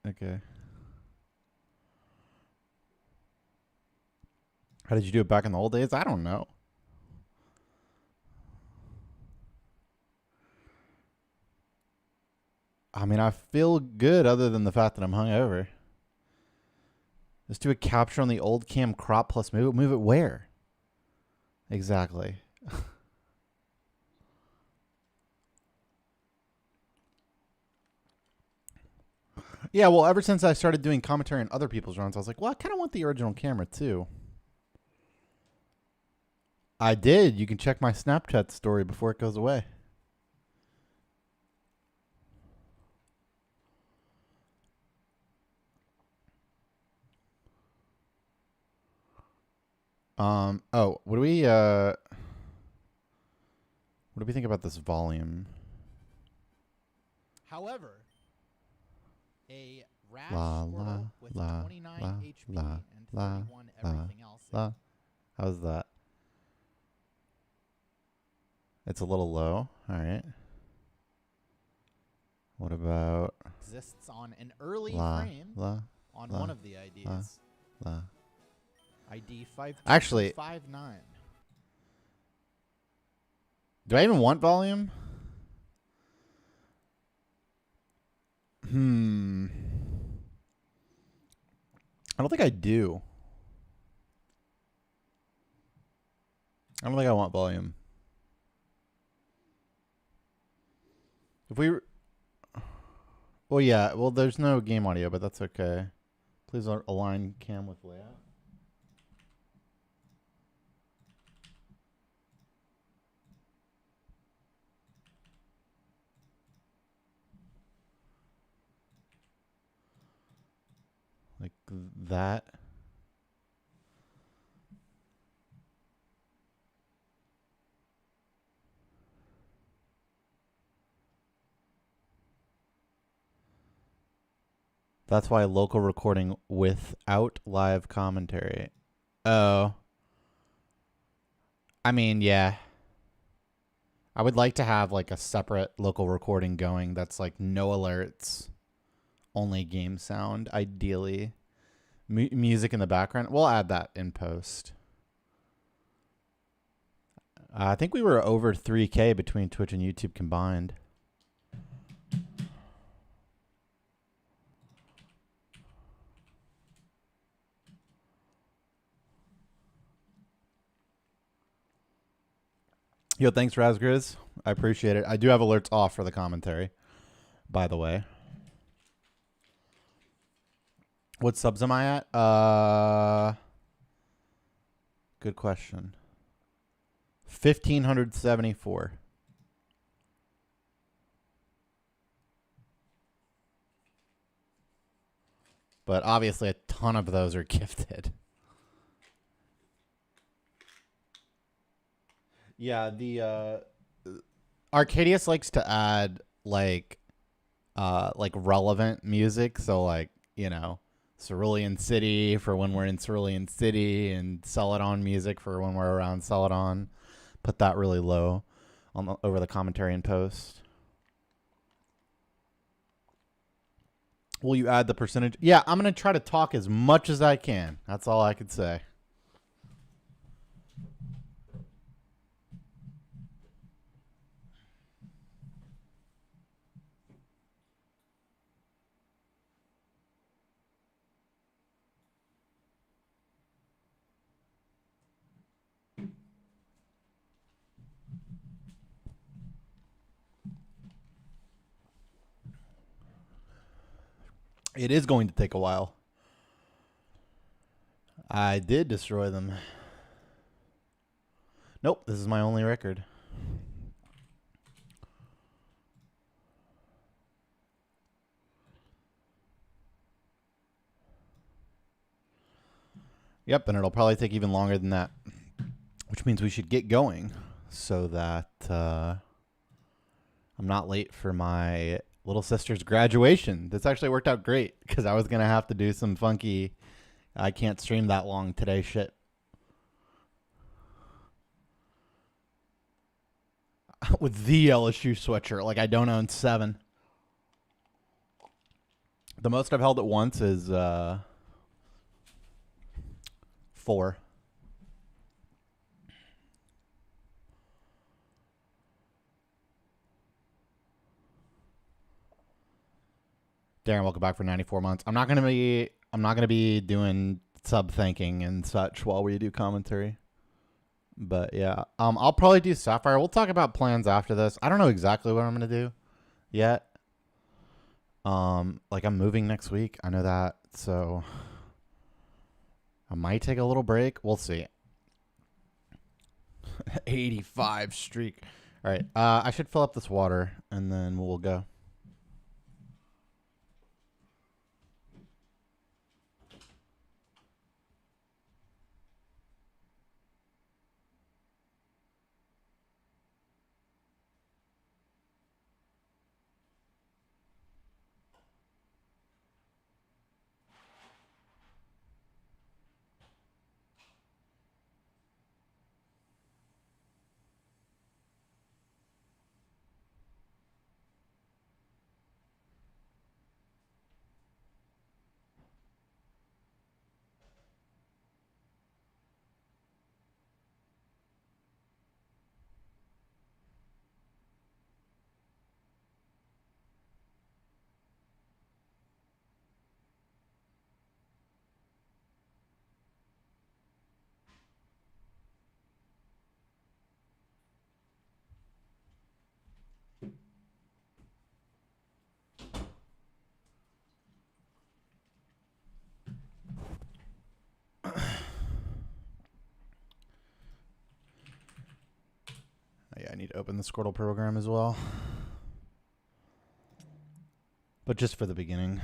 Okay. How did you do it back in the old days? I don't know. I mean, I feel good other than the fact that I'm hungover. Let's do a capture on the old cam crop plus move it. Move it where? Exactly. Yeah, well, ever since I started doing commentary on other people's runs, I was like, well, I kind of want the original camera too. I did. You can check my Snapchat story before it goes away. Oh, what do we think about this volume? However, a Rash La, Squirtle with 29 HP and 31 everything else. How's that? It's a little low. All right. What about exists on an early frame on one of the IDs. ID 5259. Actually, do I even want volume? I don't think I do. I don't think I want volume. If we... Well, yeah. Well, there's no game audio, but that's okay. Please align cam with layout. Like that. That's why local recording without live commentary. Oh. I mean, yeah. I would like to have like a separate local recording going that's like no alerts, only game sound, ideally. Music in the background. We'll add that in post. I think we were over 3K between Twitch and YouTube combined. Yo, thanks, Razgriz. I appreciate it. I do have alerts off for the commentary, by the way. What subs am I at? Good question. 1,574. But obviously a ton of those are gifted. Yeah, the Arcadius likes to add like relevant music, so like, you know, Cerulean City for when we're in Cerulean City and Celadon music for when we're around Celadon. Put that really low on over the commentary and post. Will you add the percentage? Yeah, I'm going to try to talk as much as I can. That's all I could say. It is going to take a while. I did destroy them. Nope, this is my only record. Yep, and it'll probably take even longer than that, which means we should get going so that I'm not late for my little sister's graduation. This actually worked out great because I was going to have to do some funky, I can't stream that long today shit. With the LSU sweatshirt, like I don't own 7. The most I've held at once is 4. Darren, welcome back for 94 months. I'm not gonna be doing sub thanking and such while we do commentary. But yeah, I'll probably do Sapphire. We'll talk about plans after this. I don't know exactly what I'm gonna do yet. Like I'm moving next week. I know that, so I might take a little break. We'll see. 85 streak. All right. I should fill up this water and then we'll go. Yeah, I need to open the Squirtle program as well. But just for the beginning.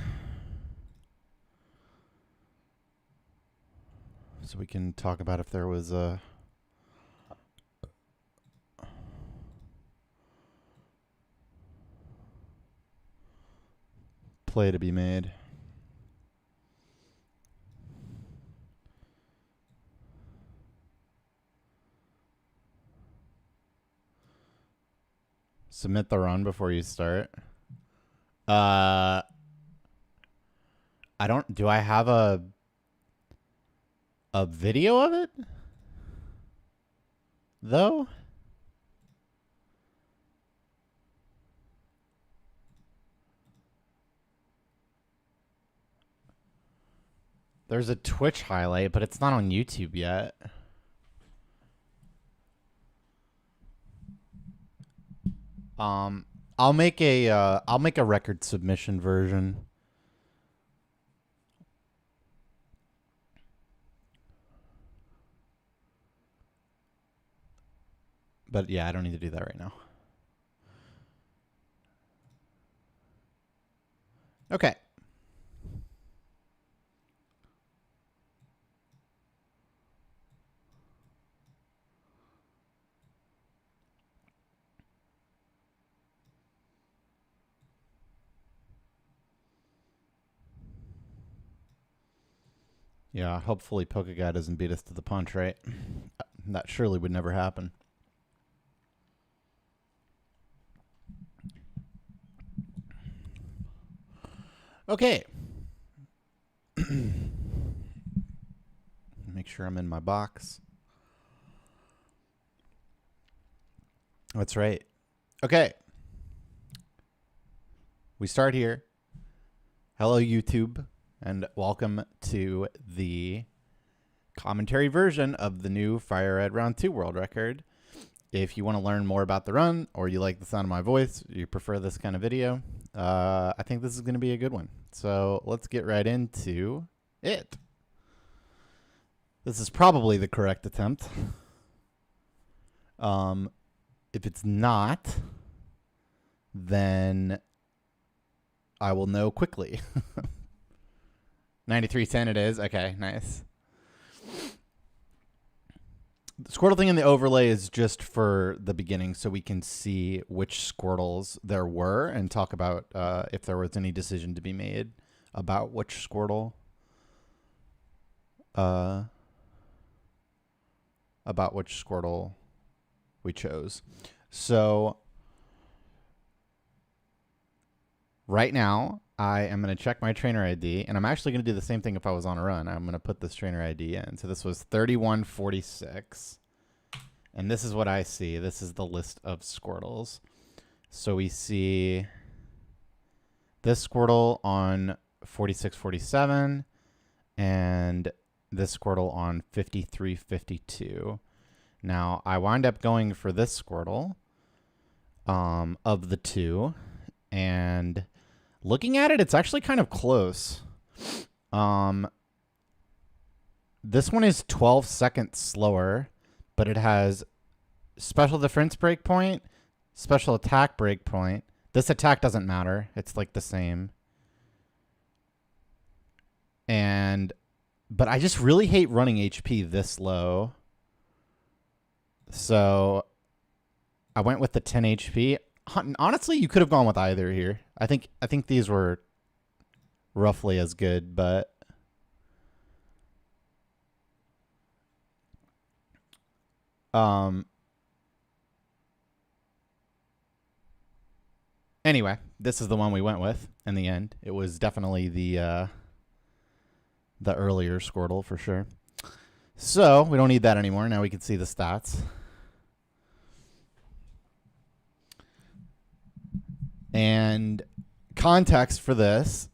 So we can talk about if there was a play to be made. Submit the run before you start. I don't. Do I have a video of it? Though? There's a Twitch highlight, but it's not on YouTube yet. I'll make a record submission version. But yeah, I don't need to do that right now. Okay. Yeah, hopefully Pokeguy doesn't beat us to the punch, right? That surely would never happen. Okay. Make sure I'm in my box. That's right. Okay. We start here. Hello, YouTube, and welcome to the commentary version of the new Fire Red Round 2 world record. If you want to learn more about the run, or you like the sound of my voice, you prefer this kind of video, I think this is going to be a good one. So let's get right into it. This is probably the correct attempt. If it's not, then I will know quickly. 9310 it is. Okay, nice. The Squirtle thing in the overlay is just for the beginning so we can see which Squirtles there were and talk about if there was any decision to be made about which Squirtle we chose. So right now I am going to check my trainer ID, and I'm actually going to do the same thing if I was on a run. I'm going to put this trainer ID in. So this was 3146. And this is what I see. This is the list of Squirtles. So we see this Squirtle on 4647 and this Squirtle on 5352. Now, I wind up going for this Squirtle of the two, and looking at it, it's actually kind of close. This one is 12 seconds slower, but it has special defense breakpoint, special attack breakpoint. This attack doesn't matter. It's like the same. But I just really hate running HP this low. So I went with the 10 HP. Honestly, you could have gone with either here. I think these were roughly as good, but anyway, this is the one we went with in the end. It was definitely the earlier Squirtle for sure. So we don't need that anymore. Now we can see the stats. And context for this,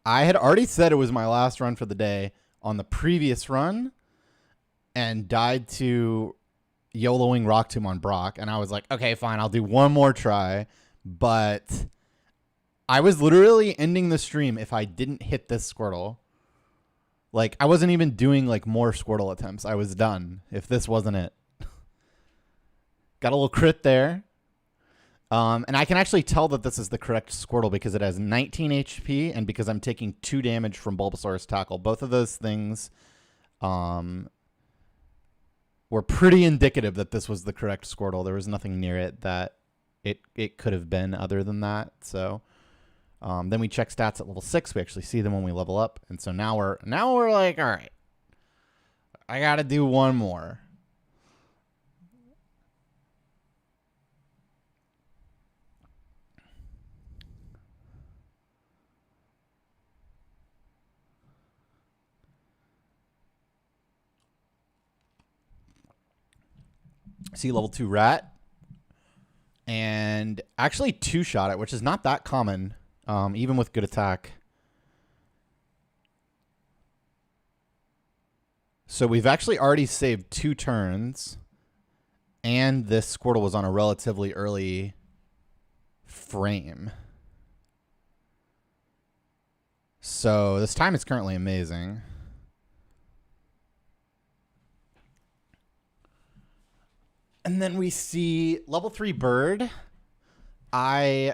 I had already said it was my last run for the day on the previous run and died to YOLOing Rock Tomb on Brock. And I was like, okay, fine, I'll do one more try. But I was literally ending the stream if I didn't hit this Squirtle. Like, I wasn't even doing, like, more Squirtle attempts. I was done if this wasn't it. Got a little crit there. And I can actually tell that this is the correct Squirtle because it has 19 HP and because I'm taking 2 damage from Bulbasaur's Tackle. Both of those things were pretty indicative that this was the correct Squirtle. There was nothing near it that it could have been other than that. So then we check stats at level 6. We actually see them when we level up. And so now we're like, all right, I got to do one more. See level 2 rat. And actually 2-shot it, which is not that common, even with good attack. So we've actually already saved 2 turns. And this Squirtle was on a relatively early frame. So this time is currently amazing. And then we see level 3 bird. I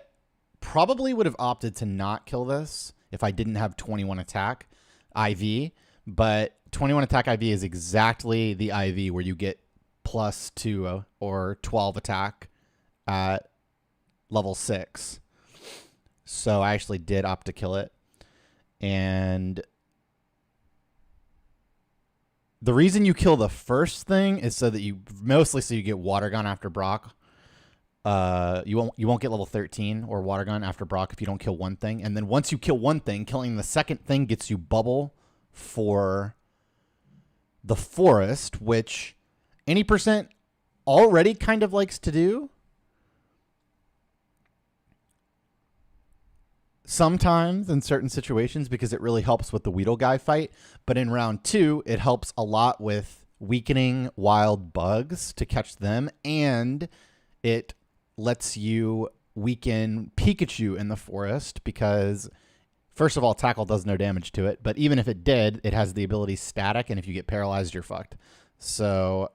probably would have opted to not kill this if I didn't have 21 attack IV. But 21 attack IV is exactly the IV where you get +2 or 12 attack at level 6. So I actually did opt to kill it. And the reason you kill the first thing is so that you get Water Gun after Brock. You won't get level 13 or Water Gun after Brock if you don't kill one thing. And then once you kill one thing, killing the second thing gets you Bubble for the forest, which any percent already kind of likes to do. Sometimes in certain situations because it really helps with the Weedle guy fight. But in round 2, it helps a lot with weakening wild bugs to catch them. And it lets you weaken Pikachu in the forest because, first of all, Tackle does no damage to it. But even if it did, it has the ability Static. And if you get paralyzed, you're fucked. So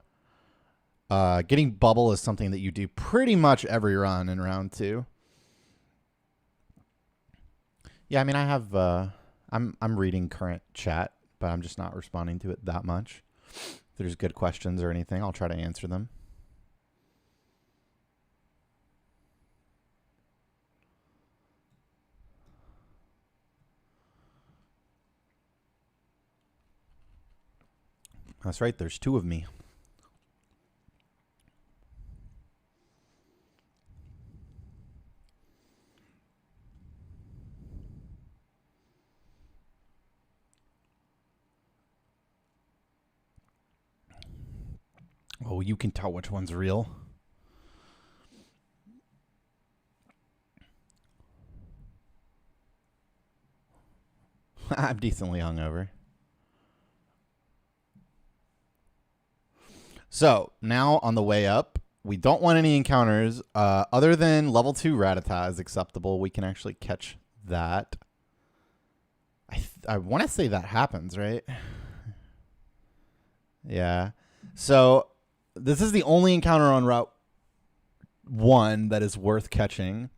getting Bubble is something that you do pretty much every run in round 2. Yeah, I mean, I have, I'm reading current chat, but I'm just not responding to it that much. If there's good questions or anything, I'll try to answer them. That's right, there's 2 of me. Oh, you can tell which one's real. I'm decently hungover. So now on the way up, we don't want any encounters other than level 2 Rattata is acceptable. We can actually catch that. I want to say that happens, right? Yeah. So this is the only encounter on Route 1 that is worth catching.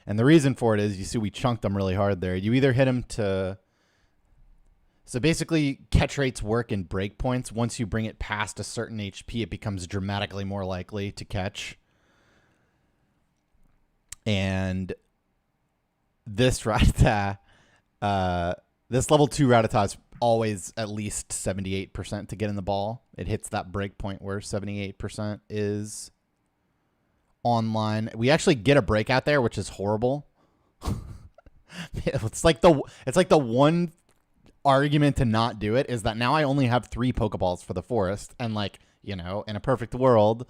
And the reason for it is, you see we chunked them really hard there. You either hit them to... So basically, catch rates work in breakpoints. Once you bring it past a certain HP, it becomes dramatically more likely to catch. And this Rattata, this level 2 Rattata is always at least 78% to get in the ball. It hits that breakpoint where 78% is online. We actually get a breakout there, which is horrible. It's like the one argument to not do it is that now I only have 3 Pokeballs for the forest, and like, you know, in a perfect world,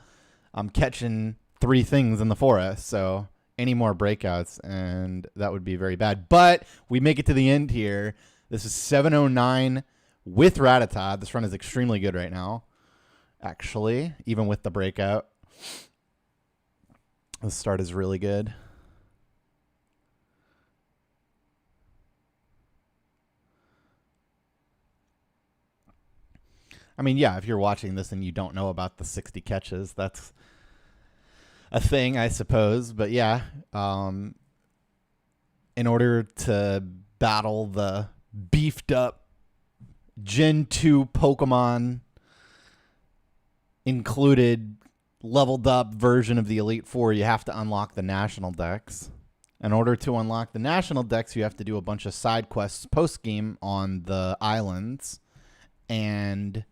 I'm catching 3 things in the forest, so any more breakouts and that would be very bad. But we make it to the end here. This is 709 with Rattata. This run is extremely good right now, actually, even with the breakout. The start is really good. I mean, yeah, if you're watching this and you don't know about the 60 catches, that's a thing, I suppose. But yeah, in order to battle the beefed up Gen 2 Pokemon included leveled up version of the Elite Four, you have to unlock the National Dex. In order to unlock the National Dex, you have to do a bunch of side quests post-game on the islands. And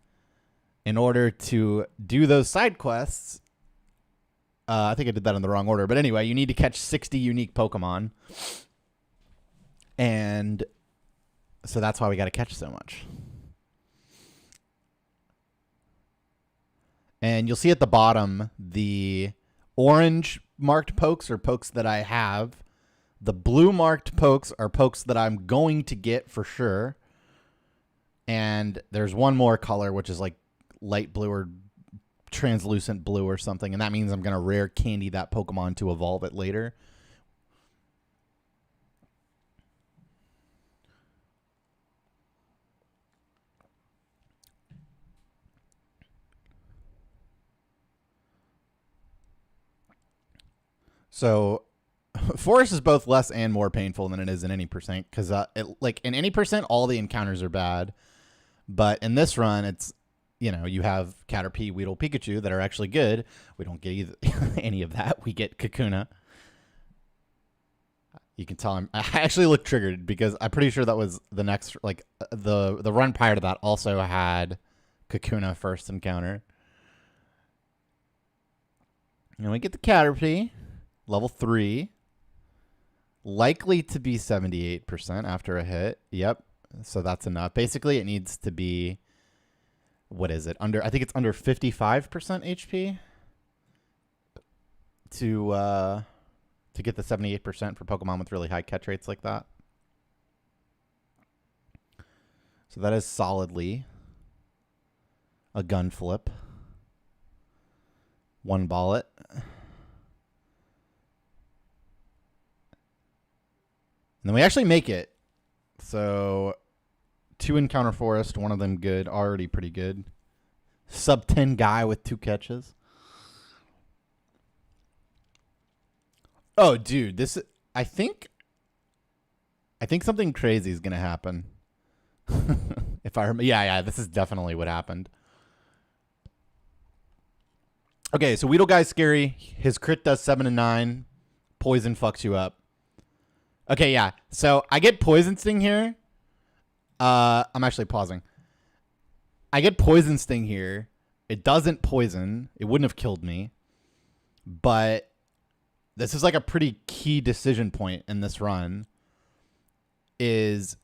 in order to do those side quests, I think I did that in the wrong order. But anyway, you need to catch 60 unique Pokemon. And so that's why we got to catch so much. And you'll see at the bottom, the orange marked pokes are pokes that I have. The blue marked pokes are pokes that I'm going to get for sure. And there's one more color, which is like light blue or translucent blue or something. And that means I'm going to rare candy that Pokemon to evolve it later. So Forest is both less and more painful than it is in any percent, because like in any percent, all the encounters are bad. But in this run, it's, you know, you have Caterpie, Weedle, Pikachu that are actually good. We don't get any of that. We get Kakuna. You can tell I actually look triggered because I'm pretty sure that was the next, like the run prior to that also had Kakuna first encounter. And we get the Caterpie, level 3, likely to be 78% after a hit. Yep. So that's enough. Basically, it needs to be, what is it? I think it's under 55% HP to get the 78% for Pokemon with really high catch rates like that. So that is solidly a gun flip. One ball it. And then we actually make it. So 2 encounter forest, one of them good, already pretty good. Sub 10 guy with 2 catches. Oh, dude, this I think something crazy is gonna happen. If I remember, yeah, this is definitely what happened. Okay, so Weedle Guy's scary. His crit does 7 and 9. Poison fucks you up. Okay, yeah. So I get Poison Sting here. I'm actually pausing. I get Poison Sting here. It doesn't poison. It wouldn't have killed me. But this is like a pretty key decision point in this run. Is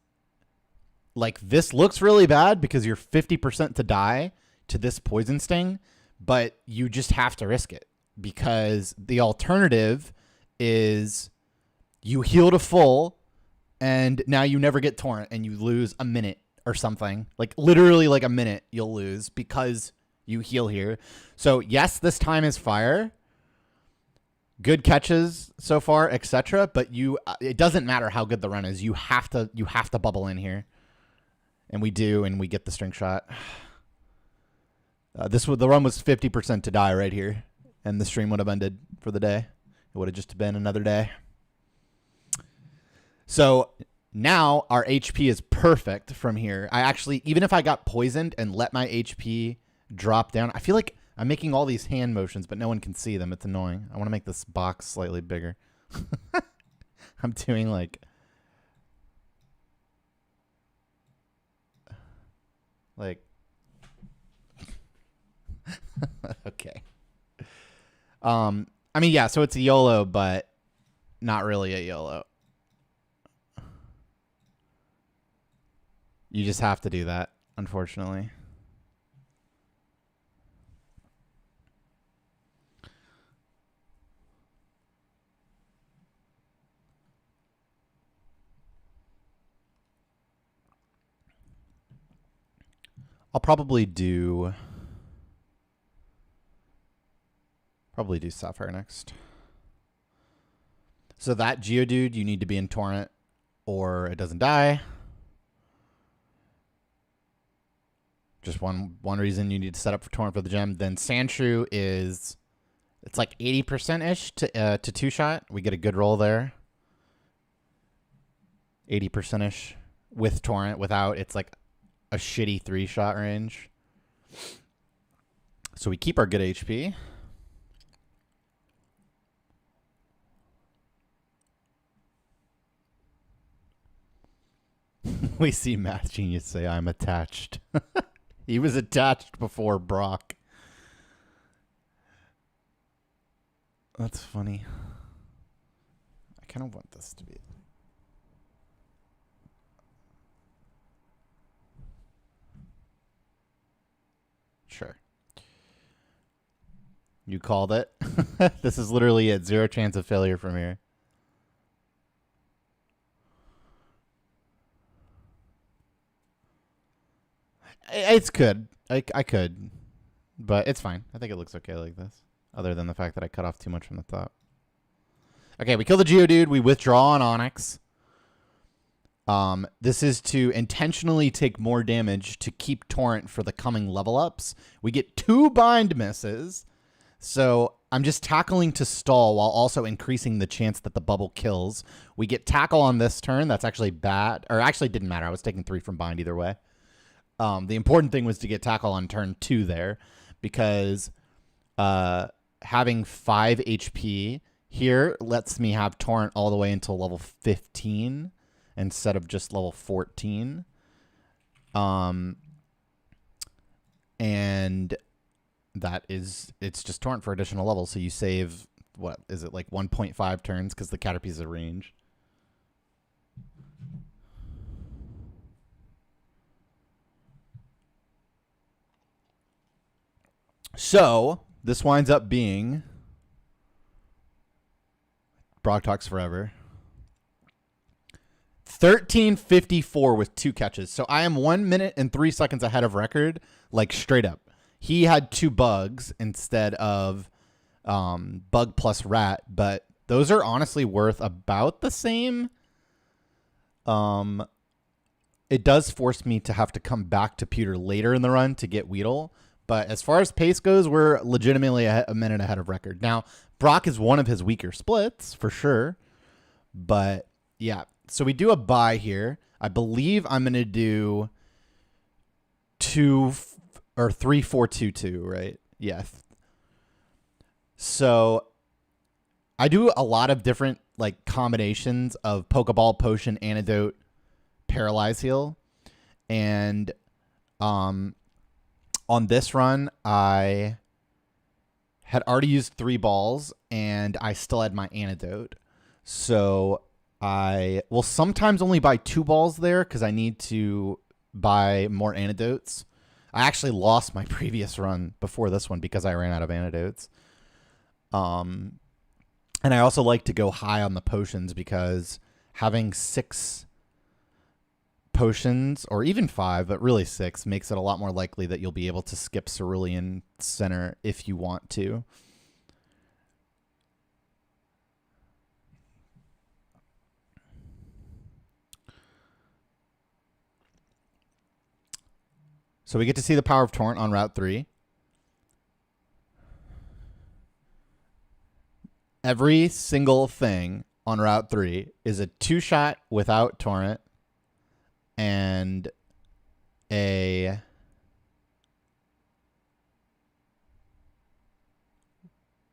like, this looks really bad because you're 50% to die to this Poison Sting. but you just have to risk it because the alternative is you heal to full and now you never get torrent and you lose a minute or something. Like literally like a minute you'll lose because you heal here. So yes, this time is fire. Good catches so far, etc. But it doesn't matter how good the run is. You have to bubble in here, and we do, and we get the string shot. The run was 50% to die right here, and the stream would have ended for the day. It would have just been another day. So now our HP is perfect from here. I actually, even if I got poisoned and let my HP drop down, I feel like I'm making all these hand motions, but no one can see them. It's annoying. I want to make this box slightly bigger. I'm doing like okay. I mean, yeah, so it's a YOLO, but not really a YOLO. You just have to do that, unfortunately. I'll probably do Sapphire next. So that Geodude, you need to be in Torrent or it doesn't die. Just one reason you need to set up for Torrent for the gem. Then Sandshrew is, it's like 80%-ish to two-shot. We get a good roll there. 80%-ish with Torrent. Without, it's like a shitty 3-shot range. So we keep our good HP. We see Math Genius say, I'm attached. He was attached before Brock. That's funny. I kind of want this to be... Sure. You called it. This is literally it. 0 chance of failure from here. It's good. I could. But it's fine. I think it looks okay like this. Other than the fact that I cut off too much from the top. Okay, we kill the Geodude. We withdraw on Onyx. This is to intentionally take more damage to keep Torrent for the coming level ups. We get 2 bind misses. So I'm just tackling to stall while also increasing the chance that the bubble kills. We get tackle on this turn. That's actually bad. Or actually it didn't matter. I was taking 3 from bind either way. The important thing was to get tackle on turn 2 there because having 5 HP here lets me have Torrent all the way until level 15 instead of just level 14. And it's just Torrent for additional levels. So you save, what is it, like 1.5 turns because the Caterpie's a range. So this winds up being Brock Talks Forever. 13:54 with 2 catches. So I am 1 minute and 3 seconds ahead of record, like straight up. He had 2 bugs instead of bug plus rat, but those are honestly worth about the same. It does force me to have to come back to Pewter later in the run to get Weedle. But as far as pace goes, we're legitimately a minute ahead of record. Now, Brock is one of his weaker splits, for sure. But, yeah. So we do a buy here. I believe I'm going to do 3-4-2-2, right? Yeah. So I do a lot of different like combinations of Pokeball, Potion, Antidote, Paralyze Heal. And on this run, I had already used 3 balls, and I still had my Antidote. So I will sometimes only buy 2 balls there because I need to buy more Antidotes. I actually lost my previous run before this one because I ran out of antidotes. And I also like to go high on the potions because having 6 potions, or even 5, but really 6, makes it a lot more likely that you'll be able to skip Cerulean Center if you want to. So we get to see the power of Torrent on Route 3. Every single thing on Route 3 is a 2-shot without Torrent and a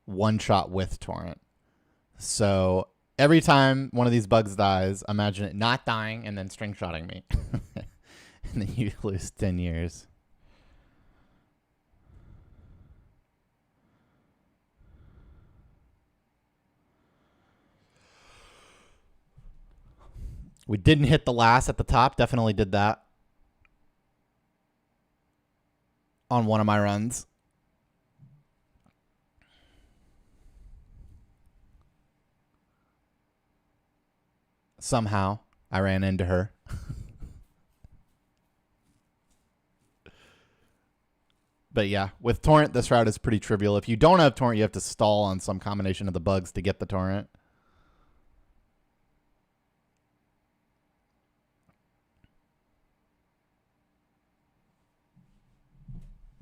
one-shot with Torrent. So every time one of these bugs dies, imagine it not dying and then string-shotting me. And then you lose 10 years. We didn't hit the last at the top. Definitely did that on one of my runs. Somehow, I ran into her. But yeah, with Torrent, this route is pretty trivial. If you don't have Torrent, you have to stall on some combination of the bugs to get the Torrent.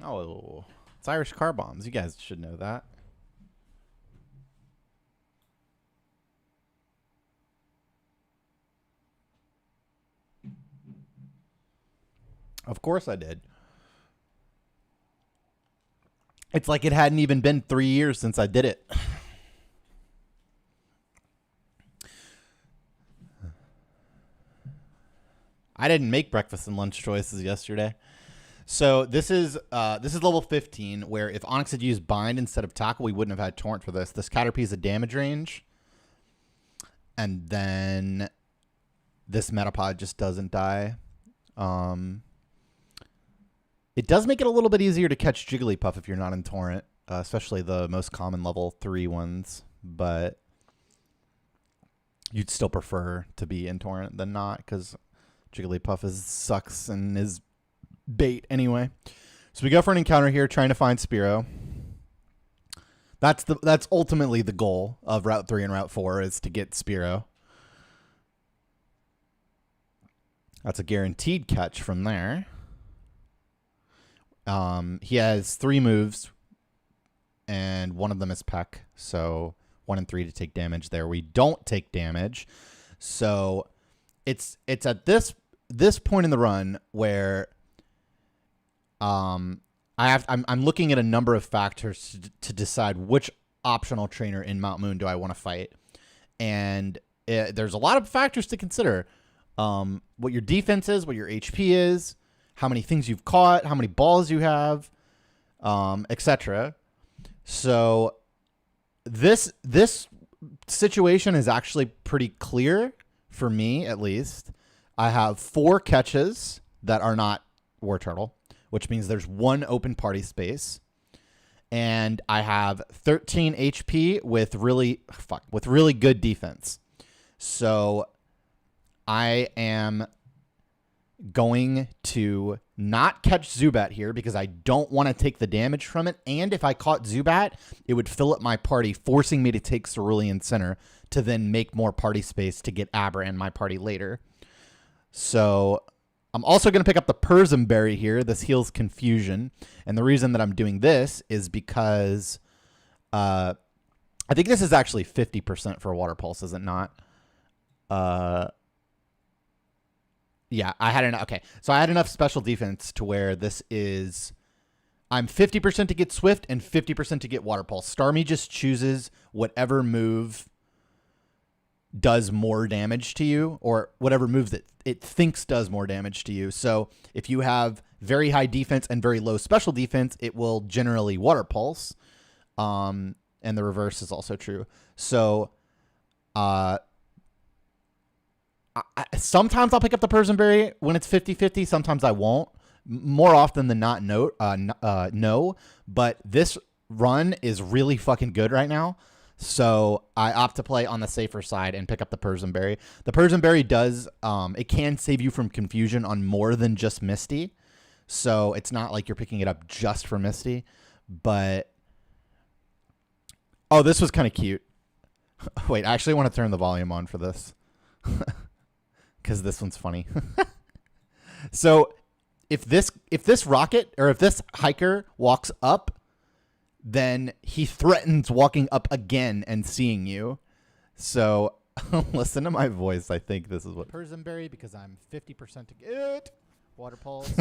Oh, it's Irish car bombs. You guys should know that. Of course I did. It's like it hadn't even been 3 years since I did it. I didn't make breakfast and lunch choices yesterday. So this is level 15, where if Onyx had used Bind instead of Tackle, we wouldn't have had Torrent for this. This Caterpie is a damage range. And then this Metapod just doesn't die. It does make it a little bit easier to catch Jigglypuff if you're not in Torrent, especially the most common level 3 ones. But you'd still prefer to be in Torrent than not, because Jigglypuff sucks and is bait anyway. So we go for an encounter here, trying to find Spearow. That's ultimately the goal of Route 3 and Route 4, is to get Spearow. That's a guaranteed catch from there. He has 3 moves, and one of them is Peck, so 1 and 3 to take damage there. We don't take damage, so it's at this point in the run where I'm looking at a number of factors to decide which optional trainer in Mount Moon do I want to fight, and there's a lot of factors to consider. What your defense is, what your HP is, how many things you've caught, how many balls you have, etc. So this situation is actually pretty clear for me, at least. I have 4 catches that are not War Turtle, which means there's 1 open party space. And I have 13 HP with really good defense. So I am going to not catch Zubat here because I don't want to take the damage from it. And if I caught Zubat, it would fill up my party, forcing me to take Cerulean Center to then make more party space to get Abra in my party later. So I'm also going to pick up the Persim Berry here. This heals Confusion. And the reason that I'm doing this is because I think this is actually 50% for Water Pulse, is it not? Yeah, I had enough special defense to where this is, I'm 50% to get Swift and 50% to get Water Pulse. Starmie just chooses whatever move does more damage to you, or whatever move that it thinks does more damage to you. So if you have very high defense and very low special defense, it will generally Water Pulse. And the reverse is also true. So sometimes I'll pick up the Persim Berry when it's 50-50. Sometimes I won't. More often than not, no. But this run is really fucking good right now. So I opt to play on the safer side and pick up the Persian Berry. The Persian Berry does, it can save you from confusion on more than just Misty. So it's not like you're picking it up just for Misty. But, oh, this was kind of cute. Wait, I actually want to turn the volume on for this. Because this one's funny. So if this rocket or if this hiker walks up, then he threatens walking up again and seeing you. So listen to my voice. I think this is what Persian Berry because I'm 50% to get. Water Pulse.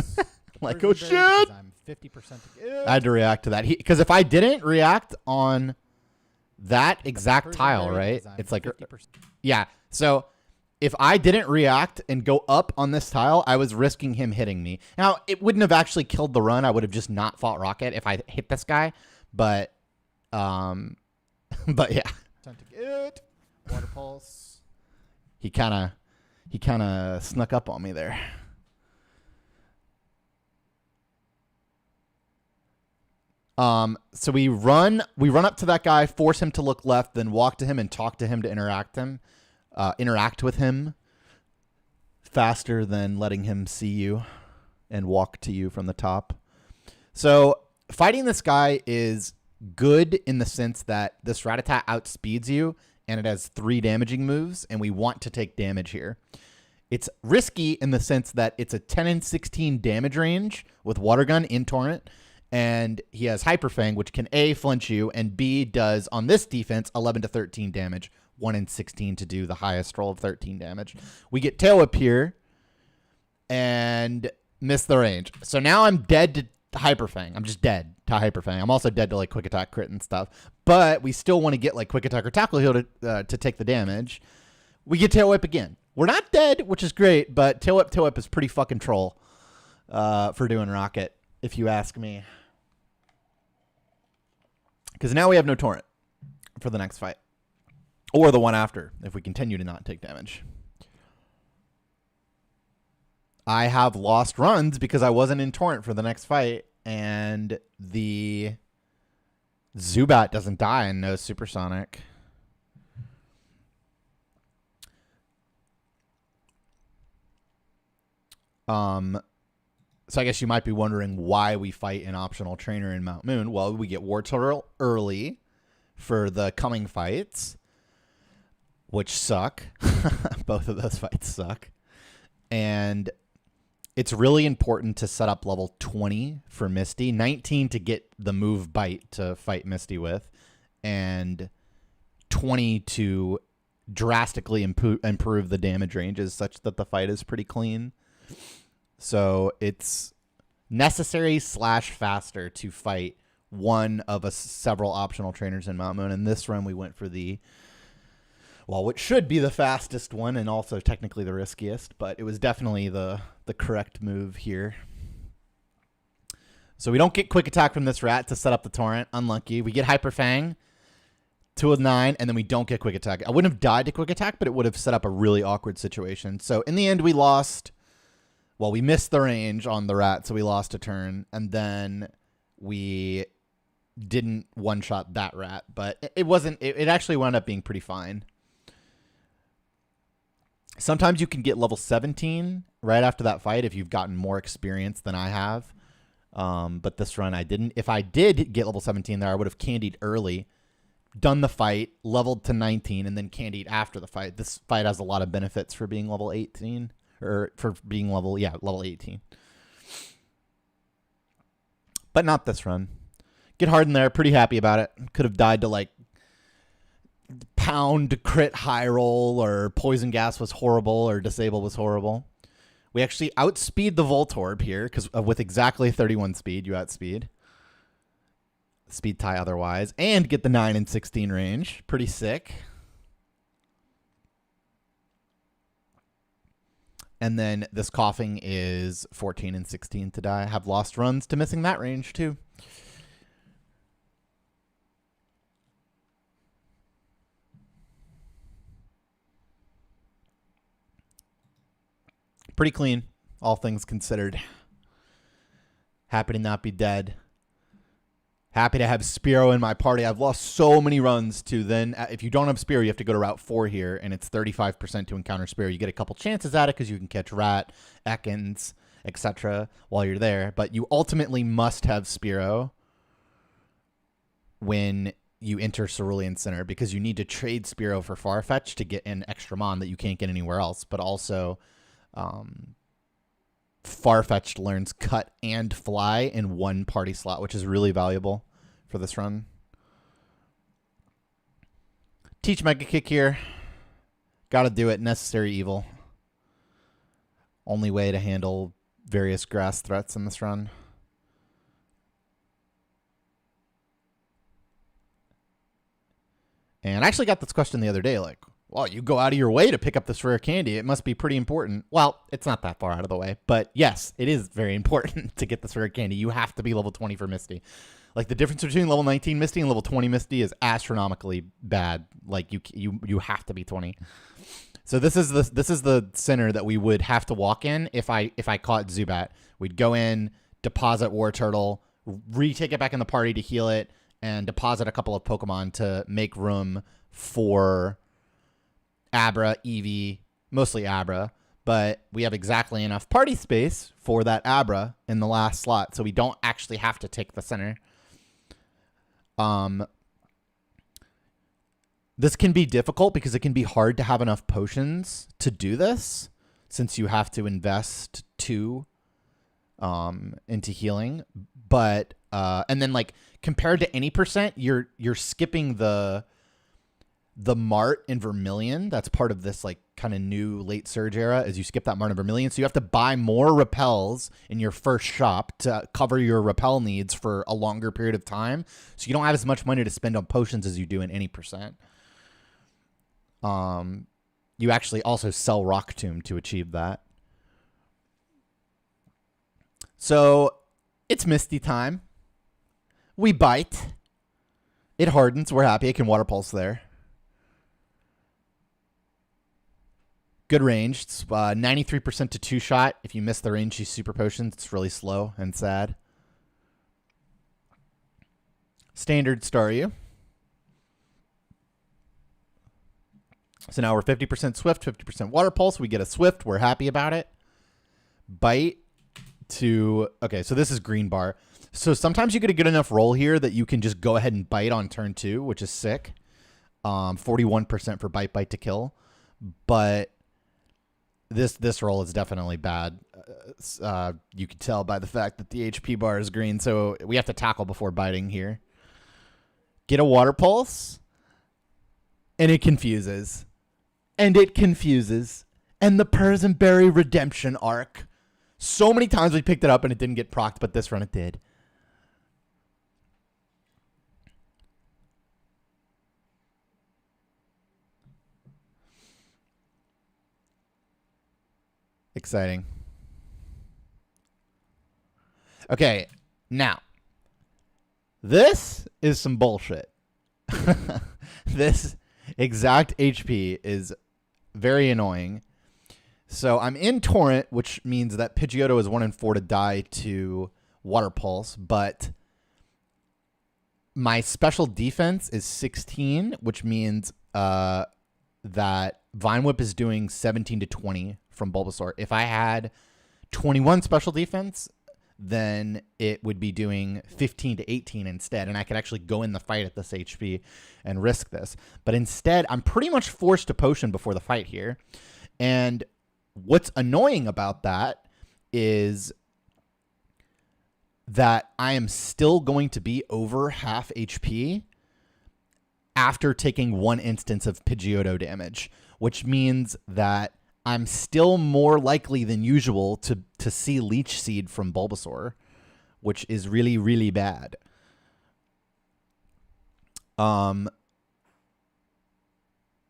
like, Persian oh Berry shit. because I'm 50% to get. I had to react to that. Because if I didn't react on that exact Persian tile, Berry right? because I'm It's like 50%. yeah. So if I didn't react and go up on this tile, I was risking him hitting me. Now, it wouldn't have actually killed the run. I would have just not fought Rocket if I hit this guy. But yeah. To get. Water Pulse. He kind of snuck up on me there. So we run up to that guy, force him to look left, then walk to him and talk to him to interact with him faster than letting him see you and walk to you from the top. So fighting this guy is good in the sense that this Rattata outspeeds you and it has 3 damaging moves, and we want to take damage here. It's risky in the sense that it's a 10 and 16 damage range with Water Gun in Torrent, and he has Hyper Fang, which can A, flinch you, and B, does on this defense 11 to 13 damage, 1 in 16 to do the highest roll of 13 damage. We get Tail Whip here and miss the range. So now I'm dead to Hyper Fang. I'm just dead to Hyper Fang. I'm also dead to like Quick Attack crit and stuff. But we still want to get like Quick Attack or Tackle Heal to take the damage. We get Tail Whip again. We're not dead, which is great, but Tail Whip is pretty fucking troll for doing Rocket, if you ask me. Because now we have no Torrent for the next fight. Or the one after, if we continue to not take damage. I have lost runs because I wasn't in Torrent for the next fight, and the Zubat doesn't die and no Supersonic. So I guess you might be wondering why we fight an optional trainer in Mount Moon. Well, we get War Turtle early for the coming fights, which suck. Both of those fights suck. And it's really important to set up level 20 for Misty, 19 to get the move Bite to fight Misty with, and 20 to drastically improve the damage ranges such that the fight is pretty clean. So it's necessary / faster to fight one of several optional trainers in Mount Moon. And this run we went for which should be the fastest one and also technically the riskiest, but it was definitely the correct move here. So we don't get Quick Attack from this rat to set up the Torrent. Unlucky. We get Hyper Fang, 2 of 9, and then we don't get Quick Attack. I wouldn't have died to Quick Attack, but it would have set up a really awkward situation. So in the end, we lost. Well, we missed the range on the rat, so we lost a turn, and then we didn't one-shot that rat, but it actually wound up being pretty fine. Sometimes you can get level 17 right after that fight if you've gotten more experience than I have, but this run I didn't. If I did get level 17 there, I would have candied early, done the fight, leveled to 19, and then candied after the fight. This fight has a lot of benefits for being level 18. Or for being level 18. But not this run. Get hard in there. Pretty happy about it. Could have died to like pound crit high roll, or poison gas was horrible, or disable was horrible. We actually outspeed the Voltorb here because with exactly 31 speed, you outspeed. Speed tie otherwise. And get the 9 and 16 range. Pretty sick. And then this coughing is 14 and 16 to die. Have lost runs to missing that range too. Pretty clean, all things considered. Happy to not be dead. Happy to have Spearow in my party. I've lost so many runs to then. If you don't have Spearow, you have to go to Route 4 here, and it's 35% to encounter Spearow. You get a couple chances at it because you can catch Rat, Ekans, etc. while you're there. But you ultimately must have Spearow when you enter Cerulean Center because you need to trade Spearow for Farfetch to get an extra mon that you can't get anywhere else. But also, Farfetch'd learns Cut and Fly in one party slot, which is really valuable for this run. Teach Mega Kick here. Gotta do it. Necessary evil. Only way to handle various grass threats in this run. And I actually got this question the other day, like, well, you go out of your way to pick up this rare candy. It must be pretty important. Well, it's not that far out of the way. But yes, it is very important to get this rare candy. You have to be level 20 for Misty. Like, the difference between level 19 Misty and level 20 Misty is astronomically bad. Like, you have to be 20. So this is the center that we would have to walk in if I caught Zubat. We'd go in, deposit War Turtle, retake it back in the party to heal it, and deposit a couple of Pokemon to make room for Abra, Eevee, mostly Abra, but we have exactly enough party space for that Abra in the last slot, so we don't actually have to take the center. This can be difficult because it can be hard to have enough potions to do this, since you have to invest 2 into healing. But and then, like, compared to any percent, you're skipping the Mart in Vermilion. That's part of this, like, kind of new late surge era, is you skip that Mart in Vermilion. So you have to buy more repels in your first shop to cover your repel needs for a longer period of time. So you don't have as much money to spend on potions as you do in any percent. You actually also sell Rock Tomb to achieve that. So it's Misty time. We bite. It hardens. We're happy. It can Water Pulse there. Good range. It's 93% to 2-shot. If you miss the range, you Super Potions. It's really slow and sad. Standard Staryu. So now we're 50% Swift, 50% Water Pulse. We get a Swift. We're happy about it. Bite to... Okay, so this is green bar. So sometimes you get a good enough roll here that you can just go ahead and bite on turn 2, which is sick. 41% for bite to kill. But this roll is definitely bad. You can tell by the fact that the HP bar is green, so we have to tackle before biting here. Get a Water Pulse, and it confuses. And it confuses. And the Persian Berry Redemption arc. So many times we picked it up and it didn't get procced, but this run it did. Exciting. Okay, now, this is some bullshit. This exact HP is very annoying. So I'm in Torrent, which means that Pidgeotto is 1 in 4 to die to Water Pulse, but my special defense is 16, which means that Vine Whip is doing 17 to 20 from Bulbasaur. If I had 21 special defense, then it would be doing 15 to 18 instead, and I could actually go in the fight at this HP and risk this. But instead, I'm pretty much forced to potion before the fight here. And what's annoying about that is that I am still going to be over half HP after taking 1 instance of Pidgeotto damage, which means that I'm still more likely than usual to see Leech Seed from Bulbasaur, which is really, really bad.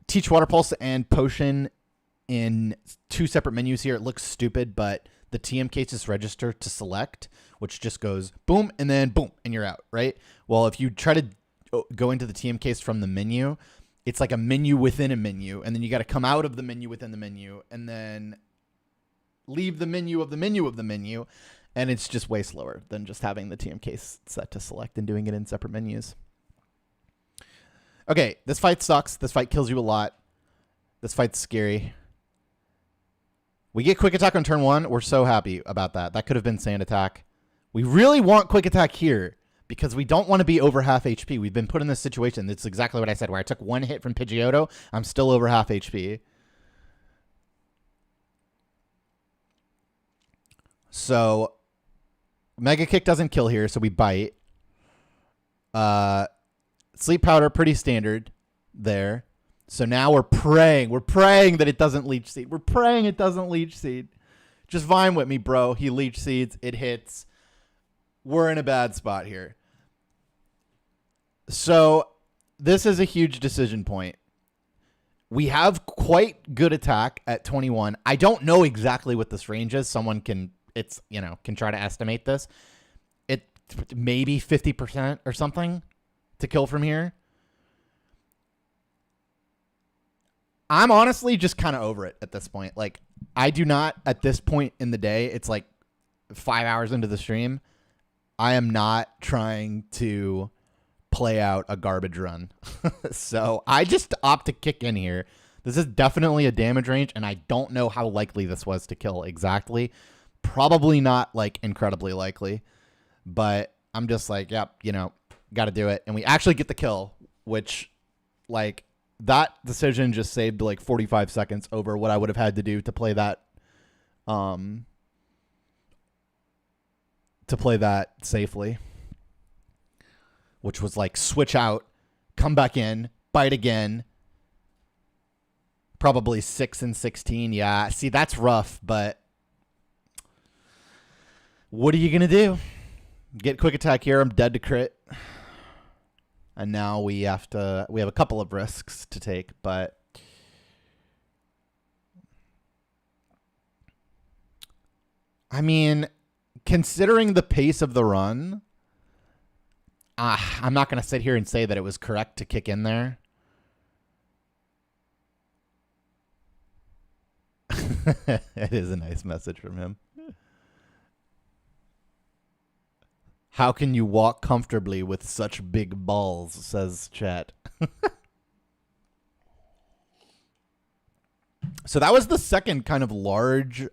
Teach Water Pulse and Potion in 2 separate menus here. It looks stupid, but the TM cases register to select, which just goes boom and then boom, and you're out, right? Well, if you try to go into the TM case from the menu, it's like a menu within a menu, and then you got to come out of the menu within the menu, and then leave the menu of the menu of the menu. And it's just way slower than just having the TMK set to select and doing it in separate menus. Okay, this fight sucks. This fight kills you a lot. This fight's scary. We get quick attack on turn 1. We're so happy about that. That could have been sand attack. We really want quick attack here because we don't want to be over half HP. We've been put in this situation. That's exactly what I said, where I took 1 hit from Pidgeotto. I'm still over half HP. So Mega Kick doesn't kill here, so we bite. Sleep Powder, pretty standard there. So now we're praying. We're praying that it doesn't Leech Seed. We're praying it doesn't Leech Seed. Just Vine with me, bro. He Leech Seeds. It hits. We're in a bad spot here. So this is a huge decision point. We have quite good attack at 21. I don't know exactly what this range is. Someone can, can try to estimate this. It maybe 50% or something to kill from here. I'm honestly just kind of over it at this point. Like, I do not, at this point in the day, it's like 5 hours into the stream, I am not trying to play out a garbage run. So I just opt to kick in here. This is definitely a damage range, and I don't know how likely this was to kill exactly. Probably not, like, incredibly likely. But I'm just like, yep, got to do it. And we actually get the kill, which, like, that decision just saved like 45 seconds over what I would have had to do to play that safely, which was like switch out, come back in, bite again, probably 6 and 16. Yeah, see, that's rough, but what are you gonna do? Get quick attack here. I'm dead to crit. And now we have a couple of risks to take, but I mean, considering the pace of the run, I'm not going to sit here and say that it was correct to kick in there. It is a nice message from him. How can you walk comfortably with such big balls, says chat. So that was the second kind of large,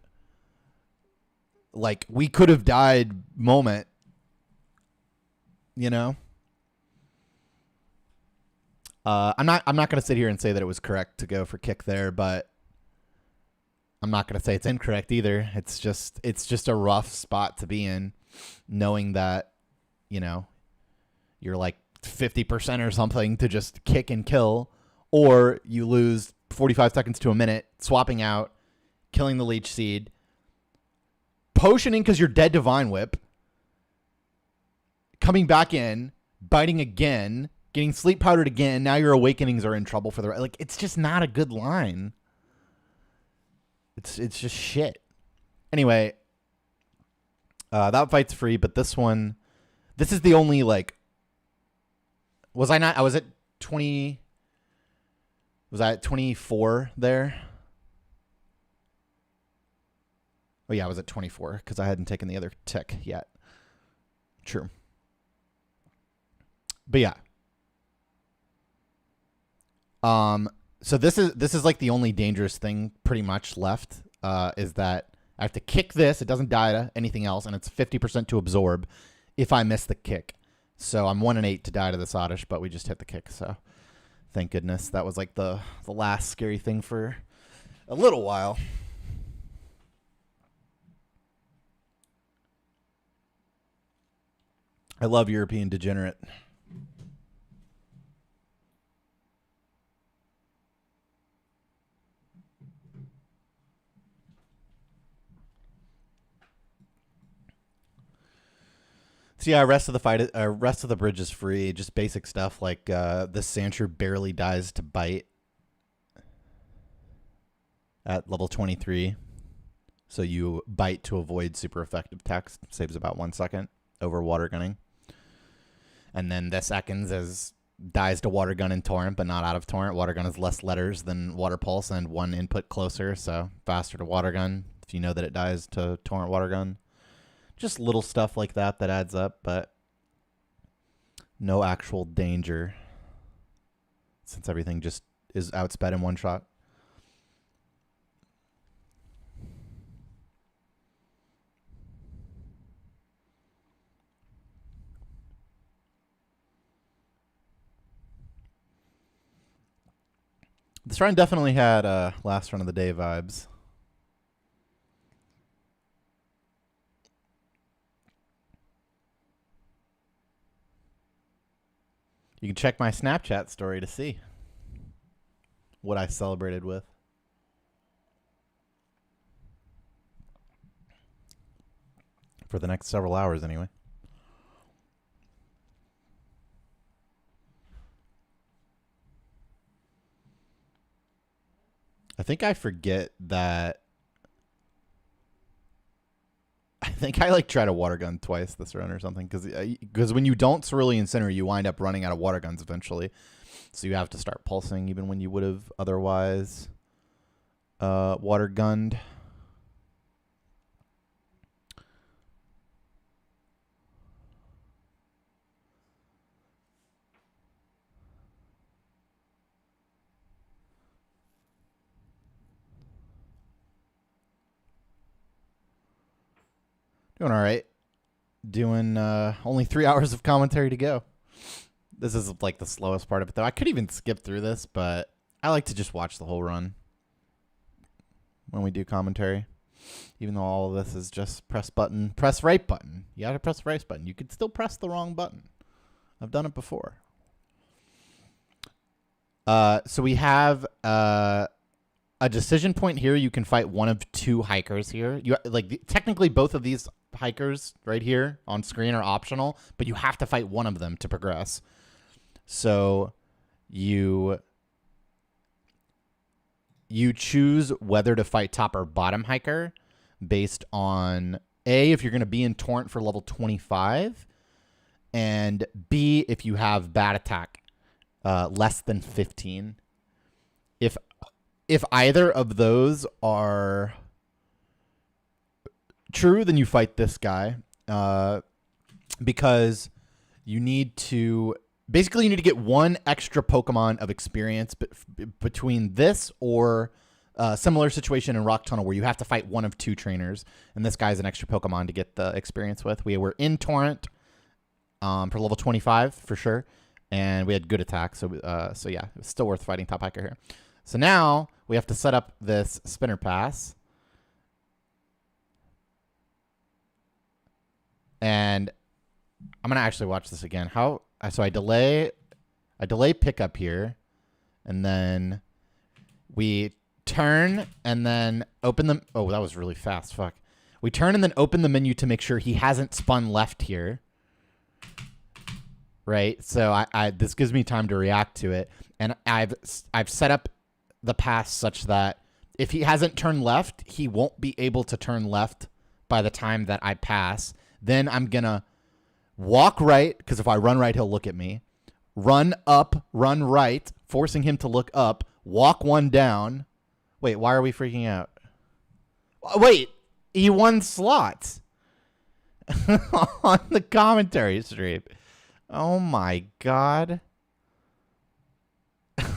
like, we could have died moment, I'm not going to sit here and say that it was correct to go for kick there, but I'm not going to say it's incorrect either. It's just a rough spot to be in, knowing that, you're like 50% or something to just kick and kill, or you lose 45 seconds to a minute, swapping out, killing the Leech Seed, potioning because you're dead to Vine Whip, coming back in, biting again, getting sleep powdered again. Now your awakenings are in trouble for the like. It's just not a good line. It's just shit. Anyway, that fight's free, but this is the only, like, was I not? I was at 20. Was I at 24 there? Oh yeah, I was at 24 because I hadn't taken the other tick yet. True. But yeah. So this is like the only dangerous thing pretty much left, is that I have to kick this. It doesn't die to anything else, and it's 50% to absorb if I miss the kick. So I'm 1 and 8 to die to this Oddish, but we just hit the kick. So thank goodness. That was like the last scary thing for a little while. I love European Degenerate. So yeah, rest of the bridge is free. Just basic stuff like the Sandshrew barely dies to bite at level 23. So you bite to avoid super effective text. Saves about 1 second over water gunning. And then this Ekans dies to water gun and torrent, but not out of torrent. Water gun is less letters than water pulse and 1 input closer, so faster to water gun if you know that it dies to torrent water gun. Just little stuff like that adds up, but no actual danger since everything just is outsped in one shot. This run definitely had last run of the day vibes. You can check my Snapchat story to see what I celebrated with. For the next several hours, anyway. I think I forget that. I think I like tried a water gun twice this run or something because when you don't Cerulean Center, you wind up running out of water guns eventually. So you have to start pulsing even when you would have otherwise water gunned. Doing all right. Doing only 3 hours of commentary to go. This is like the slowest part of it, though. I could even skip through this, but I like to just watch the whole run when we do commentary. Even though all of this is just press right button. You got to press the right button. You could still press the wrong button. I've done it before. So we have a decision point here. You can fight one of two hikers here. Technically both of these hikers right here on screen are optional, but you have to fight one of them to progress. So you choose whether to fight top or bottom hiker based on A, if you're going to be in Torrent for level 25, and B, if you have bad attack less than 15. If either of those are true, then you fight this guy because you need to get one extra Pokemon of experience between this or a similar situation in Rock Tunnel where you have to fight one of two trainers, and this guy's an extra Pokemon to get the experience with. We were in Torrent for level 25 for sure, and we had good attack, so yeah, it was still worth fighting top hiker here. So now we have to set up this spinner pass. And I'm going to actually watch this again. So I delay pickup here, and then we turn and then open them. Oh, that was really fast. Fuck. We turn and then open the menu to make sure he hasn't spun left here. Right? So this gives me time to react to it. And I've set up the pass such that if he hasn't turned left, he won't be able to turn left by the time that I pass. Then I'm going to walk right, because if I run right, he'll look at me. Run up, run right, forcing him to look up. Walk one down. Wait, why are we freaking out? Wait, he won slots on the commentary stream. Oh my God.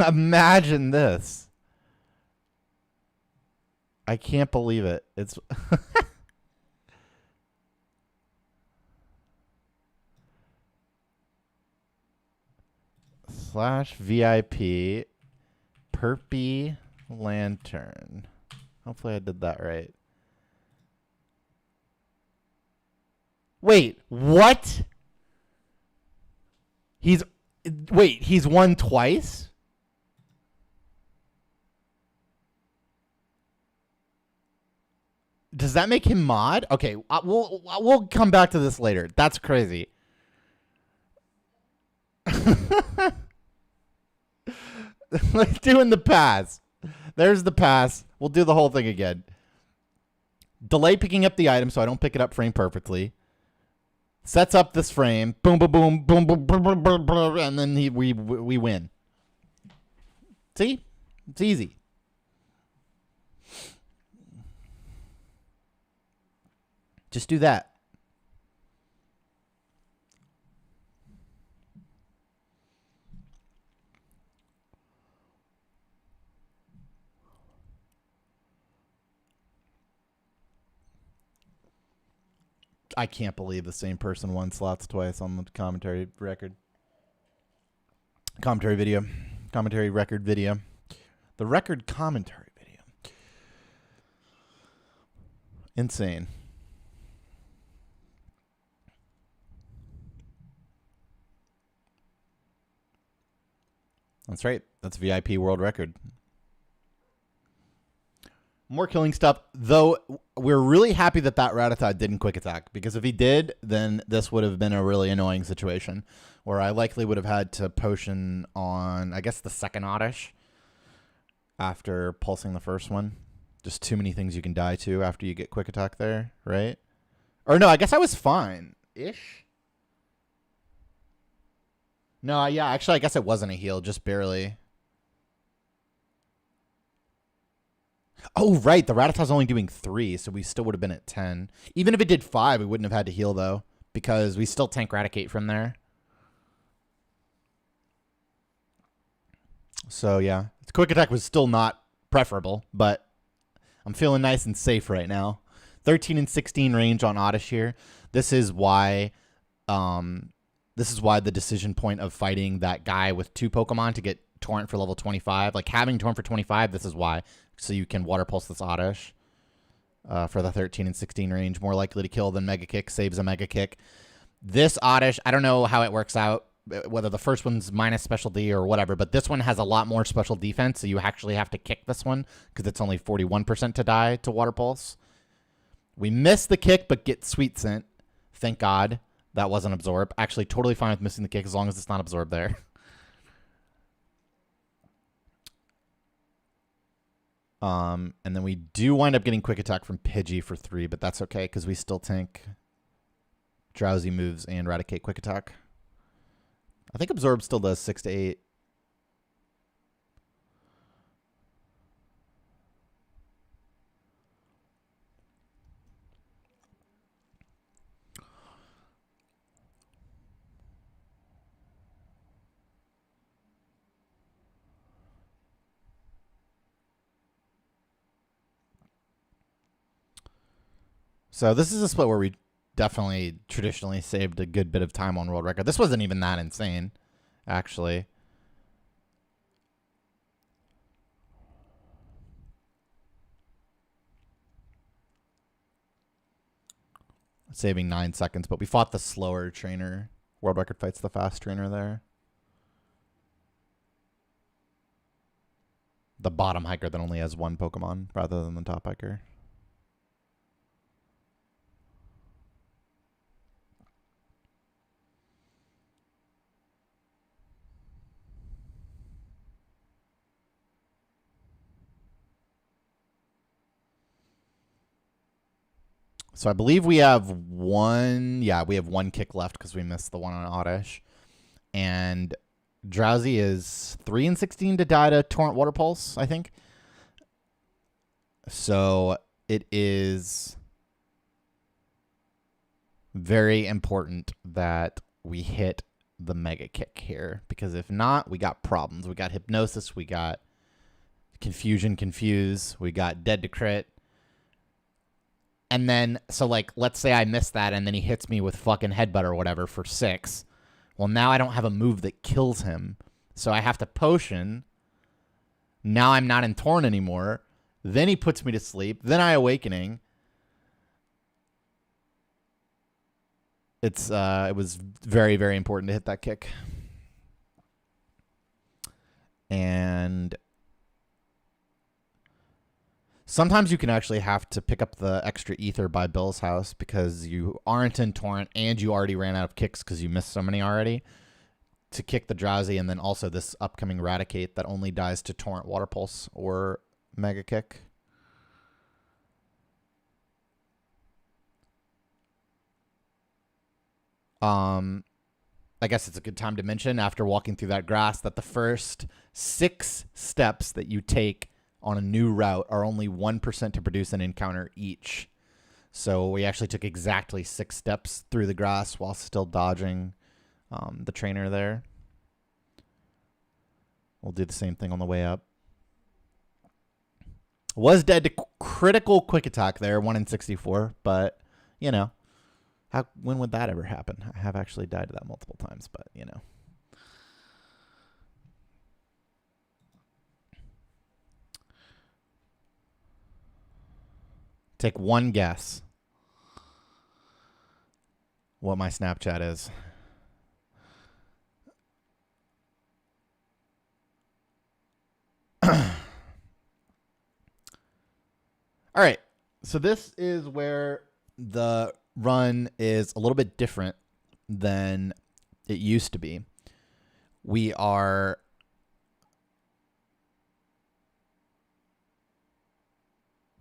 Imagine this. I can't believe it. It's /VIP Perpy Lantern. Hopefully I did that right. Wait, what? He's won twice? Does that make him mod? Okay, we'll come back to this later. That's crazy. Like doing the pass. There's the pass. We'll do the whole thing again. Delay picking up the item so I don't pick it up frame perfectly. Sets up this frame. Boom, boom, boom, boom, boom, boom, boom, boom, boom, and then we win. See? It's easy. Just do that. I can't believe the same person won slots twice on the commentary record. Commentary video. Commentary record video. The record commentary video. Insane. That's right. That's VIP world record. More killing stuff, though. We're really happy that Rattata didn't quick attack, because if he did, then this would have been a really annoying situation where I likely would have had to potion on, I guess, the second Oddish after pulsing the first one. Just too many things you can die to after you get quick attack there, right? Or no, I guess I was fine-ish. No, yeah, actually, I guess it wasn't a heal, just barely. Oh, right. The Rattata's only doing 3, so we still would have been at 10. Even if it did 5, we wouldn't have had to heal, though, because we still tank Raticate from there. So, yeah. Quick attack was still not preferable, but I'm feeling nice and safe right now. 13 and 16 range on Oddish here. This is why the decision point of fighting that guy with 2 Pokemon to get Torrent for level 25. Like, having Torrent for 25, this is why. So you can Water Pulse this Oddish for the 13 and 16 range. More likely to kill than Mega Kick. Saves a Mega Kick. This Oddish, I don't know how it works out, whether the first one's minus Special D or whatever, but this one has a lot more special defense, so you actually have to kick this one because it's only 41% to die to Water Pulse. We miss the kick, but get Sweet Scent. Thank God that wasn't absorbed. Actually, totally fine with missing the kick as long as it's not absorbed there. And then we do wind up getting Quick Attack from Pidgey for 3, but that's okay because we still tank Drowsy moves and Raticate Quick Attack. I think Absorb still does 6 to 8. So this is a split where we definitely traditionally saved a good bit of time on world record. This wasn't even that insane, actually. Saving 9 seconds, but we fought the slower trainer. World record fights the fast trainer there. The bottom hiker that only has 1 Pokemon rather than the top hiker. So I believe we have 1. Yeah, we have 1 kick left because we missed the one on Oddish. And Drowsy is 3 and 16 to die to Torrent Water Pulse, I think. So it is very important that we hit the Mega Kick here, because if not, we got problems. We got Hypnosis, we got Confusion, Confuse, we got Dead to Crit. And then, so like, let's say I miss that and then he hits me with fucking Headbutt or whatever for 6. Well, now I don't have a move that kills him. So I have to potion. Now I'm not in Torn anymore. Then he puts me to sleep. Then I Awakening. It was very, very important to hit that kick. And sometimes you can actually have to pick up the extra ether by Bill's house because you aren't in Torrent and you already ran out of kicks because you missed so many already to kick the Drowsy, and then also this upcoming Raticate that only dies to Torrent Water Pulse or Mega Kick. I guess it's a good time to mention after walking through that grass that the first 6 steps that you take on a new route are only 1% to produce an encounter each. So we actually took exactly 6 steps through the grass while still dodging the trainer there. We'll do the same thing on the way up. Was dead to critical Quick Attack there, 1 in 64, but, you know, When would that ever happen? I have actually died to that multiple times, but you know. Take one guess what my Snapchat is. All right. So this is where the run is a little bit different than it used to be. We are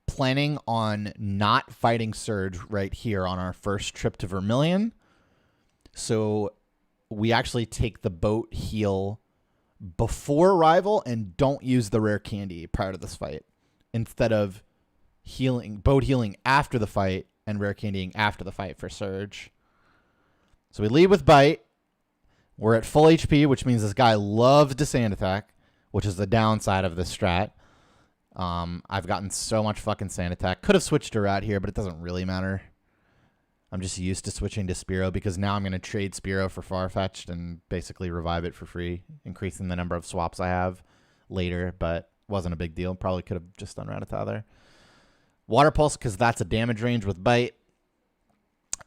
planning on not fighting Surge right here on our first trip to Vermilion. So we actually take the boat heal before arrival and don't use the rare candy prior to this fight, instead of boat healing after the fight and rare candying after the fight for Surge. So we lead with Bite. We're at full HP, which means this guy loves to sand attack, which is the downside of this strat. I've gotten so much fucking sand attack. Could have switched to Rat here, but it doesn't really matter. I'm just used to switching to Spearow because now I'm going to trade Spearow for Farfetch'd and basically revive it for free, increasing the number of swaps I have later, but wasn't a big deal. Probably could have just done Rattata there. Water Pulse, because that's a damage range with Bite.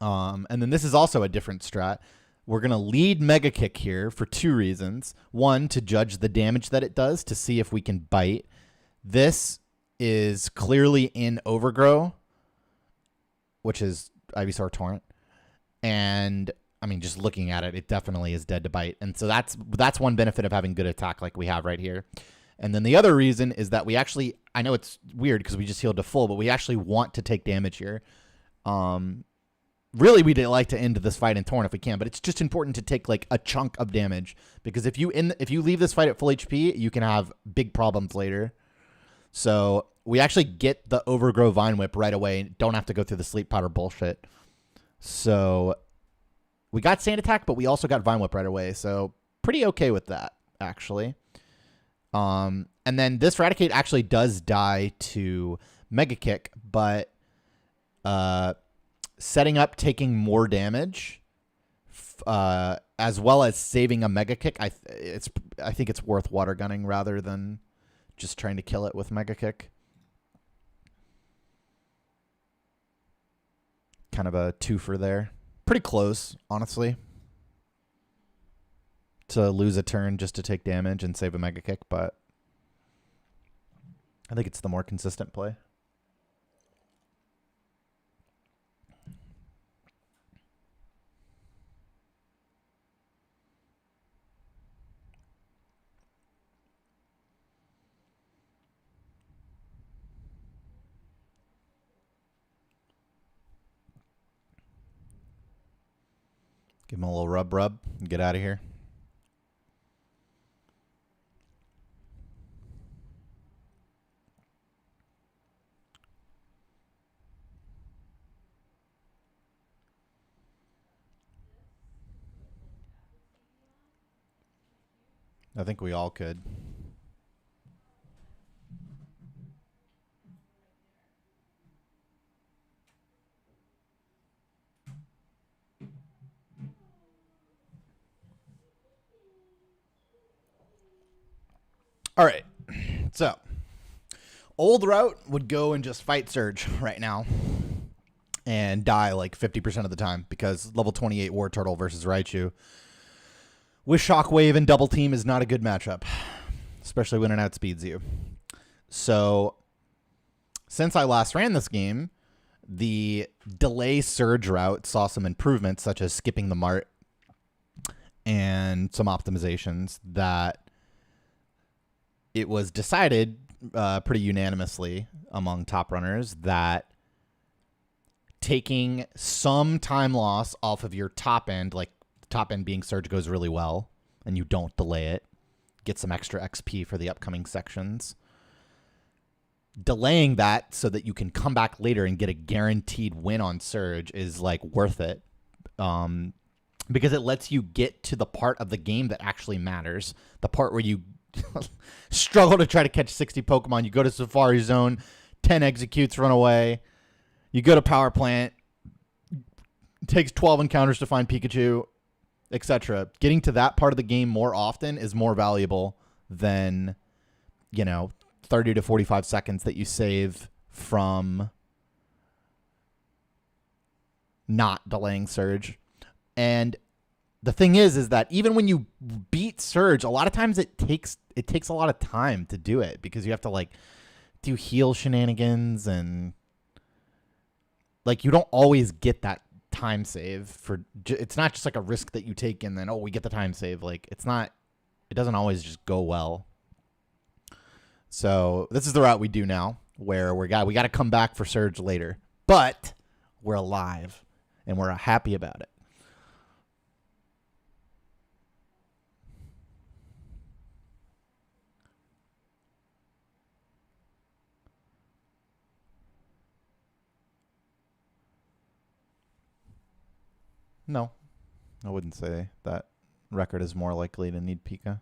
And then this is also a different strat. We're going to lead Mega Kick here for two reasons. One, to judge the damage that it does to see if we can Bite. This is clearly in Overgrow, which is Ivysaur Torrent. And, I mean, just looking at it, it definitely is dead to Bite. And so that's one benefit of having good attack like we have right here. And then the other reason is that we actually, I know it's weird because we just healed to full, but we actually want to take damage here. Really, we'd like to end this fight in Torn if we can, but it's just important to take like a chunk of damage because if you leave this fight at full HP, you can have big problems later. So we actually get the Overgrow Vine Whip right away and don't have to go through the Sleep Powder bullshit. So we got Sand Attack, but we also got Vine Whip right away. So pretty okay with that, actually. And then this Raticate actually does die to Mega Kick, but setting up taking more damage as well as saving a Mega Kick, I think it's worth Water Gunning rather than just trying to kill it with Mega Kick. Kind of a twofer there. Pretty close, honestly, to lose a turn just to take damage and save a Mega Kick, but I think it's the more consistent play. Give him a little rub and get out of here. I think we all could. All right, so old route would go and just fight Surge right now and die like 50% of the time because level 28 War Turtle versus Raichu with Shockwave and Double Team is not a good matchup, especially when it outspeeds you. So since I last ran this game, the delay Surge route saw some improvements such as skipping the Mart and some optimizations that it was decided pretty unanimously among top runners that taking some time loss off of your top end, like top end being Surge goes really well, and you don't delay it, get some extra XP for the upcoming sections. Delaying that so that you can come back later and get a guaranteed win on Surge is like worth it. Because it lets you get to the part of the game that actually matters. The part where you struggle to try to catch 60 Pokemon. You go to Safari Zone, 10 executes, run away. You go to Power Plant, takes 12 encounters to find Pikachu, etc. Getting to that part of the game more often is more valuable than, 30 to 45 seconds that you save from not delaying Surge. And the thing is that even when you beat Surge, a lot of times it takes a lot of time to do it because you have to like do heal shenanigans and like you don't always get that time save for. It's not just like a risk that you take and then we get the time save. Like it doesn't always just go well. So this is the route we do now, where we got to come back for Surge later, but we're alive and we're happy about it. No, I wouldn't say that record is more likely to need Pika.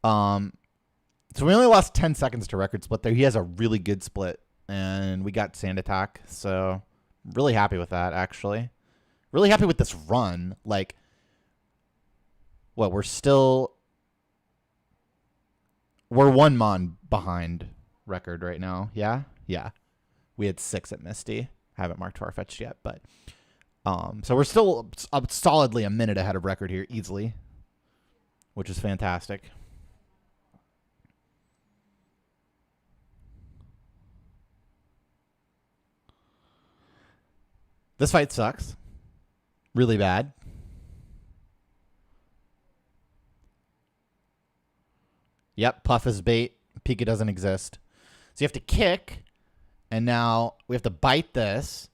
So we only lost 10 seconds to record split there. He has a really good split, and we got Sand Attack, so really happy with that, actually. Really happy with this run. Like, we're one mon behind record right now. Yeah? Yeah. We had 6 at Misty. Haven't marked Farfetch'd yet, but so we're still solidly a minute ahead of record here, easily, which is fantastic. This fight sucks. Really bad. Yep, Puff is bait. Pika doesn't exist. So you have to kick, and now we have to bite this.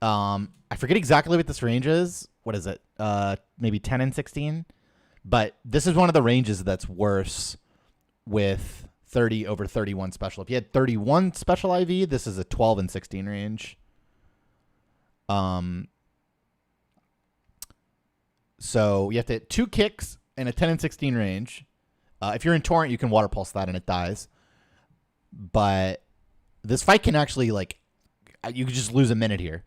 I forget exactly what this range is. What is it? Maybe 10 and 16? But this is one of the ranges that's worse with 30 over 31 special. If you had 31 special IV, this is a 12 and 16 range. So you have to hit 2 kicks in a 10 and 16 range. If you're in Torrent, you can Water Pulse that and it dies. But this fight can actually, like, you could just lose a minute here.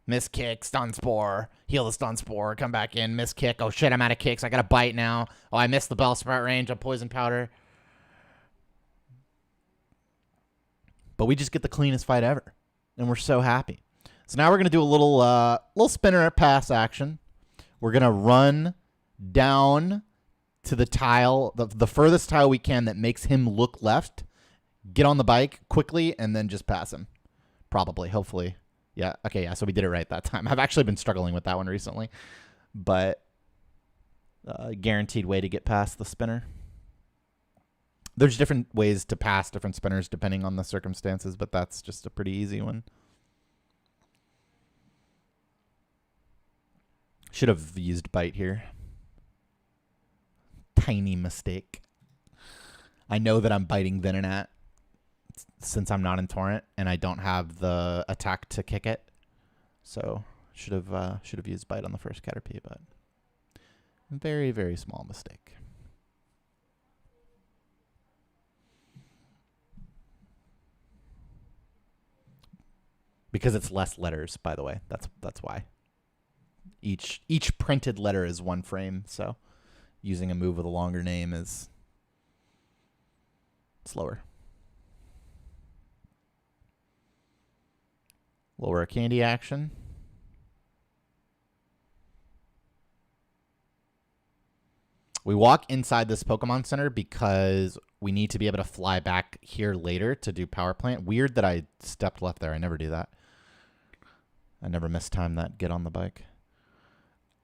Miss kick, stun spore, heal the stun spore, come back in, miss kick. Oh shit, I'm out of kicks. I got to bite now. Oh, I missed the Bellsprout range on Poison Powder. But we just get the cleanest fight ever. And we're so happy. So now we're going to do a little spinner pass action. We're going to run down to the tile, the furthest tile we can that makes him look left. Get on the bike quickly and then just pass him. Probably, hopefully. Yeah, okay, yeah, so we did it right that time. I've actually been struggling with that one recently. But guaranteed way to get past the spinner. There's different ways to pass different spinners depending on the circumstances, but that's just a pretty easy one. Should have used bite here. Tiny mistake. I know that I'm biting Venonat since I'm not in Torrent and I don't have the attack to kick it. So should have used bite on the first Caterpie, but very, very small mistake. Because it's less letters, by the way. That's why. Each printed letter is 1 frame, so using a move with a longer name is slower. Lower a candy action. We walk inside this Pokemon Center because we need to be able to fly back here later to do Power Plant. Weird that I stepped left there. I never do that. I never mistime that get on the bike.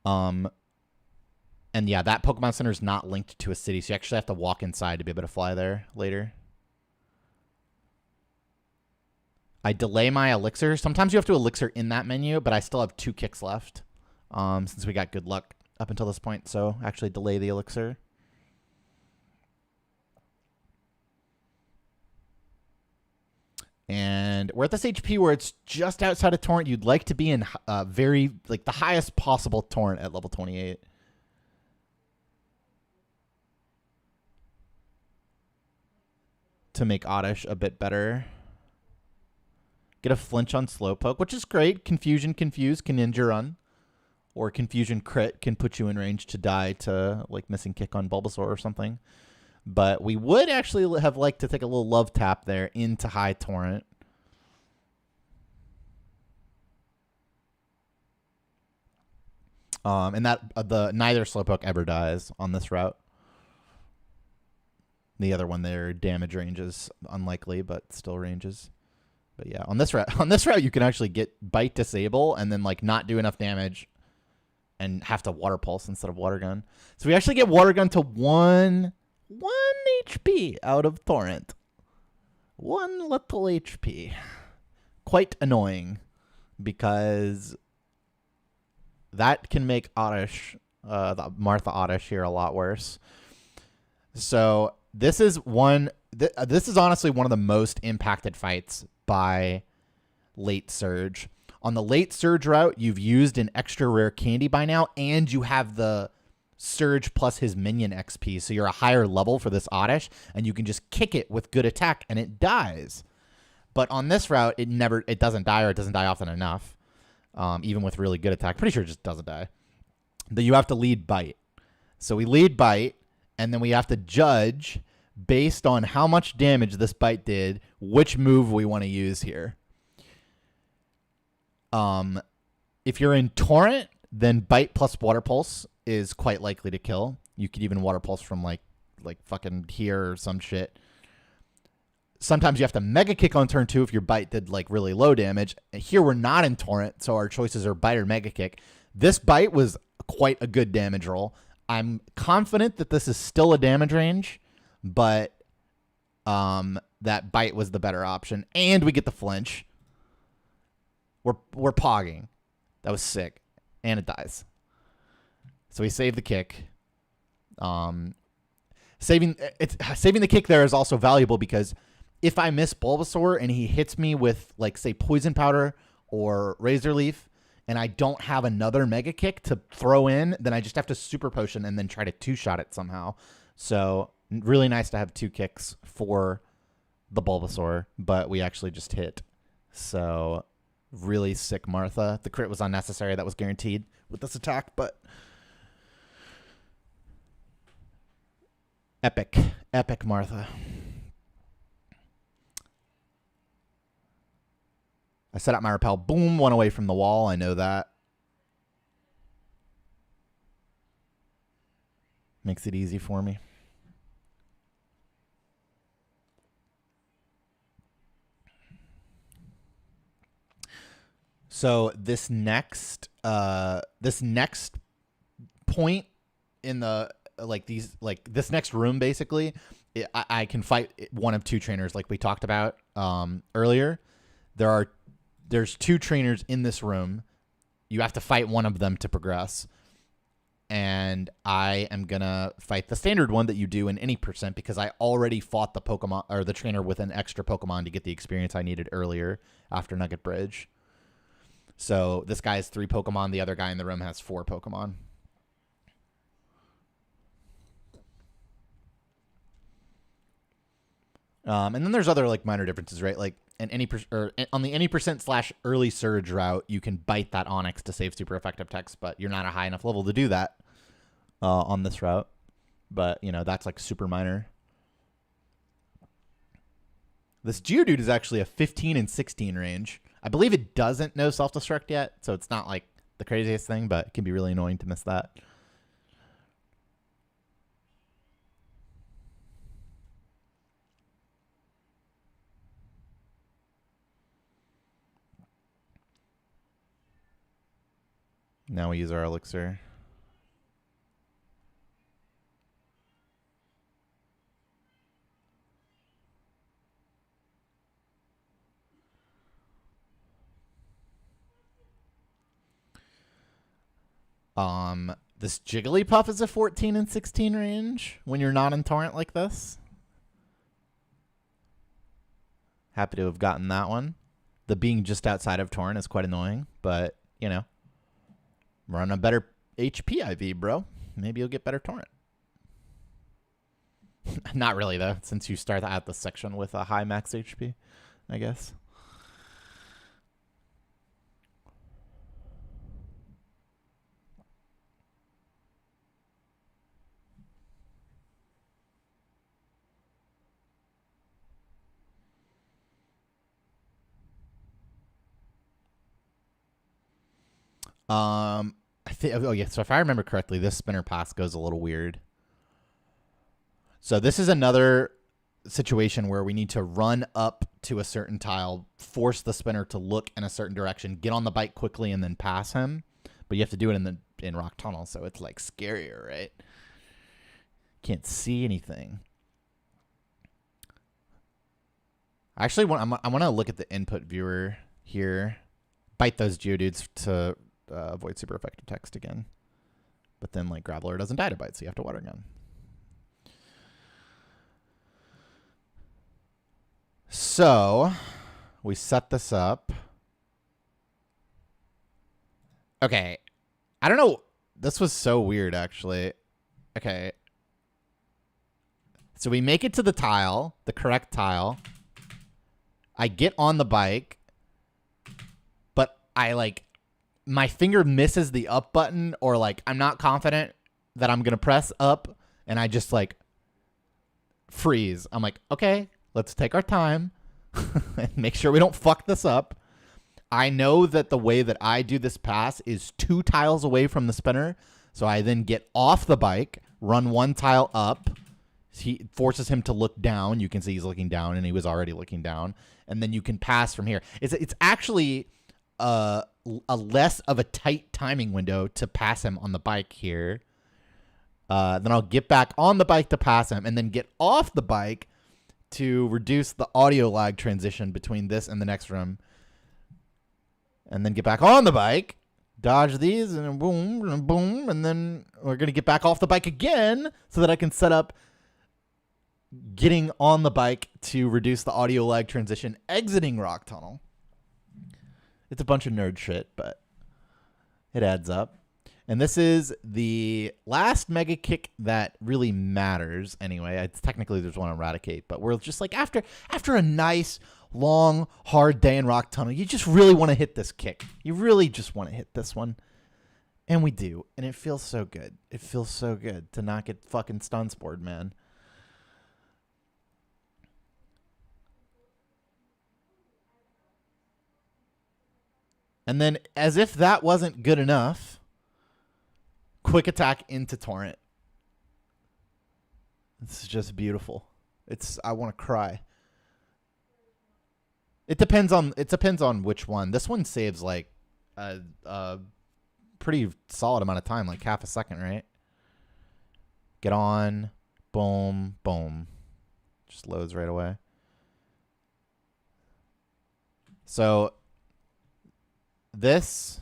And yeah, that Pokemon Center is not linked to a city, so you actually have to walk inside to be able to fly there later. I delay my elixir. Sometimes you have to elixir in that menu, but I still have 2 kicks left since we got good luck up until this point, so actually delay the elixir. And we're at this HP where it's just outside of Torrent. You'd like to be in the highest possible Torrent at level 28. To make Oddish a bit better. Get a flinch on Slowpoke, which is great. Confusion Confuse can Ninja Run. Or Confusion Crit can put you in range to die to, like, Missing Kick on Bulbasaur or something. But we would actually have liked to take a little Love Tap there into High Torrent. And that neither Slowpoke ever dies on this route. The other one there, damage ranges unlikely, but still ranges. But yeah, on this route you can actually get Bite Disable and then like not do enough damage and have to Water Pulse instead of Water Gun. So we actually get Water Gun to 1 HP out of Torrent. 1 little HP. Quite annoying because that can make Oddish, the Martha Oddish here a lot worse. So this is this is honestly one of the most impacted fights by late surge. On the late surge route, you've used an extra rare candy by now, and you have the surge plus his minion XP. So you're a higher level for this Oddish, and you can just kick it with good attack, and it dies. But on this route, it doesn't die, or it doesn't die often enough. Even with really good attack. Pretty sure it just doesn't die. That you have to lead Bite. So we lead Bite, and then we have to judge based on how much damage this Bite did, which move we want to use here. If you're in Torrent, then Bite plus Water Pulse is quite likely to kill. You could even Water Pulse from like fucking here or some shit. Sometimes you have to Mega Kick on turn 2 if your Bite did like really low damage. Here we're not in Torrent, so our choices are Bite or Mega Kick. This Bite was quite a good damage roll. I'm confident that this is still a damage range, but that Bite was the better option. And we get the flinch. We're pogging. That was sick. And it dies. So we save the kick. Saving the kick there is also valuable because if I miss Bulbasaur and he hits me with, like, say, Poison Powder or Razor Leaf, and I don't have another Mega Kick to throw in, then I just have to Super Potion and then try to two-shot it somehow. So really nice to have 2 kicks for the Bulbasaur, but we actually just hit. So really sick Martha. The crit was unnecessary. That was guaranteed with this attack, but epic Martha. I set up my repel. Boom, 1 away from the wall. I know that. Makes it easy for me. So this next point in the this next room basically, I can fight one of 2 trainers like we talked about earlier. There's 2 trainers in this room. You have to fight one of them to progress. And I am going to fight the standard one that you do in any percent because I already fought the Pokemon or the trainer with an extra Pokemon to get the experience I needed earlier after Nugget Bridge. So this guy has 3 Pokemon. The other guy in the room has 4 Pokemon. And then there's other like minor differences, right? Like on the any percent / early surge route, you can bite that Onix to save super effective text, but you're not a high enough level to do that on this route. But you know that's like super minor. This Geodude is actually a 15 and 16 range. I believe it doesn't know self-destruct yet, so it's not like the craziest thing, but it can be really annoying to miss that. Now we use our elixir. This Jigglypuff is a 14 and 16 range when you're not in Torrent like this. Happy to have gotten that one. The being just outside of Torrent is quite annoying, but, you know, run a better HP IV, bro. Maybe you'll get better Torrent. Not really, though, since you start out the section with a high max HP, I guess. I think. Oh yeah. So if I remember correctly, this spinner pass goes a little weird. So this is another situation where we need to run up to a certain tile, force the spinner to look in a certain direction, get on the bike quickly, and then pass him. But you have to do it in Rock Tunnel, so it's like scarier, right? Can't see anything. Actually, I want to look at the input viewer here. Bite those Geodudes to avoid super effective text again. But then, like, Graveler doesn't die to bite, so you have to Water Gun. So, we set this up. Okay. I don't know. This was so weird, actually. Okay. So we make it to the tile, the correct tile. I get on the bike, but I, like, my finger misses the up button, or, like, I'm not confident that I'm going to press up, and I just, like, freeze. I'm like, okay, let's take our time and make sure we don't fuck this up. I know that the way that I do this pass is 2 tiles away from the spinner, so I then get off the bike, run 1 tile up. He forces him to look down. You can see he's looking down, and he was already looking down. And then you can pass from here. It's actually a less of a tight timing window to pass him on the bike here. Then I'll get back on the bike to pass him, and then get off the bike to reduce the audio lag transition between this and the next room. And then get back on the bike, dodge these, and boom, and boom. And then we're going to get back off the bike again so that I can set up getting on the bike to reduce the audio lag transition, exiting Rock Tunnel. It's a bunch of nerd shit, but it adds up. And this is the last Mega Kick that really matters anyway. It's technically there's one on Eradicate, but we're just like after a nice, long, hard day in Rock Tunnel, you just really want to hit this kick. You really just want to hit this one. And we do. And it feels so good. It feels so good to not get fucking stun spored, man. And then, as if that wasn't good enough, quick attack into Torrent. This is just beautiful. I want to cry. It depends on which one. This one saves like a pretty solid amount of time, like half a second, right? Get on, boom, boom. Just loads right away. So this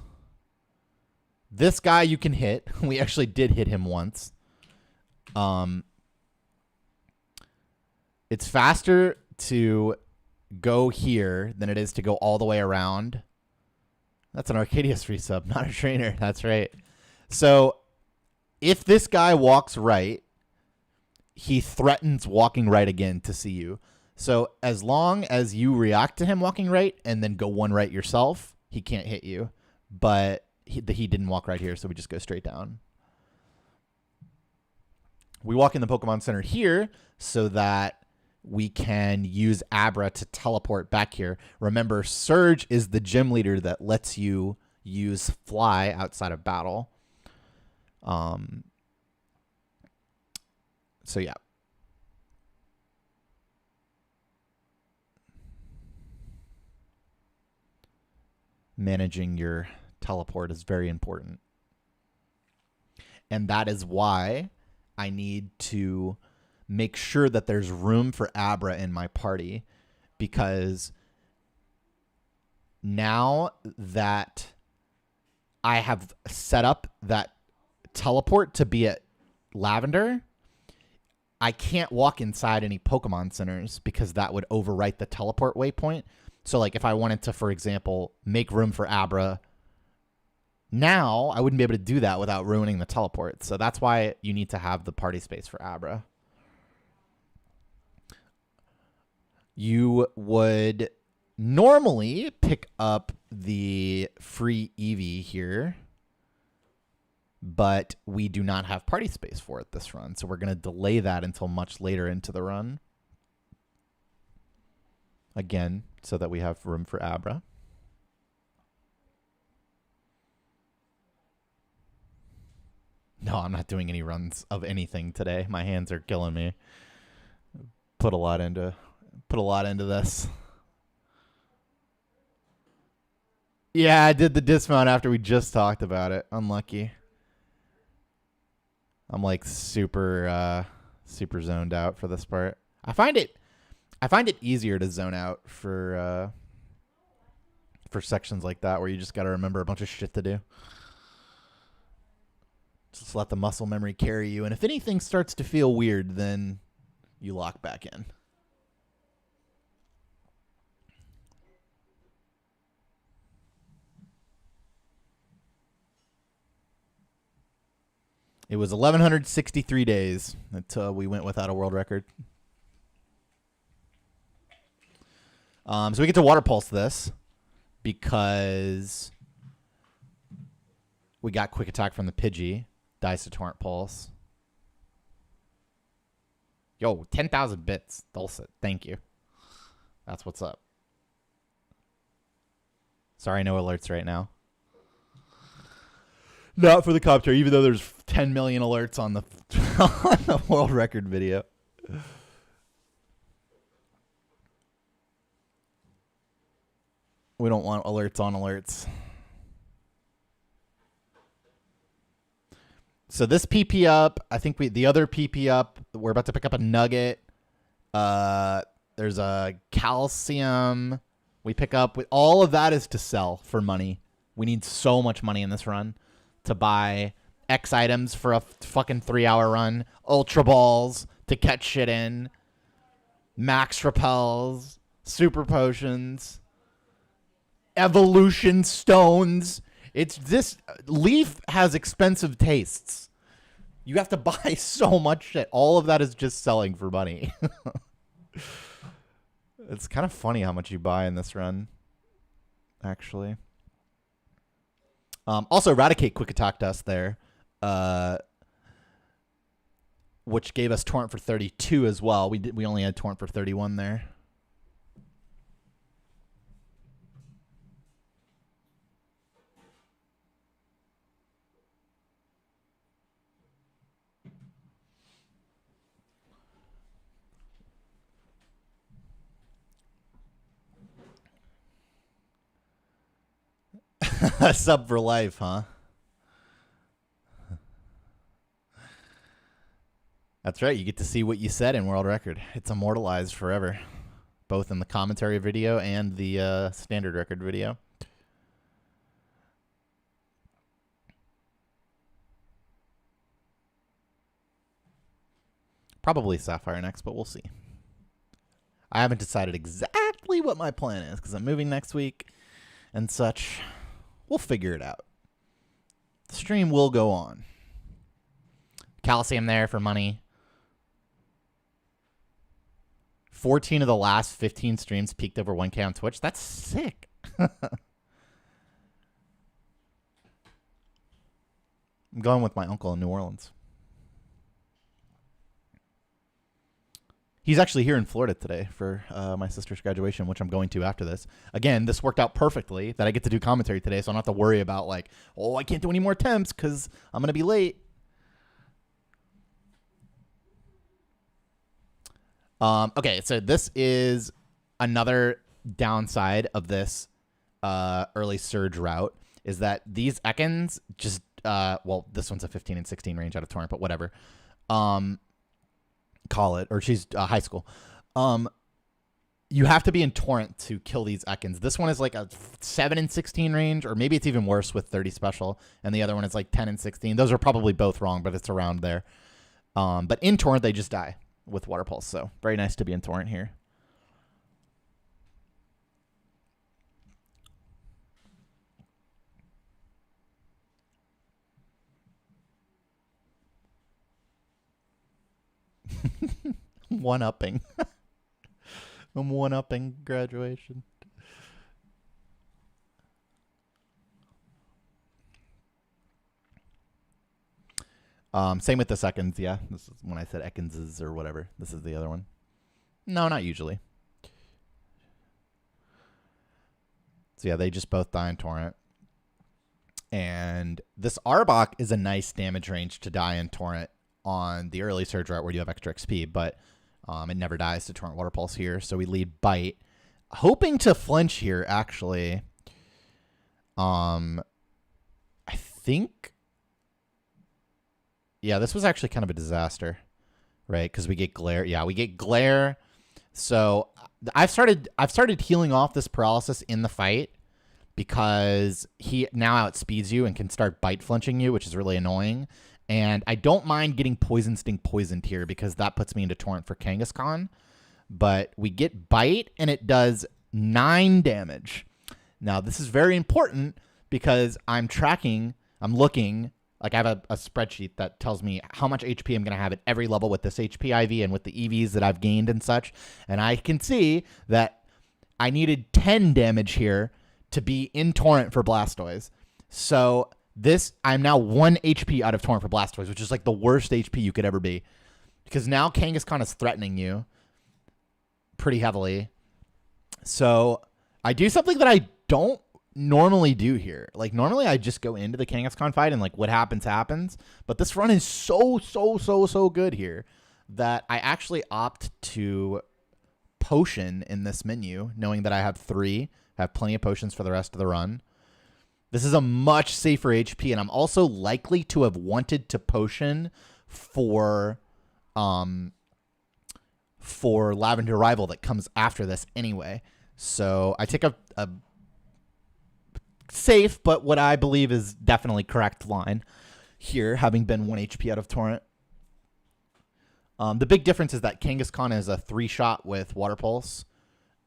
guy you can hit. We actually did hit him once. It's faster to go here than it is to go all the way around. That's an Arcadius resub, not a trainer. That's right. So if this guy walks right, he threatens walking right again to see you. So as long as you react to him walking right and then go one right yourself, he can't hit you. But he didn't walk right here, so we just go straight down. We walk in the Pokemon Center here so that we can use Abra to teleport back here. Remember, Surge is the gym leader that lets you use Fly outside of battle. So yeah. Managing your teleport is very important. And that is why I need to make sure that there's room for Abra in my party, because now that I have set up that teleport to be at Lavender, I can't walk inside any Pokemon centers because that would overwrite the teleport waypoint. So like if I wanted to, for example, make room for Abra now, I wouldn't be able to do that without ruining the teleport. So that's why you need to have the party space for Abra. You would normally pick up the free Eevee here, but we do not have party space for it this run. So we're going to delay that until much later into the run. Again, so that we have room for Abra. No, I'm not doing any runs of anything today. My hands are killing me. Put a lot into this. Yeah, I did the dismount after we just talked about it. Unlucky. I'm like super zoned out for this part. I find it easier to zone out for sections like that where you just got to remember a bunch of shit to do. Just let the muscle memory carry you, and if anything starts to feel weird, then you lock back in. It was 1,163 days until we went without a world record. So we get to water pulse this because we got quick attack from the Pidgey. Dice to torrent pulse. Yo, 10,000 bits. Dulcet. Thank you. That's what's up. Sorry, no alerts right now. Not for the commentary, even though there's 10 million alerts on the, on the world record video. We don't want alerts on alerts. So this PP up, I think the other PP up, we're about to pick up a nugget. There's a calcium we pick up. All of that is to sell for money. We need so much money in this run to buy X items for a fucking 3-hour run. Ultra balls to catch shit in. Max repels. Super potions. Evolution stones. It's this Leaf has expensive tastes. You have to buy so much shit. All of that is just selling for money. It's kind of funny how much you buy in this run, actually. Also, Eradicate quick attacked us there, which gave us Torrent for 32 as well. We only had Torrent for 31 there. Sub for life, huh? That's right. You get to see what you said in world record. It's immortalized forever, both in the commentary video and the standard record video. Probably Sapphire next, but we'll see. I haven't decided exactly what my plan is because I'm moving next week and such. We'll figure it out. The stream will go on. Calcium there for money. 14 of the last 15 streams peaked over 1K on Twitch. That's sick. I'm going with my uncle in New Orleans. He's actually here in Florida today for my sister's graduation, which I'm going to after this. Again, this worked out perfectly that I get to do commentary today, so I don't have to worry about, like, oh, I can't do any more attempts because I'm going to be late. Okay, so this is another downside of this early surge route is that these Ekans just, well, this one's a 15 and 16 range out of Torrent, but whatever. Call it, or she's high school. You have to be in Torrent to kill these Ekans. This one is like a 7 and 16 range, or maybe it's even worse with 30 special, and the other one is like 10 and 16. Those are probably both wrong, but it's around there. But in Torrent, they just die with Water Pulse, so very nice to be in Torrent here. One-upping. I'm one-upping graduation. Same with the seconds, yeah. This is when I said Ekanses or whatever. This is the other one. No, not usually. So yeah, they just both die in Torrent. And this Arbok is a nice damage range to die in Torrent on the early Surge route where you have extra XP, but it never dies to Torrent Water Pulse here. So we lead Bite. Hoping to flinch here, actually. I think... Yeah, this was actually kind of a disaster, right? Because we get Glare. Yeah, we get Glare. So I've started healing off this paralysis in the fight because he now outspeeds you and can start bite flinching you, which is really annoying. And I don't mind getting Poison Sting poisoned here because that puts me into Torrent for Kangaskhan. But we get Bite and it does 9 damage. Now, this is very important because I'm looking, like I have a spreadsheet that tells me how much HP I'm going to have at every level with this HP IV and with the EVs that I've gained and such. And I can see that I needed 10 damage here to be in Torrent for Blastoise. So I'm now 1 HP out of Torrent for Blastoise, which is like the worst HP you could ever be. Because now Kangaskhan is threatening you pretty heavily. So I do something that I don't normally do here. Like normally I just go into the Kangaskhan fight and like what happens happens. But this run is so good here that I actually opt to potion in this menu, knowing that I have 3. I have plenty of potions for the rest of the run. This is a much safer HP, and I'm also likely to have wanted to potion for Lavender Rival that comes after this anyway. So I take a safe, but what I believe is definitely correct line here, having been 1 HP out of Torrent. The big difference is that Kangaskhan is a 3-shot with Water Pulse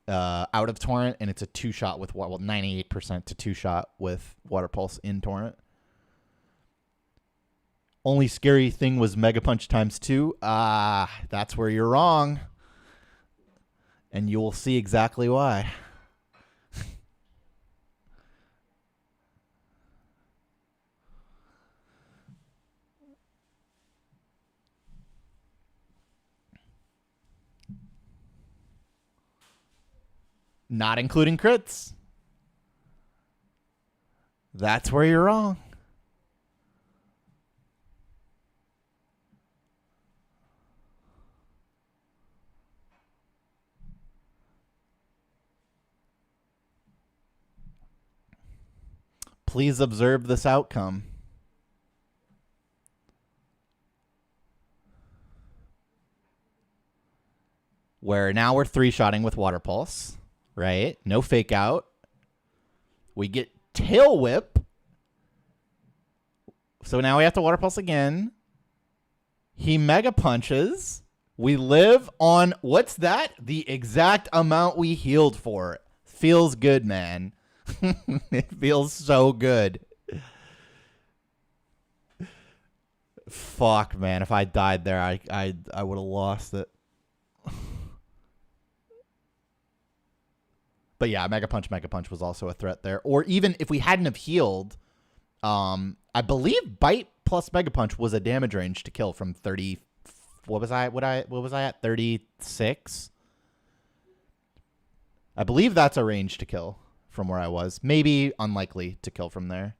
out of Torrent, and it's a 2-shot with 98% to 2-shot with Water Pulse in Torrent. Only scary thing was Mega Punch times 2. That's where you're wrong. And you will see exactly why. Not including crits. That's where you're wrong. Please observe this outcome. Where now we're 3-shotting with Water Pulse. Right? No fake out. We get Tail Whip. So now we have to Water Pulse again. He Mega Punches. We live on, what's that? The exact amount we healed for. Feels good, man. It feels so good. Fuck, man. If I died there, I would have lost it. But yeah, Mega Punch was also a threat there. Or even if we hadn't have healed, I believe Bite plus Mega Punch was a damage range to kill from 30. What was I at? 36? I believe that's a range to kill from where I was. Maybe unlikely to kill from there.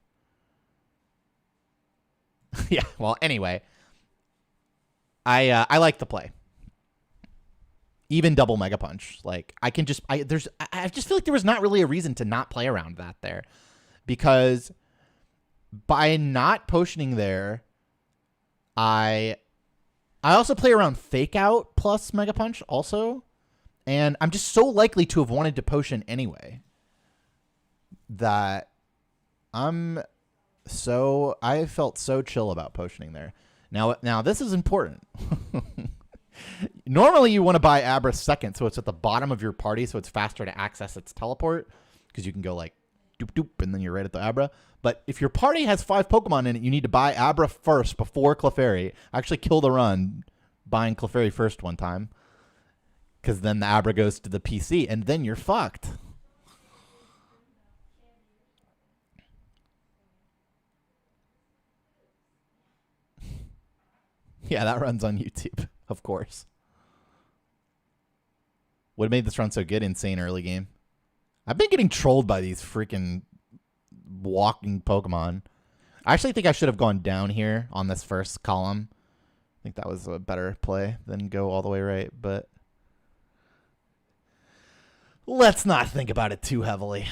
Yeah, well, anyway. I like the play. Even double Mega Punch. Like, I just feel like there was not really a reason to not play around that there. Because by not potioning there, I also play around Fake Out plus Mega Punch also. And I'm just so likely to have wanted to potion anyway. That I felt so chill about potioning there. Now this is important. Normally, you want to buy Abra second, so it's at the bottom of your party, so it's faster to access its teleport, because you can go like, doop, doop, and then you're right at the Abra. But if your party has 5 Pokemon in it, you need to buy Abra first before Clefairy. I actually killed a run buying Clefairy first one time, because then the Abra goes to the PC, and then you're fucked. Yeah, that runs on YouTube, of course. What made this run so good? Insane early game. I've been getting trolled by these freaking walking Pokemon. I actually think I should have gone down here on this first column. I think that was a better play than go all the way right, but let's not think about it too heavily.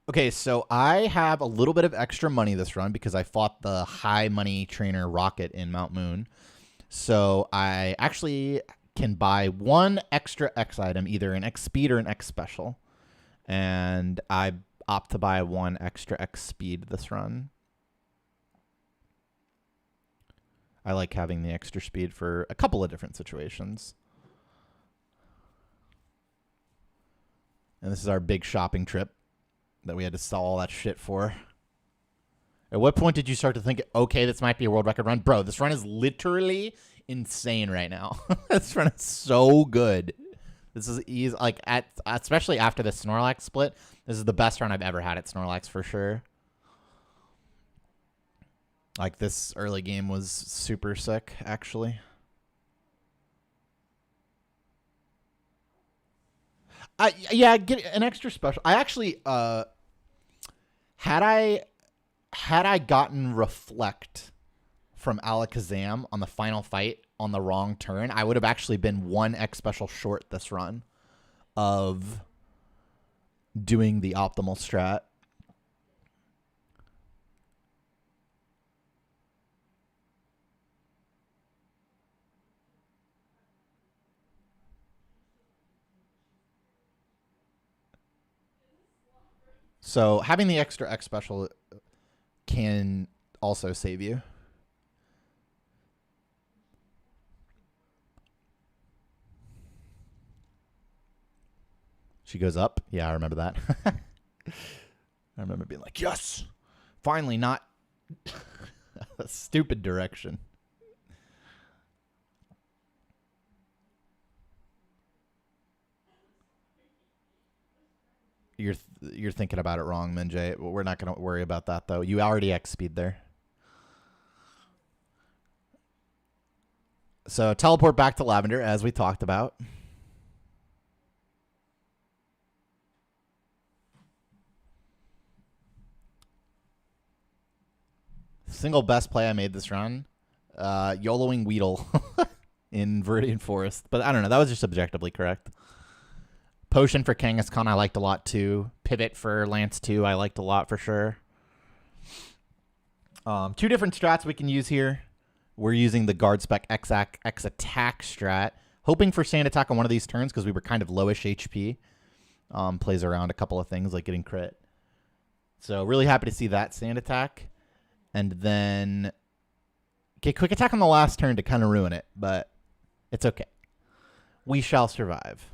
Okay, so I have a little bit of extra money this run because I fought the high money trainer Rocket in Mount Moon. So I actually can buy one extra X item, either an X speed or an X special. And I opt to buy one extra X speed this run. I like having the extra speed for a couple of different situations. And this is our big shopping trip that we had to sell all that shit for. At what point did you start to think, okay, this might be a world record run? Bro, this run is literally insane right now. This run is so good. This is easy, like especially after the Snorlax split. This is the best run I've ever had at Snorlax for sure. Like this early game was super sick, actually. Yeah, get an extra special. I actually had I gotten Reflect from Alakazam on the final fight on the wrong turn, I would have actually been one X special short this run of doing the optimal strat. So having the extra X special can also save you. She goes up. Yeah, I remember that. I remember being like, yes, finally not a stupid direction. You're thinking about it wrong, Minjay. We're not going to worry about that, though. You already X speed there. So teleport back to Lavender, as we talked about. Single best play I made this run, YOLOing Weedle in Viridian Forest. But I don't know. That was just objectively correct. Potion for Kangaskhan I liked a lot too. Pivot for Lance 2 I liked a lot for sure. Two different strats we can use here. We're using the Guard Spec X attack strat. Hoping for Sand Attack on one of these turns because we were kind of lowish HP. Plays around a couple of things like getting crit. So really happy to see that Sand Attack. And then get Quick Attack on the last turn to kind of ruin it. But it's okay. We shall survive.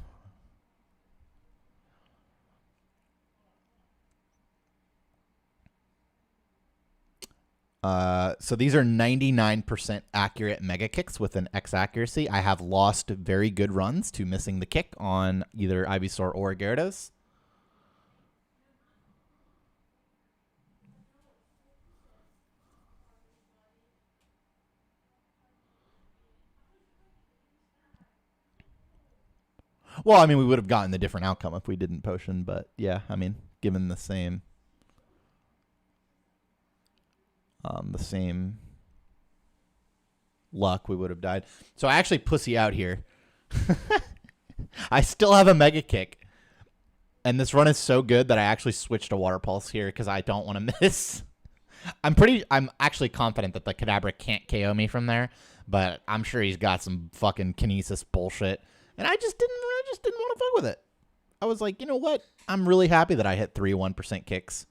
So these are 99% accurate Mega Kicks with an X accuracy. I have lost very good runs to missing the kick on either Ivysaur or Gyarados. Well, I mean, we would have gotten the different outcome if we didn't potion, but yeah, I mean, given the same luck, we would have died. So I actually pussy out here. I still have a Mega Kick. And this run is so good that I actually switched to Water Pulse here because I don't want to miss. I'm actually confident that the Kadabra can't KO me from there, but I'm sure he's got some fucking kinesis bullshit. And I just didn't want to fuck with it. I was like, you know what? I'm really happy that I hit 3 1% kicks.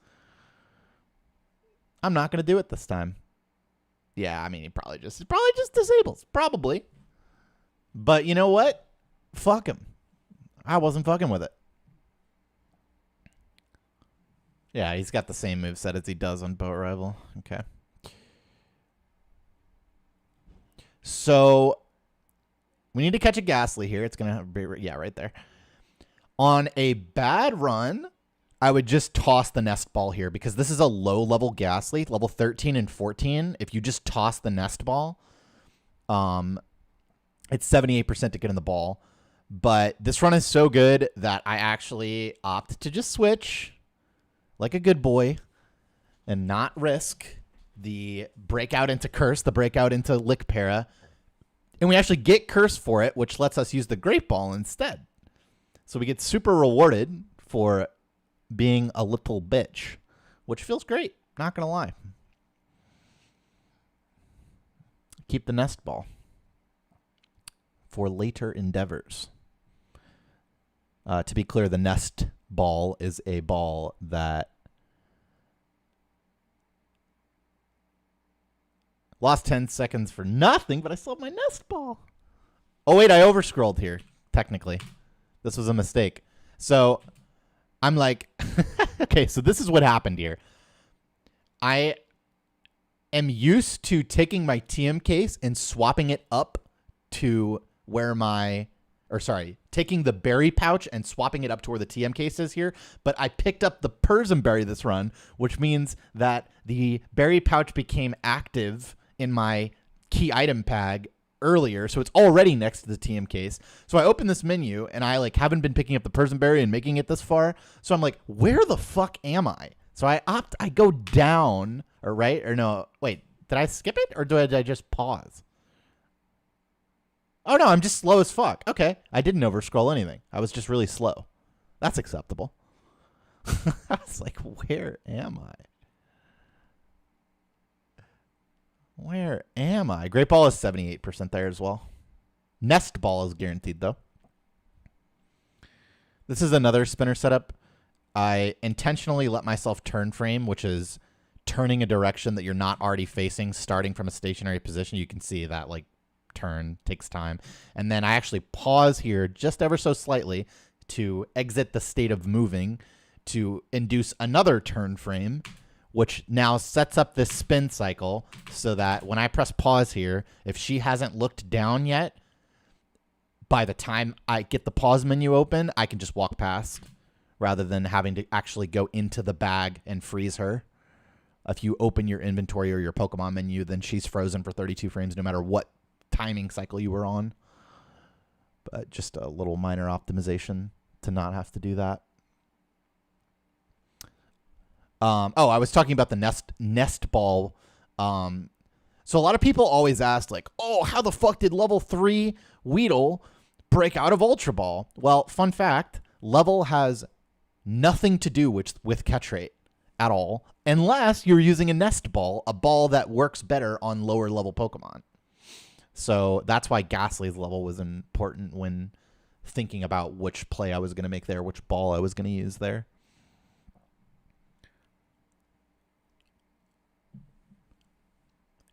I'm not going to do it this time. Yeah, I mean, he probably just disables. Probably. But you know what? Fuck him. I wasn't fucking with it. Yeah, he's got the same moveset as he does on Boat Rival. Okay. So we need to catch a Ghastly here. It's going to be, yeah, right there. On a bad run, I would just toss the Nest Ball here because this is a low-level Ghastly, level 13 and 14. If you just toss the Nest Ball, it's 78% to get in the ball. But this run is so good that I actually opt to just switch like a good boy and not risk the breakout into Curse, the breakout into Lick Para. And we actually get Curse for it, which lets us use the Great Ball instead. So we get super rewarded for being a little bitch, which feels great, not going to lie. Keep the Nest Ball for later endeavors. To be clear, the Nest Ball is a ball that lost 10 seconds for nothing, but I still have my Nest Ball. Oh, wait, I overscrolled here, technically. This was a mistake. So I'm like, okay, so this is what happened here. I am used to taking my TM case and swapping it up to where taking the berry pouch and swapping it up to where the TM case is here. But I picked up the Persian berry this run, which means that the berry pouch became active in my key item tag earlier. So it's already next to the TM case. So I open this menu and I haven't been picking up the Persian berry and making it this far. So I'm like, where the fuck am I? So I go down or right or no, wait, did I skip it or did I just pause? Oh, no, I'm just slow as fuck. Okay. I didn't overscroll anything. I was just really slow. That's acceptable. I was like, where am I? Where am I? Great Ball is 78% there as well. Nest Ball is guaranteed, though. This is another spinner setup. I intentionally let myself turn frame, which is turning a direction that you're not already facing, starting from a stationary position. You can see that, turn takes time. And then I actually pause here just ever so slightly to exit the state of moving to induce another turn frame, which now sets up this spin cycle so that when I press pause here, if she hasn't looked down yet, by the time I get the pause menu open, I can just walk past rather than having to actually go into the bag and freeze her. If you open your inventory or your Pokemon menu, then she's frozen for 32 frames no matter what timing cycle you were on. But just a little minor optimization to not have to do that. I was talking about the nest ball. So a lot of people always ask, oh, how the fuck did level 3 Weedle break out of Ultra Ball? Well, fun fact, level has nothing to do with catch rate at all, unless you're using a nest ball, a ball that works better on lower level Pokemon. So that's why Ghastly's level was important when thinking about which play I was going to make there, which ball I was going to use there.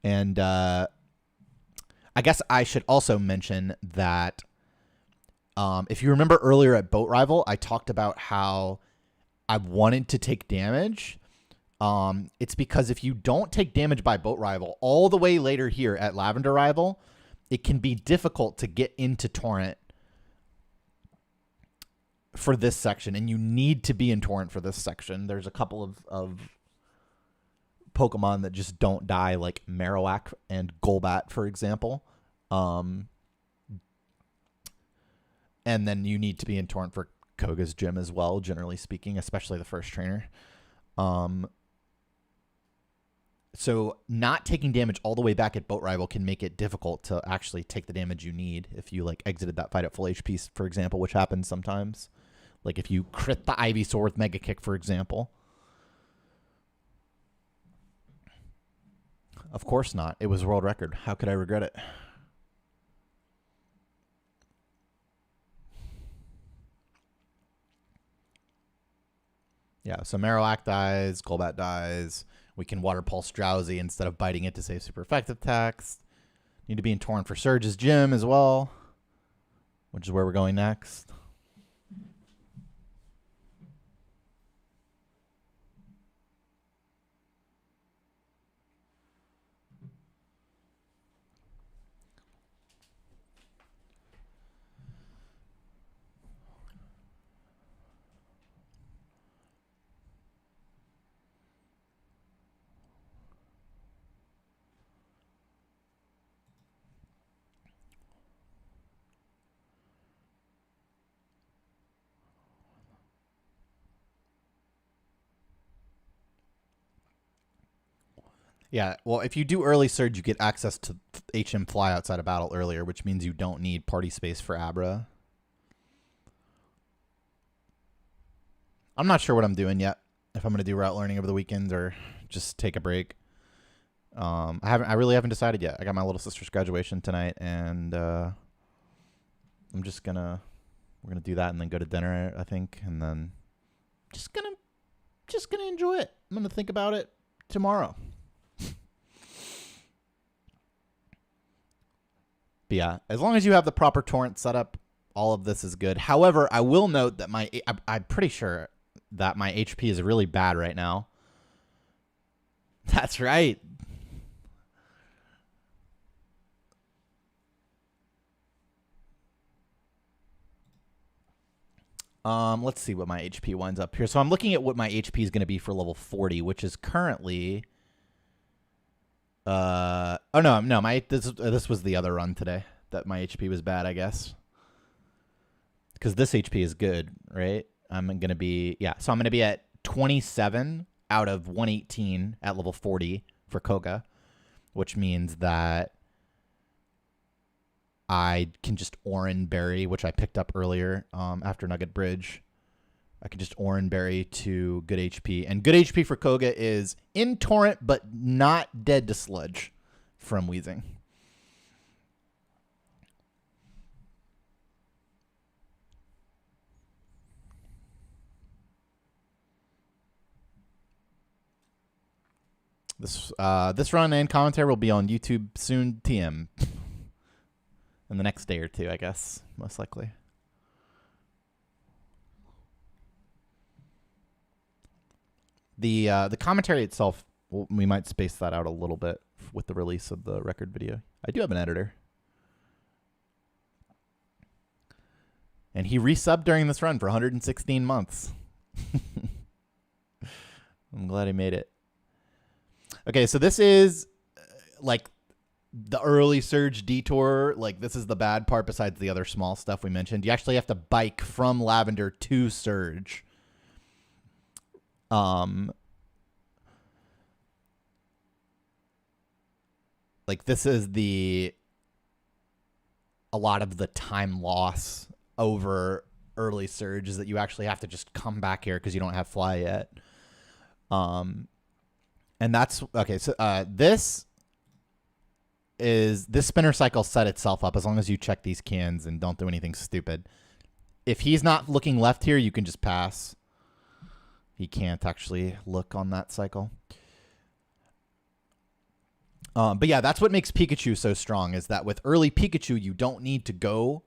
And I guess I should also mention that if you remember earlier at Boat Rival, I talked about how I wanted to take damage. It's because if you don't take damage by Boat Rival all the way later here at Lavender Rival, it can be difficult to get into Torrent for this section, and you need to be in Torrent for this section. There's a couple of Pokemon that just don't die, like Marowak and Golbat, for example. And then you need to be in Torrent for Koga's Gym as well, generally speaking, especially the first trainer. So not taking damage all the way back at Boat Rival can make it difficult to actually take the damage you need if you exited that fight at full HP, for example, which happens sometimes. Like if you crit the Ivysaur with Mega Kick, for example. Of course not. It was a world record. How could I regret it? Yeah, so Marowak dies, Golbat dies. We can Water Pulse Drowsy instead of biting it to save super effective attacks. Need to be in Torrent for Surge's Gym as well, which is where we're going next. Yeah, well, if you do early surge, you get access to HM fly outside of battle earlier, which means you don't need party space for Abra. I'm not sure what I'm doing yet. If I'm going to do route learning over the weekend or just take a break. I really haven't decided yet. I got my little sister's graduation tonight, and I'm just we're gonna do that and then go to dinner, I think, and then just gonna enjoy it. I'm gonna think about it tomorrow. But yeah, as long as you have the proper torrent setup, all of this is good. However, I will note that I'm pretty sure that my HP is really bad right now. That's right. Let's see what my HP winds up here. So I'm looking at what my HP is going to be for level 40, which is currently oh no, this was the other run today that my HP was bad, I guess. Cuz this HP is good, right? I'm going to be so I'm going to be at 27 out of 118 at level 40 for Koga, which means that I can just Oran Berry, which I picked up earlier after Nugget Bridge. I can just Oran Berry to good HP. And good HP for Koga is in Torrent, but not dead to Sludge from Wheezing. This run and commentary will be on YouTube soon, TM. In the next day or two, I guess, most likely. The commentary itself, we might space that out a little bit with the release of the record video. I do have an editor. And he resubbed during this run for 116 months. I'm glad he made it. Okay, so this is like the early surge detour. Like, this is the bad part besides the other small stuff we mentioned. You actually have to bike from Lavender to surge. Like, this is a lot of the time loss over early surge is that you actually have to just come back here because you don't have fly yet. And that's okay. So this spinner cycle set itself up as long as you check these cans and don't do anything stupid. If he's not looking left here, you can just pass. He can't actually look on that cycle. But yeah, that's what makes Pikachu so strong, is that with early Pikachu, you don't need to go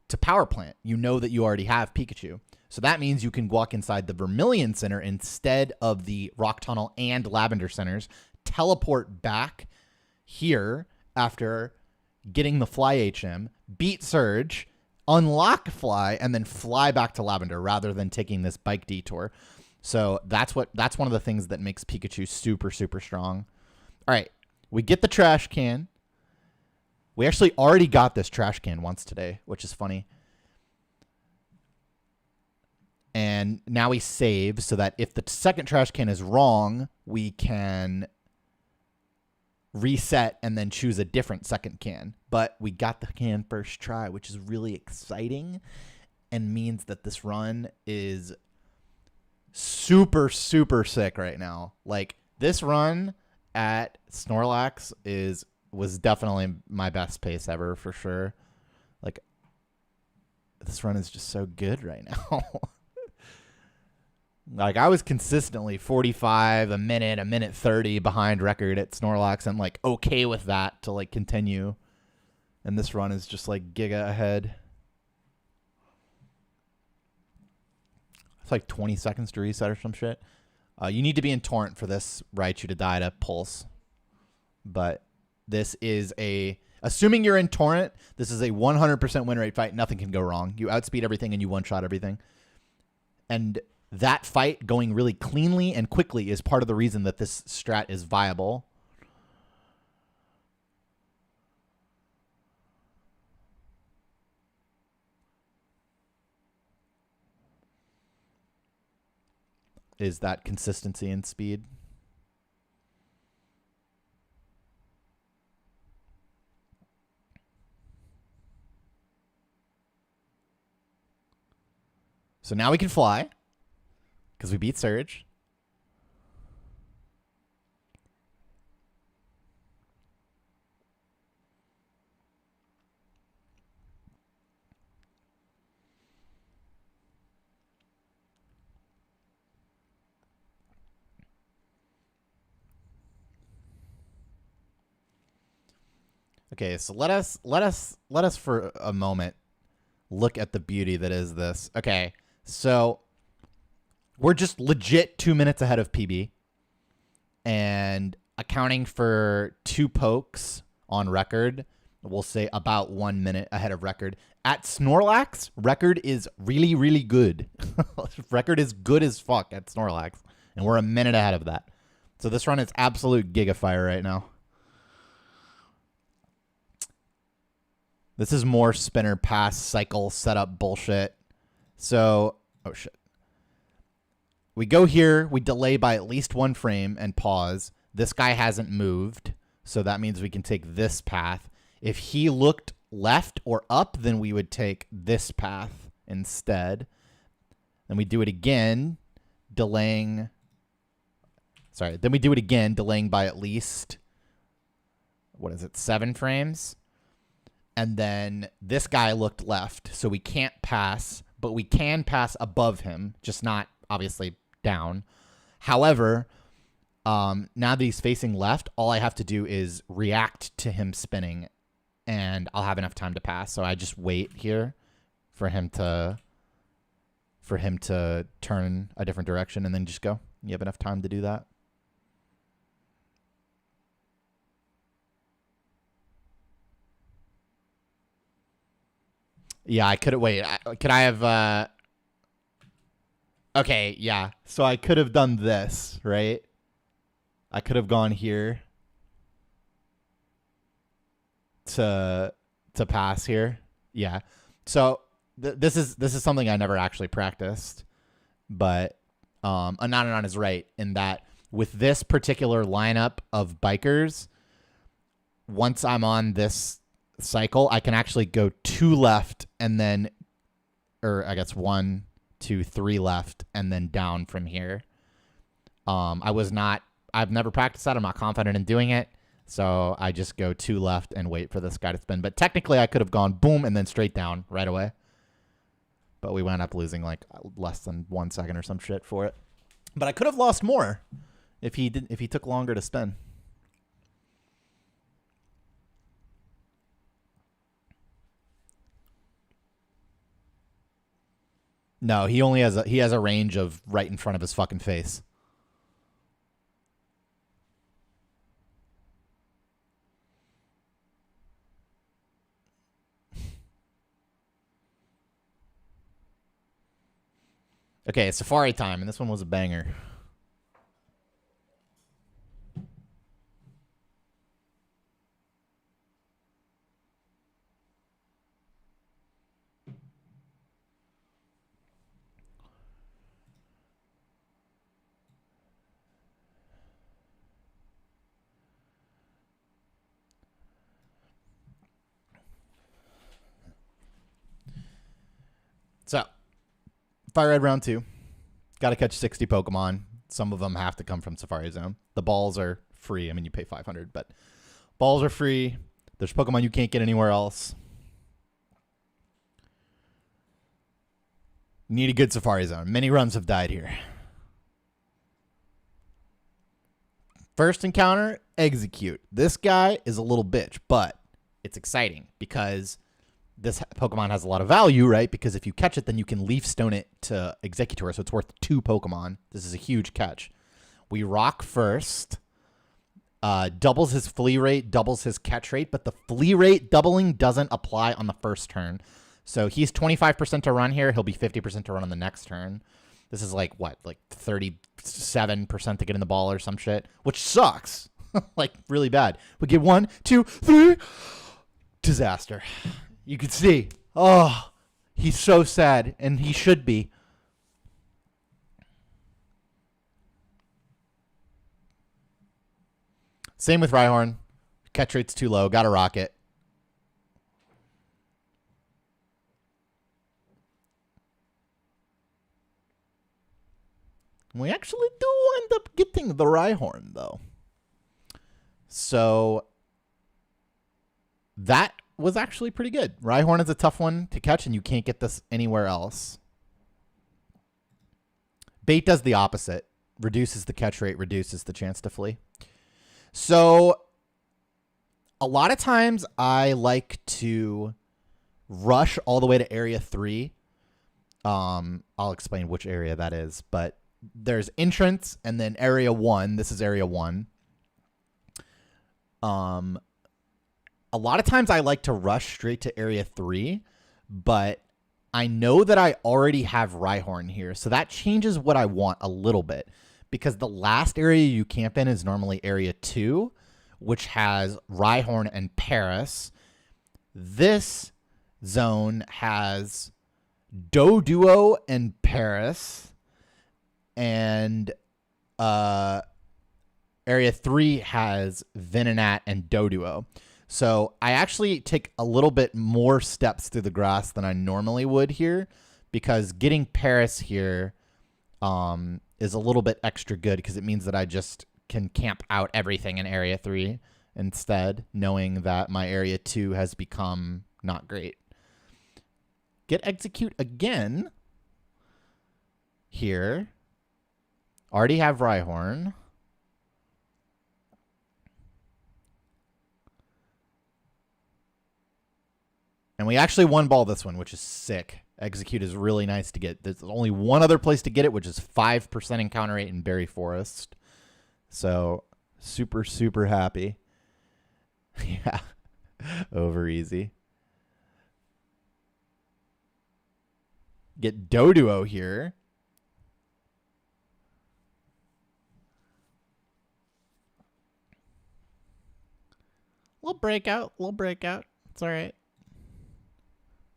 to Power Plant. You know that you already have Pikachu. So that means you can walk inside the Vermilion Center instead of the Rock Tunnel and Lavender Centers, teleport back here after getting the Fly HM, beat Surge, unlock Fly, and then fly back to Lavender rather than taking this bike detour. So that's one of the things that makes Pikachu super, super strong. All right, we get the trash can. We actually already got this trash can once today, which is funny. And now we save so that if the second trash can is wrong, we can reset and then choose a different second can. But we got the can first try, which is really exciting and means that this run is super, super sick right now. Like, this run at Snorlax was definitely my best pace ever, for sure. Like, this run is just so good right now. Like, I was consistently 45 a minute 30 behind record at Snorlax. I'm like okay with that to like continue. And this run is just like giga ahead. It's like 20 seconds to reset or some shit. You need to be in Torrent for this Raichu to die to Pulse. But this is assuming you're in Torrent, this is a 100% win rate fight. Nothing can go wrong. You outspeed everything and you one-shot everything. And that fight going really cleanly and quickly is part of the reason that this strat is viable. Is that consistency and speed. So now we can fly because we beat Surge. Okay, so let us for a moment look at the beauty that is this. Okay, so we're just legit 2 minutes ahead of PB, and accounting for 2 pokes on record, we'll say about 1 minute ahead of record. At Snorlax, record is really, really good. Record is good as fuck at Snorlax, and we're a minute ahead of that. So this run is absolute gigafire right now. This is more spinner pass cycle setup bullshit. So, oh shit. We go here, we delay by at least 1 frame and pause. This guy hasn't moved, so that means we can take this path. If he looked left or up, then we would take this path instead. Then we do it again, delaying. Sorry, then we do it again, delaying by at least, what is it, 7 frames? And then this guy looked left, so we can't pass, but we can pass above him, just not, obviously, down. However, now that he's facing left, all I have to do is react to him spinning, and I'll have enough time to pass. So I just wait here for him to turn a different direction and then just go. You have enough time to do that. Yeah, I could have. Wait, could I have? Okay, yeah. So I could have done this, right? I could have gone here to pass here. Yeah. So this is something I never actually practiced, but Ananon is right in that with this particular lineup of bikers, once I'm on this cycle, I can actually go 2 left and then, or I guess 1, 2, 3 left and then down from here. I've never practiced that. I'm not confident in doing it. So I just go 2 left and wait for this guy to spin. But technically I could have gone boom and then straight down right away. But we wound up losing like less than 1 second or some shit for it. But I could have lost more if he took longer to spin. No, he only has a range of right in front of his fucking face. Okay, Safari time, and this one was a banger. So, Fire Red round 2. Got to catch 60 Pokemon. Some of them have to come from Safari Zone. The balls are free. I mean, you pay 500, but balls are free. There's Pokemon you can't get anywhere else. Need a good Safari Zone. Many runs have died here. First encounter, execute. This guy is a little bitch, but it's exciting because this Pokemon has a lot of value, right? Because if you catch it, then you can Leaf Stone it to Executor, so it's worth 2 Pokemon. This is a huge catch. We rock first. Doubles his flee rate, doubles his catch rate, but the flee rate doubling doesn't apply on the first turn. So he's 25% to run here. He'll be 50% to run on the next turn. This is like, what, like 37% to get in the ball or some shit, which sucks. Like, really bad. We get 1, 2, 3. Disaster. You can see, oh, he's so sad, and he should be. Same with Rhyhorn. Catch rate's too low. Got to rock it. We actually do end up getting the Rhyhorn, though. So that was actually pretty good. Rhyhorn is a tough one to catch, and you can't get this anywhere else. Bait does the opposite. Reduces the catch rate, reduces the chance to flee. So a lot of times I like to rush all the way to area 3. I'll explain which area that is, but there's entrance and then area 1. This is area 1. A lot of times I like to rush straight to area 3, but I know that I already have Rhyhorn here, so that changes what I want a little bit, because the last area you camp in is normally area 2, which has Rhyhorn and Paris. This zone has Doduo and Paris, and area 3 has Venonat and Doduo. So I actually take a little bit more steps through the grass than I normally would here, because getting Paris here is a little bit extra good, because it means that I just can camp out everything in area 3 instead, knowing that my area 2 has become not great. Get execute again here. Already have Rhyhorn. And we actually one ball this one, which is sick. Execute is really nice to get. There's only one other place to get it, which is 5% encounter rate in Berry Forest. So super, super happy. Yeah. Over easy. Get Doduo here. Little breakout. It's all right.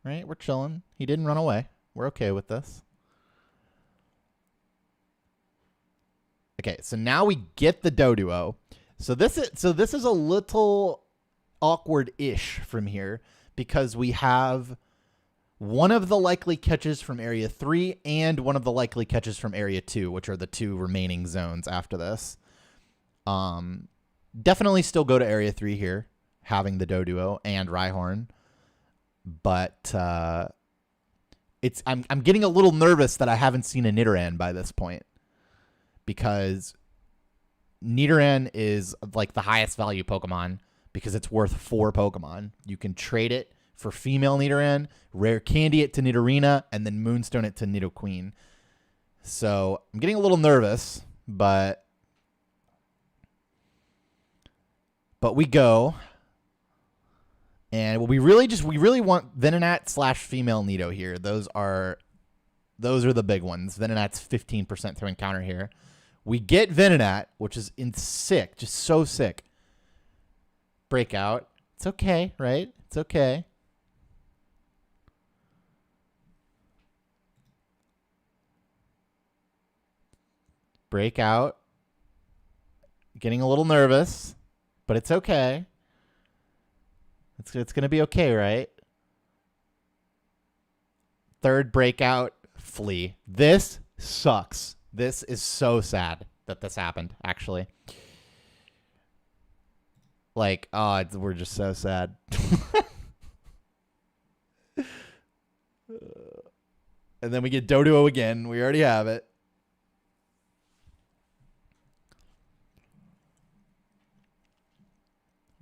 Right? We're chilling. He didn't run away. We're okay with this. Okay, so now we get the Doduo. So this is a little awkward-ish from here, because we have one of the likely catches from area 3 and one of the likely catches from area 2, which are the 2 remaining zones after this. Definitely still go to area 3 here, having the Doduo and Rhyhorn. But I'm getting a little nervous that I haven't seen a Nidoran by this point, because Nidoran is like the highest value Pokemon because it's worth 4 Pokemon. You can trade it for female Nidoran, rare candy it to Nidorina, and then Moonstone it to Nidoqueen. So I'm getting a little nervous, but we go. And we really want Venonat / female Nido here. Those are the big ones. Venonat's 15% through encounter here. We get Venonat, which is sick, just so sick. Breakout. It's okay, right? It's okay. Breakout. Getting a little nervous, but it's okay. It's going to be okay, right? Third breakout, flee. This sucks. This is so sad that this happened, actually. Like, oh, we're just so sad. And then we get Doduo again. We already have it.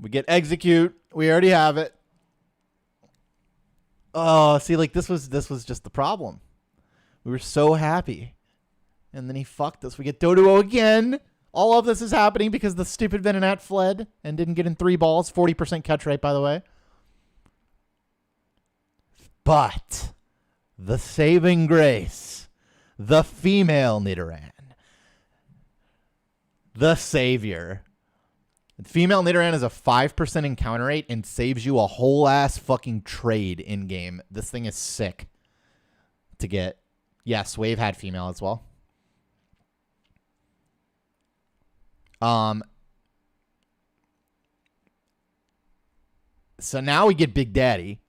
We get execute. We already have it. Oh, see, like this was just the problem. We were so happy. And then he fucked us. We get Doduo again. All of this is happening because the stupid Venonat fled and didn't get in 3 balls. 40% catch rate, by the way. But the saving grace, the female Nidoran, the savior. Female Nidoran is a 5% encounter rate and saves you a whole ass fucking trade in game. This thing is sick to get. Yes, Wave had female as well. So now we get Big Daddy.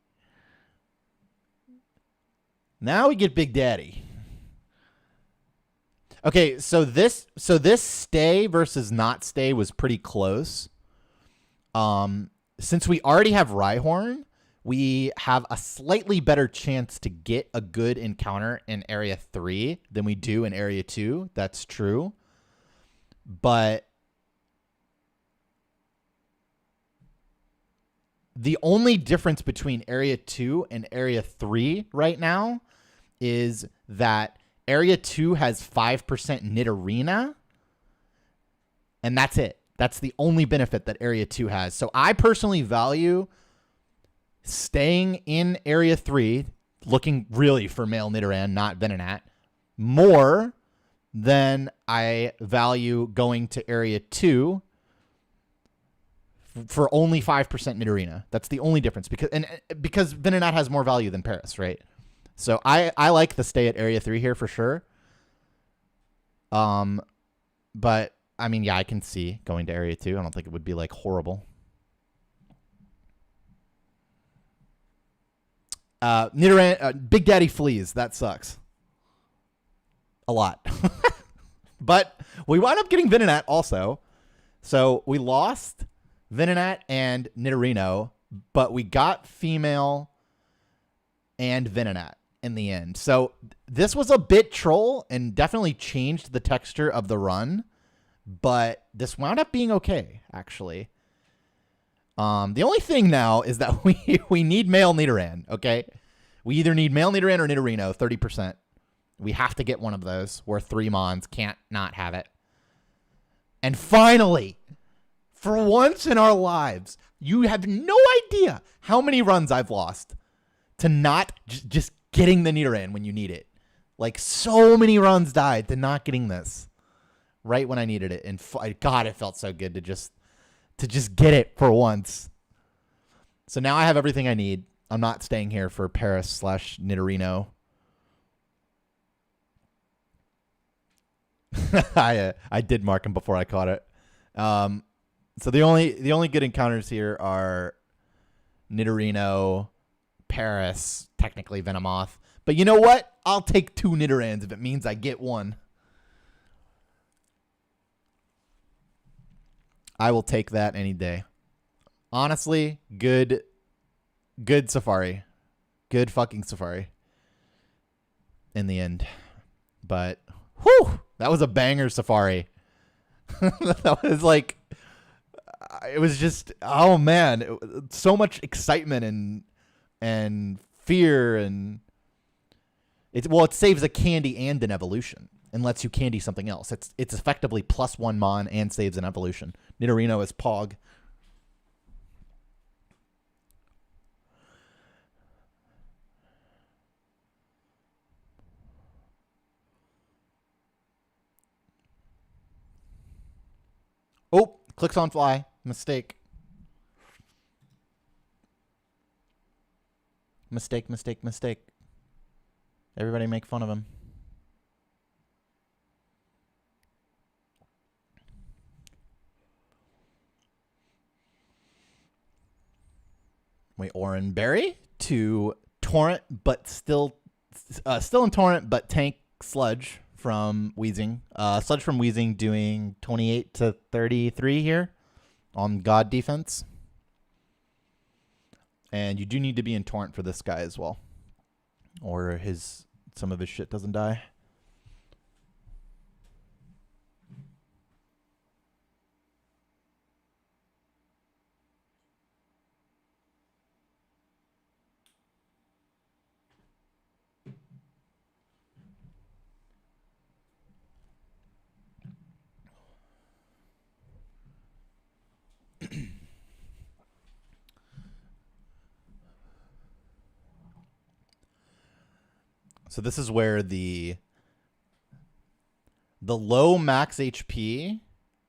Okay, so this stay versus not stay was pretty close. Since we already have Rhyhorn, we have a slightly better chance to get a good encounter in Area 3 than we do in Area 2. That's true. But the only difference between Area 2 and Area 3 right now is that Area 2 has 5% Nidorina, and that's it. That's the only benefit that Area 2 has. So I personally value staying in Area 3, looking really for male Nidoran, not Venonat, more than I value going to Area 2 for only 5% Nidorina. That's the only difference because Venonat has more value than Paris, right? So I like the stay at Area 3 here for sure. But I mean, yeah, I can see going to Area 2. I don't think it would be like horrible. Nidoran, Big Daddy flees. That sucks. A lot. But we wound up getting Venonat also. So we lost Venonat and Nidorino, but we got female and Venonat in the end. So this was a bit troll and definitely changed the texture of the run, but this wound up being okay, actually. The only thing now is that we need male Nidoran, okay? We either need male Nidoran or Nidorino, 30%. We have to get one of those. We're 3 Mons. Can't not have it. And finally, for once in our lives, you have no idea how many runs I've lost to not just getting the Nidoran when you need it. Like, so many runs died to not getting this right when I needed it. And God, it felt so good to just get it for once. So now I have everything I need. I'm not staying here for Paris/Nidorino. I did mark him before I caught it. So the only good encounters here are Nidorino, Paris, technically Venomoth. But you know what? I'll take 2 Nidorans if it means I get one. I will take that any day. Honestly, good safari. Good fucking safari. In the end. But, whew, that was a banger safari. That was like, it was just, oh man, so much excitement and fear, and it saves a candy and an evolution and lets you candy something else. It's effectively +1 Mon and saves an evolution. Nidorino is Pog. Oh, clicks on fly. Mistake. Mistake. Everybody make fun of him. Wait, Oran Berry to Torrent, but still in Torrent, but tank Sludge from Weezing. Sludge from Weezing doing 28 to 33 here on God defense. And you do need to be in Torrent for this guy as well, or some of his shit doesn't die. So this is where the low max HP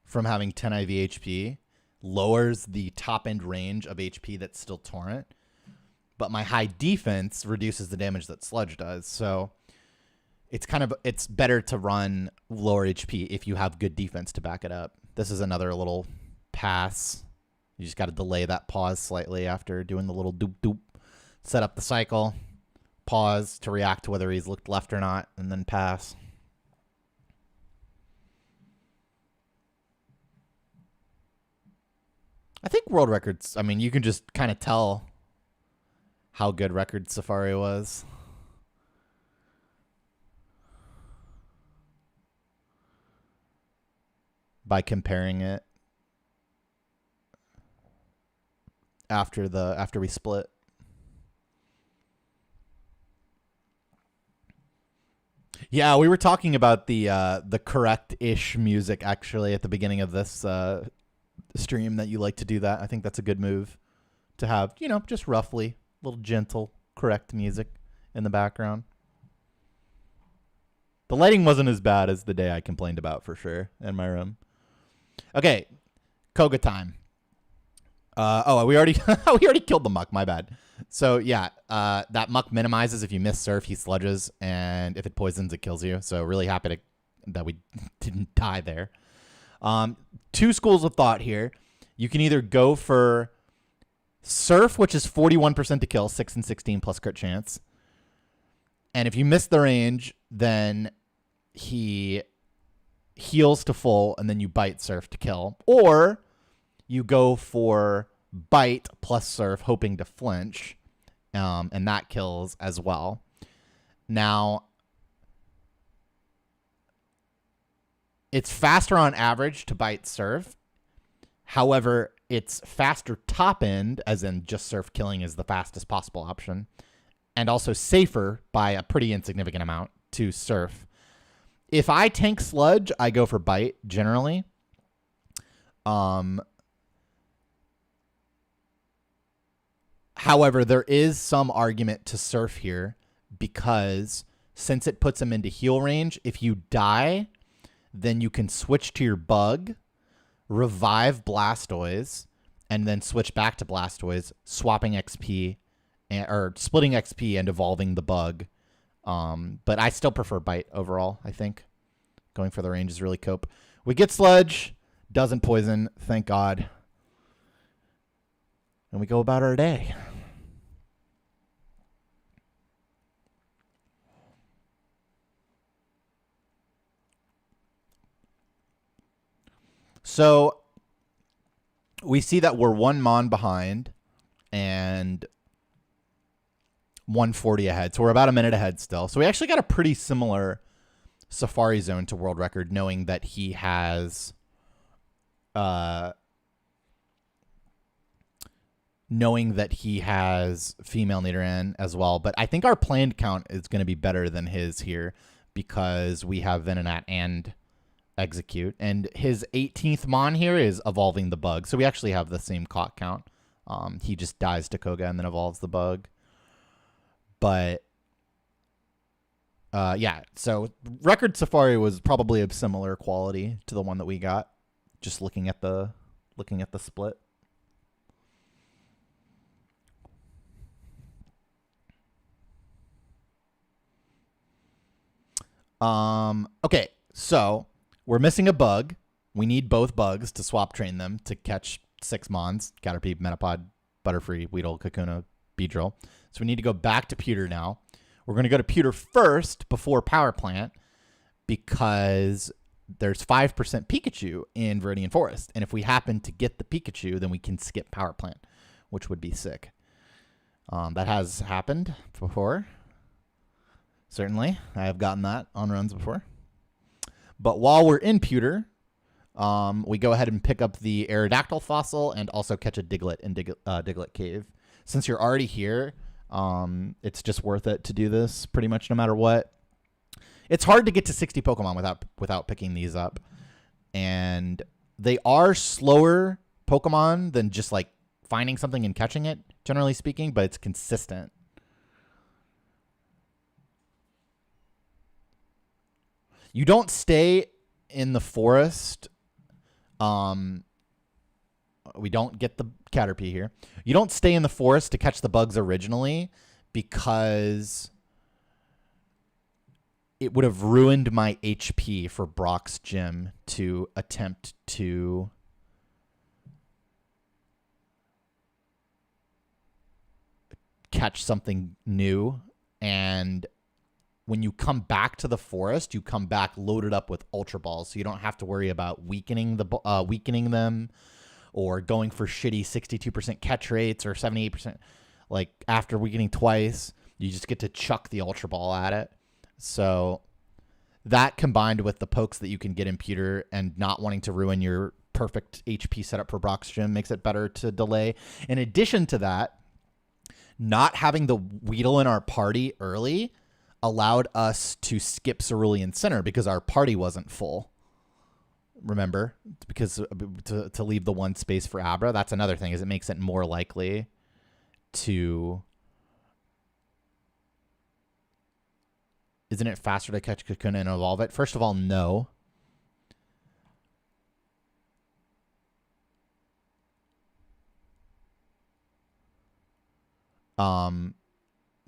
from having 10 IV HP lowers the top end range of HP that's still Torrent, but my high defense reduces the damage that Sludge does. So it's better to run lower HP if you have good defense to back it up. This is another little pass. You just got to delay that pause slightly after doing the little doop doop. Set up the cycle. Pause to react to whether he's looked left or not, and then pass. I think world records, I mean, you can just kind of tell how good Record Safari was. By comparing it after we split. Yeah, we were talking about the correct-ish music actually at the beginning of this stream, that you like to do that. I think that's a good move to have, you know, just roughly a little gentle, correct music in the background. The lighting wasn't as bad as the day I complained about, for sure, in my room. Okay, Koga time. We already killed the muck. My bad. So yeah, that muck minimizes if you miss surf, he sludges, and if it poisons, it kills you. So really happy that we didn't die there. Two schools of thought here. You can either go for surf, which is 41% to kill, 6 and 16 plus crit chance, and if you miss the range, then he heals to full, and then you bite surf to kill. Or you go for bite plus surf, hoping to flinch, and that kills as well. Now, it's faster on average to bite surf. However, it's faster top end, as in just surf killing is the fastest possible option, and also safer by a pretty insignificant amount to surf. If I tank sludge, I go for bite generally. However, there is some argument to surf here, because since it puts him into heal range, if you die, then you can switch to your bug, revive Blastoise, and then switch back to Blastoise, swapping XP or splitting XP and evolving the bug. But I still prefer bite overall, I think. Going for the range is really cope. We get sludge, doesn't poison, thank God. And we go about our day. So we see that we're 1 Mon behind and 140 ahead. So we're about a minute ahead still. So we actually got a pretty similar Safari Zone to world record, knowing that he has female Nidoran as well. But I think our planned count is going to be better than his here, because we have Venonat and Execute, and his 18th Mon here is evolving the bug. So we actually have the same caught count. He just dies to Koga and then evolves the bug. But yeah, so Record Safari was probably of similar quality to the one that we got, just looking at the split. Okay, so we're missing a bug. We need both bugs to swap train them to catch 6 Mons: Caterpie, Metapod, Butterfree, Weedle, Kakuna, Beedrill. So we need to go back to Pewter now. We're going to go to Pewter first before Power Plant, because there's 5% Pikachu in Viridian Forest. And if we happen to get the Pikachu, then we can skip Power Plant, which would be sick. That has happened before. Certainly. I have gotten that on runs before. But while we're in Pewter, we go ahead and pick up the Aerodactyl fossil and also catch a Diglett in Diglett Cave. Since you're already here, it's just worth it to do this pretty much no matter what. It's hard to get to 60 Pokemon without picking these up. And they are slower Pokemon than just like finding something and catching it, generally speaking, but it's consistent. You don't stay in the forest. We don't get the Caterpie here. You don't stay in the forest to catch the bugs originally, because it would have ruined my HP for Brock's Gym to attempt to catch something new. And when you come back to the forest, you come back loaded up with Ultra Balls, so you don't have to worry about weakening them or going for shitty 62% catch rates or 78%. Like after weakening twice, you just get to chuck the Ultra Ball at it. So that combined with the pokes that you can get in Pewter and not wanting to ruin your perfect HP setup for Brock's Gym makes it better to delay. In addition to that, not having the Weedle in our party early allowed us to skip Cerulean Center because our party wasn't full. Remember? Because to leave the one space for Abra. That's another thing, is it makes it more likely to... Isn't it faster to catch Kakuna and evolve it? First of all, no.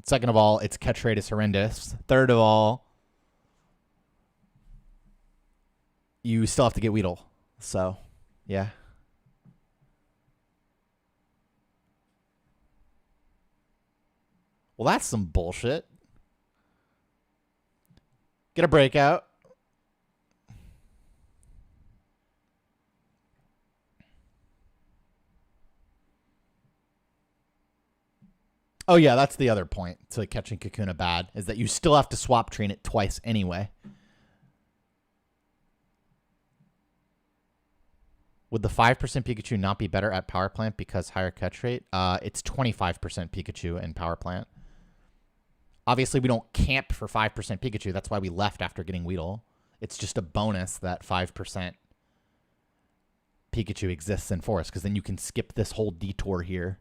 Second of all, its catch rate is horrendous. Third of all, you still have to get Weedle. So, yeah. Well, that's some bullshit. Get a breakout. Oh, yeah, that's the other point to catching Kakuna bad, is that you still have to swap train it twice anyway. Would the 5% Pikachu not be better at Power Plant because higher catch rate? It's 25% Pikachu in Power Plant. Obviously, we don't camp for 5% Pikachu. That's why we left after getting Weedle. It's just a bonus that 5% Pikachu exists in Forest, because then you can skip this whole detour here.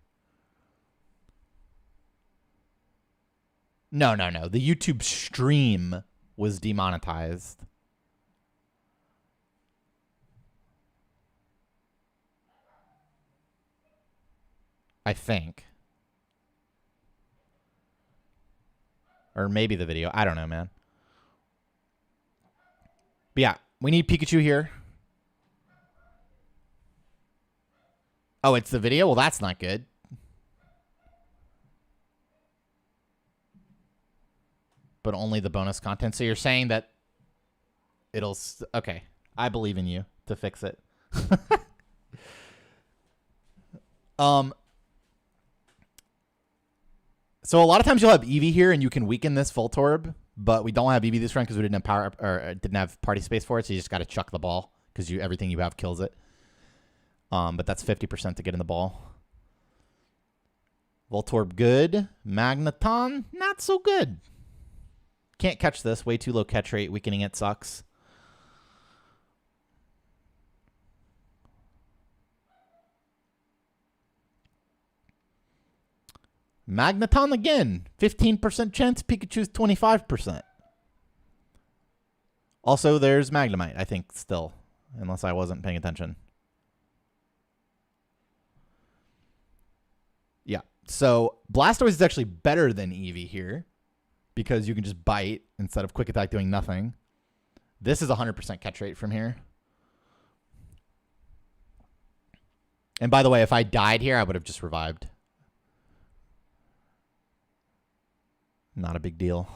No. The YouTube stream was demonetized. I think. Or maybe the video. I don't know, man. But yeah, we need Pikachu here. Oh, it's the video? Well, that's not good. But only the bonus content. So you're saying that it'll... Okay. I believe in you to fix it. So a lot of times you'll have Eevee here and you can weaken this Voltorb, but we don't have Eevee this round because we didn't have power or didn't have party space for it. So you just got to chuck the ball because everything you have kills it. But that's 50% to get in the ball. Voltorb good. Magneton not so good. Can't catch this. Way too low catch rate. Weakening it sucks. Magneton again. 15% chance. Pikachu's 25%. Also, there's Magnemite, I think, still. Unless I wasn't paying attention. Yeah. So, Blastoise is actually better than Eevee here, because you can just bite instead of Quick Attack doing nothing. This is 100% catch rate from here. And by the way, if I died here, I would have just revived. Not a big deal.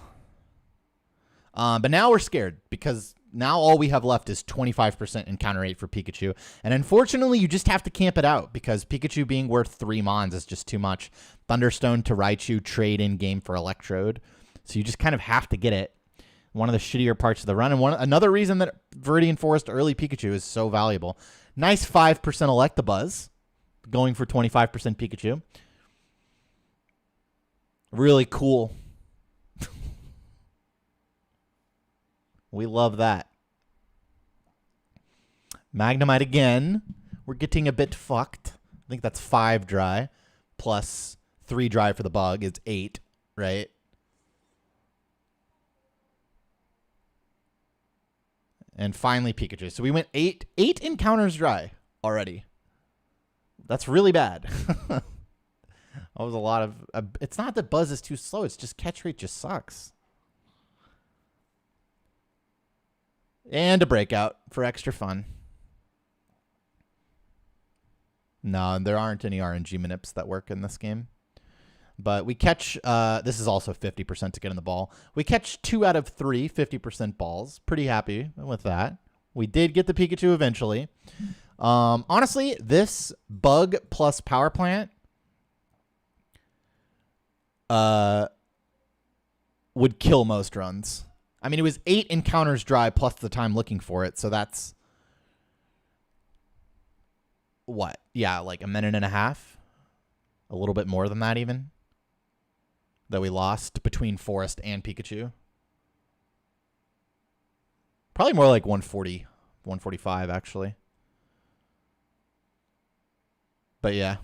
But now we're scared, because now all we have left is 25% encounter rate for Pikachu. And unfortunately, you just have to camp it out, because Pikachu being worth 3 Mons is just too much. Thunderstone to Raichu, trade in game for Electrode. So you just kind of have to get it. One of the shittier parts of the run. And another reason that Viridian Forest early Pikachu is so valuable. Nice 5% Electabuzz. Going for 25% Pikachu. Really cool. We love that. Magnemite again. We're getting a bit fucked. I think that's 5 dry. Plus 3 dry for the bug is 8, right? And finally Pikachu. So we went 8 encounters dry already. That's really bad. That was a lot of... it's not that Buzz is too slow. It's just catch rate just sucks. And a breakout for extra fun. No, there aren't any RNG manips that work in this game. But we catch, this is also 50% to get in the ball. We catch 2 out of 3 50% balls. Pretty happy with that. We did get the Pikachu eventually. Honestly, this bug plus power plant would kill most runs. I mean, it was 8 encounters dry plus the time looking for it, so that's what? Yeah, like a minute and a half. A little bit more than that even. That we lost between Forest and Pikachu. Probably more like 140, 145 actually. But yeah.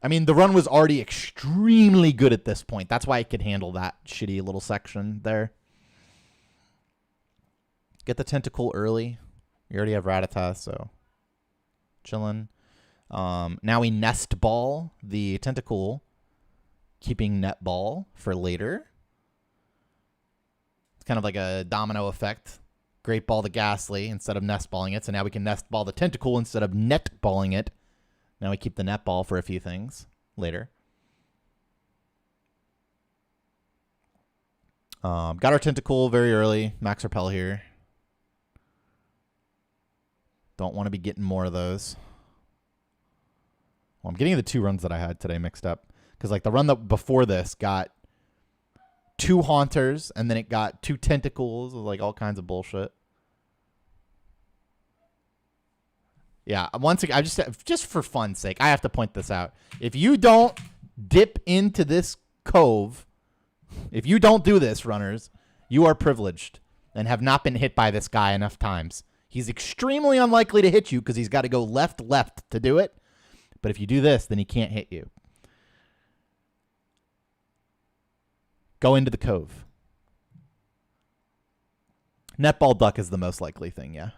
I mean, the run was already extremely good at this point. That's why it could handle that shitty little section there. Get the Tentacool early. We already have Rattata, so chillin'. Now we Nest Ball the Tentacool, keeping Net Ball for later. It's kind of like a domino effect. Great Ball the Ghastly instead of Nest Balling it. So now we can Nest Ball the Tentacool instead of Net Balling it. Now we keep the Net Ball for a few things later. Got our Tentacool very early. Max Repel here. Don't want to be getting more of those. Well, I'm getting the 2 runs that I had today mixed up. Because like the run that before this got 2 Haunters, and then it got 2 Tentacles, like all kinds of bullshit. Yeah, once again, I just for fun's sake, I have to point this out. If you don't dip into this cove, if you don't do this, runners, you are privileged and have not been hit by this guy enough times. He's extremely unlikely to hit you because he's got to go left to do it. But if you do this, then he can't hit you. Go into the cove. Netball duck is the most likely thing, yeah.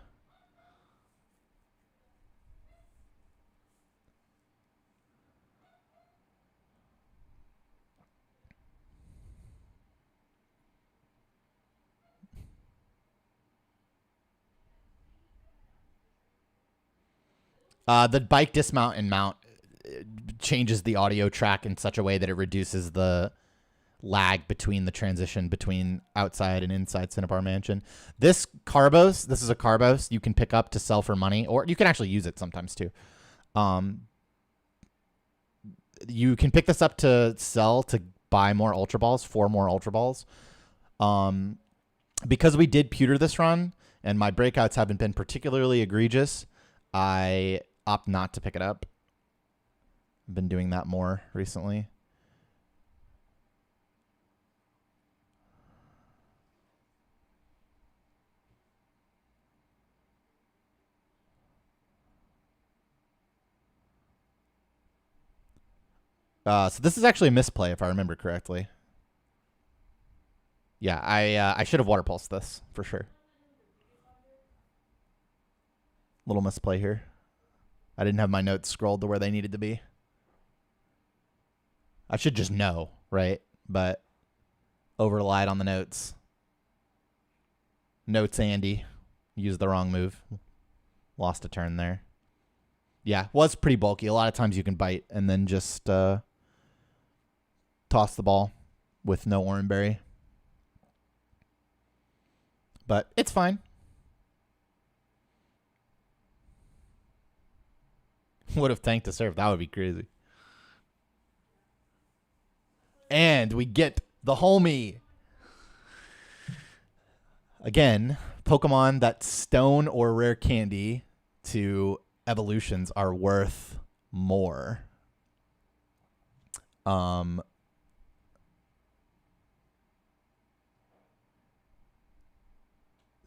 The bike dismount and mount changes the audio track in such a way that it reduces the lag between the transition between outside and inside Cinnabar Mansion. This Carbos, this is a Carbos you can pick up to sell for money, or you can actually use it sometimes too. You can pick this up to sell to buy more Ultra Balls, 4 more Ultra Balls. Because we did pewter this run, and my breakouts haven't been particularly egregious, I opt not to pick it up. I've been doing that more recently. So this is actually a misplay, if I remember correctly. Yeah, I should have water pulsed this for sure. Little misplay here. I didn't have my notes scrolled to where they needed to be. I should just know, right? But over relied on the notes. Notes Andy. Used the wrong move. Lost a turn there. Yeah, was pretty bulky. A lot of times you can bite and then just toss the ball with no Oranberry. But it's fine. Would have tanked to serve. That would be crazy. And we get the homie. Again, Pokemon that stone or rare candy to evolutions are worth more.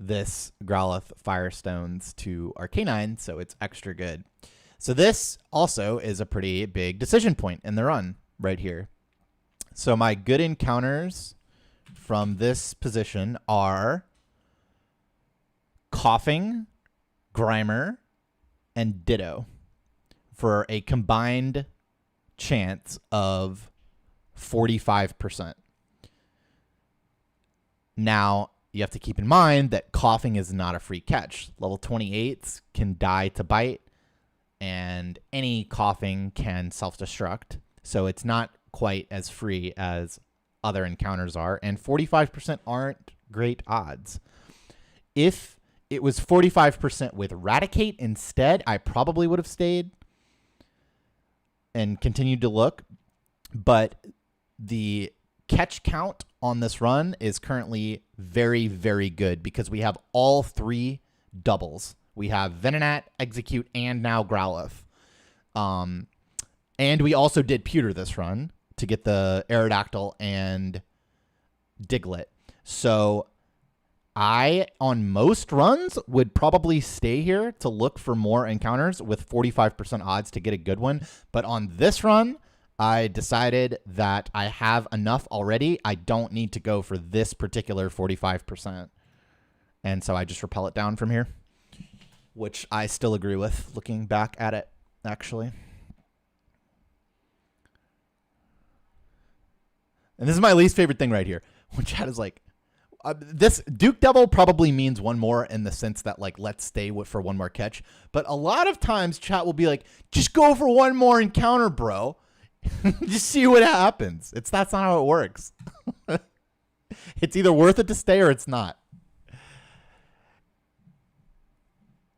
This Growlithe Firestones to Arcanine, so it's extra good. So this also is a pretty big decision point in the run right here. So my good encounters from this position are Coughing, Grimer, and Ditto for a combined chance of 45%. Now, you have to keep in mind that Coughing is not a free catch. Level 28s can die to bite, and any Coughing can self-destruct. So it's not quite as free as other encounters are, and 45% aren't great odds. If it was 45% with Raticate instead, I probably would have stayed and continued to look. But the catch count on this run is currently very, very good because we have all 3 doubles. We have Venonat, Execute, and now Growlithe. And we also did Pewter this run to get the Aerodactyl and Diglett. So I, on most runs, would probably stay here to look for more encounters with 45% odds to get a good one. But on this run, I decided that I have enough already. I don't need to go for this particular 45%. And so I just repel it down from here, which I still agree with looking back at it, actually. And this is my least favorite thing right here. When chat is like, this Duke Devil probably means one more in the sense that, like, let's stay for one more catch. But a lot of times chat will be like, just go for one more encounter, bro. Just see what happens. That's not how it works. It's either worth it to stay or it's not.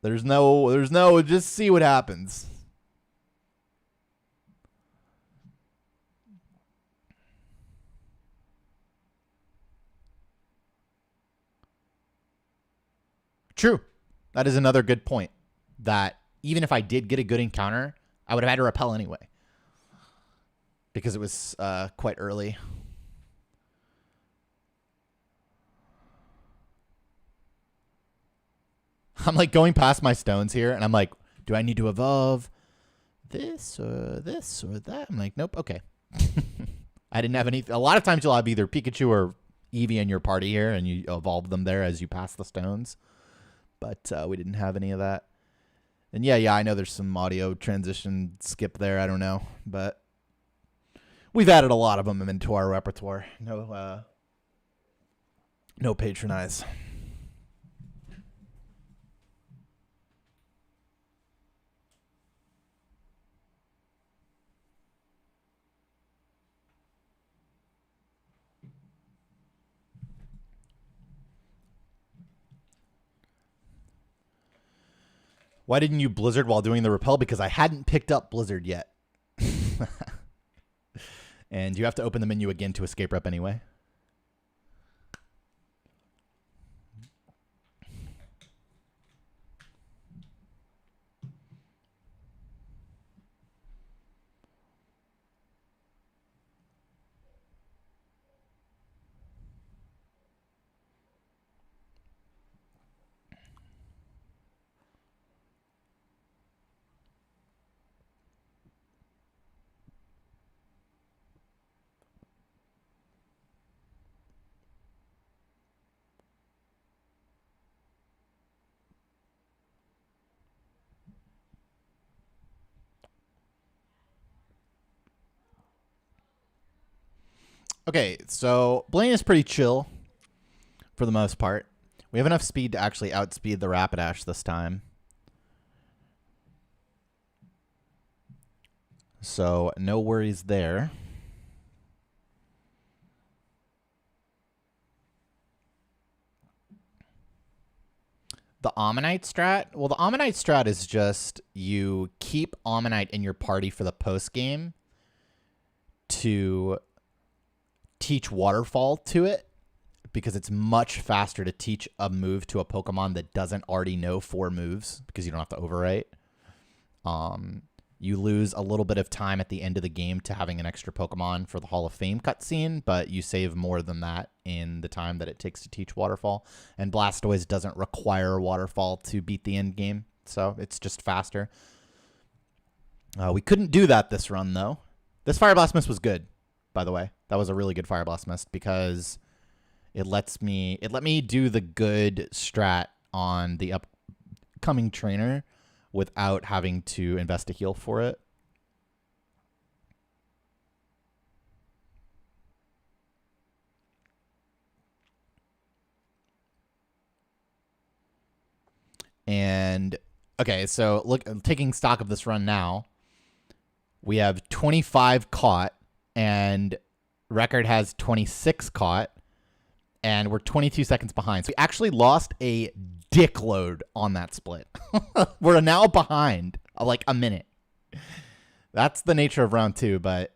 There's no, just see what happens. True. That is another good point. That even if I did get a good encounter, I would have had to repel anyway. Because it was quite early. I'm like going past my stones here, and I'm like, do I need to evolve this or that? I'm like, nope, okay. I didn't have any. A lot of times you'll have either Pikachu or Eevee in your party here, and you evolve them there as you pass the stones. But we didn't have any of that. And yeah, I know there's some audio transition skip there. I don't know, but we've added a lot of them into our repertoire. No patronize. Why didn't you Blizzard while doing the repel? Because I hadn't picked up Blizzard yet. And you have to open the menu again to escape rep anyway. Okay, so Blaine is pretty chill for the most part. We have enough speed to actually outspeed the Rapidash this time. So no worries there. The Ammonite strat? Well, the Ammonite strat is just you keep Ammonite in your party for the post game to teach Waterfall to it, because it's much faster to teach a move to a Pokemon that doesn't already know 4 moves, because you don't have to overwrite. You lose a little bit of time at the end of the game to having an extra Pokemon for the Hall of Fame cutscene, but you save more than that in the time that it takes to teach Waterfall. And Blastoise doesn't require Waterfall to beat the end game, so it's just faster. We couldn't do that this run, though. This Fire Blast Mist was good, by the way. That was a really good Fire Blast Mist because it let me do the good strat on the upcoming trainer without having to invest a heal for it. And okay, so look, taking stock of this run now, we have 25 caught and Record has 26 caught, and we're 22 seconds behind. So we actually lost a dick load on that split. We're now behind like a minute. That's the nature of round 2, but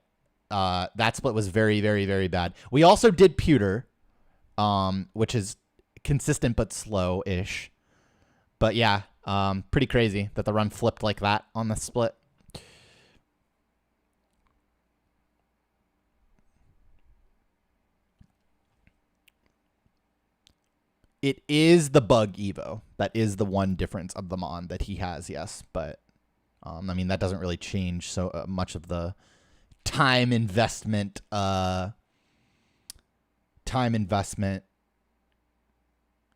that split was very, very, very bad. We also did pewter, which is consistent but slow-ish. But yeah, pretty crazy that the run flipped like that on the split. It is the bug Evo. That is the one difference of the Mon that he has, yes. But, I mean, that doesn't really change so much of the time investment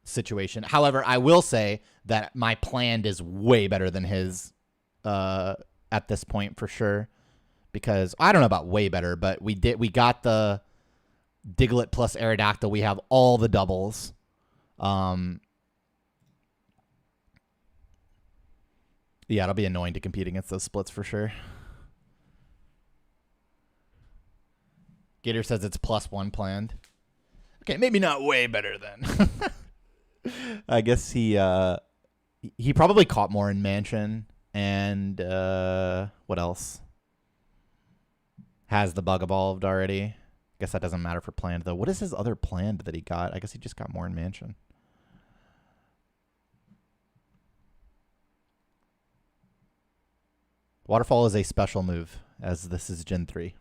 situation. However, I will say that my planned is way better than his at this point for sure. Because I don't know about way better, but we got the Diglett plus Aerodactyl. We have all the doubles. Yeah, it'll be annoying to compete against those splits for sure. Gator says it's +1 planned. Okay, maybe not way better then. I guess he probably caught more in Mansion and what else? Has the bug evolved already? Guess that doesn't matter for planned though. What is his other planned that he got? I guess he just got more in Mansion. Waterfall is a special move, as this is Gen 3.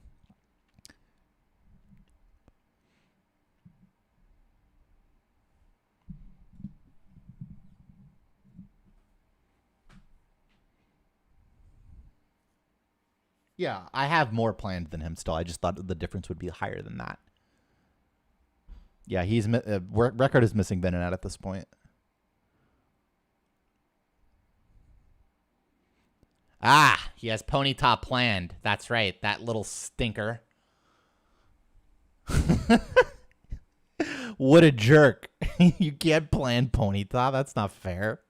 Yeah, I have more planned than him still. I just thought the difference would be higher than that. Yeah, he's record is missing Venonat at this point. Ah, he has Ponyta planned. That's right, that little stinker. What a jerk. You can't plan Ponyta. That's not fair.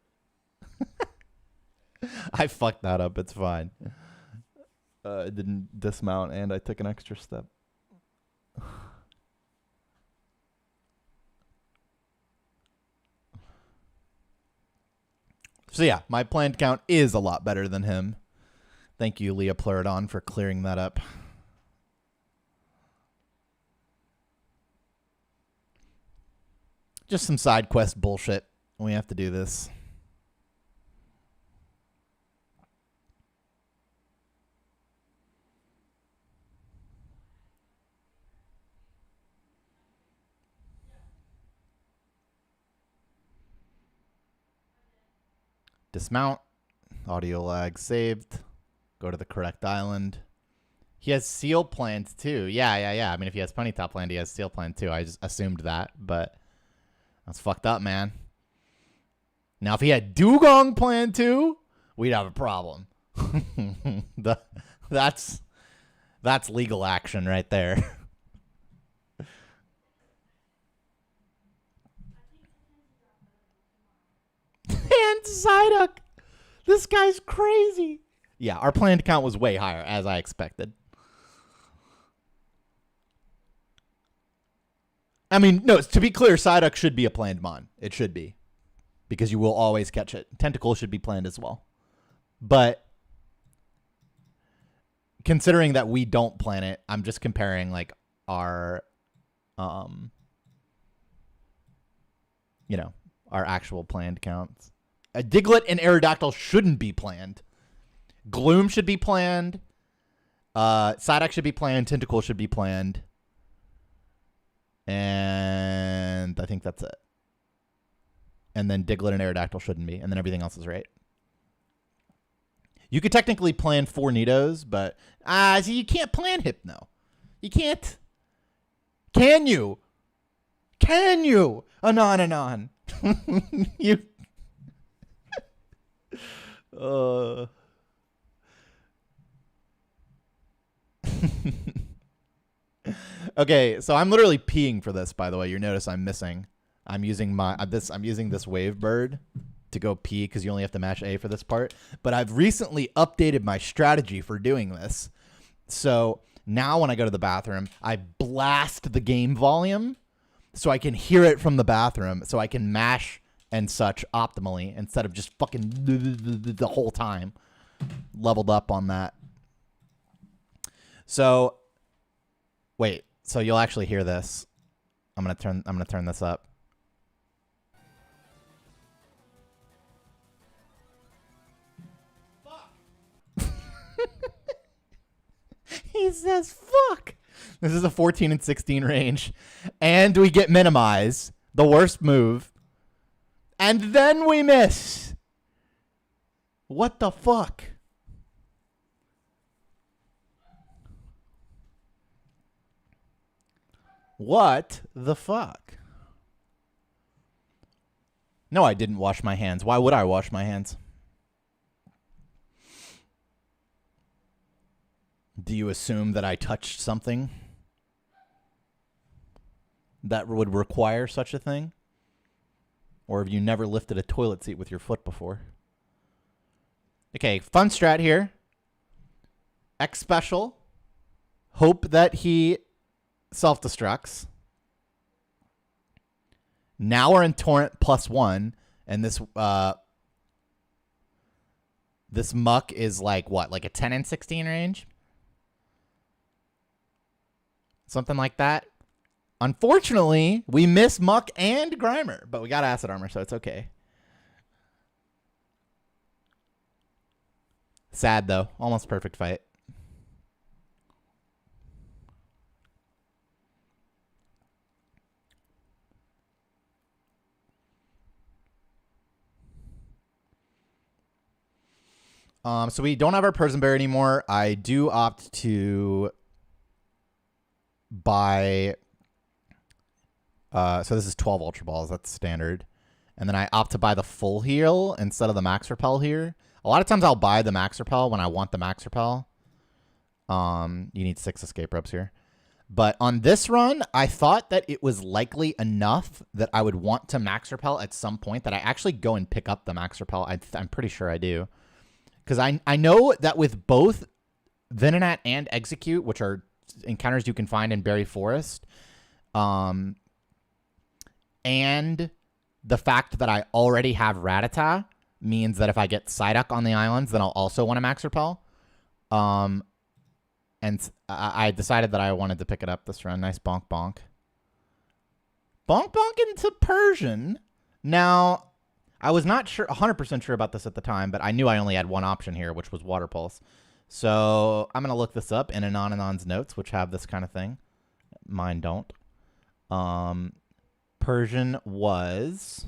I fucked that up. It's fine. I didn't dismount and I took an extra step. So yeah, my planned count is a lot better than him. Thank you, Leah Pleurodon, for clearing that up. Just some side quest bullshit. We have to do this. Dismount. Audio lag saved. Go to the correct island. He has seal planned too. Yeah. I mean, if he has Ponyta planned, he has seal planned too. I just assumed that, but that's fucked up, man. Now, if he had Dugong planned too, we'd have a problem. That's legal action right there. And Psyduck. This guy's crazy. Yeah, our planned count was way higher, as I expected. I mean, no, to be clear, Psyduck should be a planned mon. It should be. Because you will always catch it. Tentacle should be planned as well. But considering that we don't plan it, I'm just comparing like our our actual planned counts. A Diglett and Aerodactyl shouldn't be planned. Gloom should be planned. Psyduck should be planned. Tentacle should be planned. And I think that's it. And then Diglett and Aerodactyl shouldn't be. And then everything else is right. You could technically plan 4 Nidos, but so you can't plan Hypno. You can't. Can you? Can you? Anon. You. Okay, so I'm literally peeing for this, by the way. You notice I'm missing. I'm using this wave bird to go pee because you only have to mash A for this part. But I've recently updated my strategy for doing this. So now when I go to the bathroom, I blast the game volume so I can hear it from the bathroom, so I can mash and such optimally instead of just fucking the whole time. Leveled up on that. So, wait. So you'll actually hear this. I'm gonna turn this up. Fuck. He says fuck. This is a 14 and 16 range, and we get minimize, the worst move, and then we miss. What the fuck? What the fuck? No, I didn't wash my hands. Why would I wash my hands? Do you assume that I touched something that would require such a thing? Or have you never lifted a toilet seat with your foot before? Okay, fun strat here. X special. Hope that he self-destructs. Now we're in torrent +1, and this this muck is like what? Like a 10 and 16 range? Something like that. Unfortunately, we miss Muck and Grimer, but we got Acid Armor, so it's okay. Sad, though. Almost perfect fight. So we don't have our Prison Bear anymore. I do opt to buy... so this is 12 Ultra Balls. That's standard. And then I opt to buy the full heal instead of the Max Repel here. A lot of times I'll buy the Max Repel when I want the Max Repel. You need 6 escape ropes here. But on this run, I thought that it was likely enough that I would want to Max Repel at some point that I actually go and pick up the Max Repel. I'm pretty sure I do. Because I know that with both Venonat and Execute, which are encounters you can find in Berry Forest, and the fact that I already have Rattata means that if I get Psyduck on the islands, then I'll also want to Max Repel. And I decided that I wanted to pick it up this run. Nice bonk bonk. Bonk bonk into Persian. Now, I was not sure, 100% sure about this at the time, but I knew I only had one option here, which was Water Pulse. So I'm going to look this up in Anon's notes, which have this kind of thing. Mine don't. Persian was...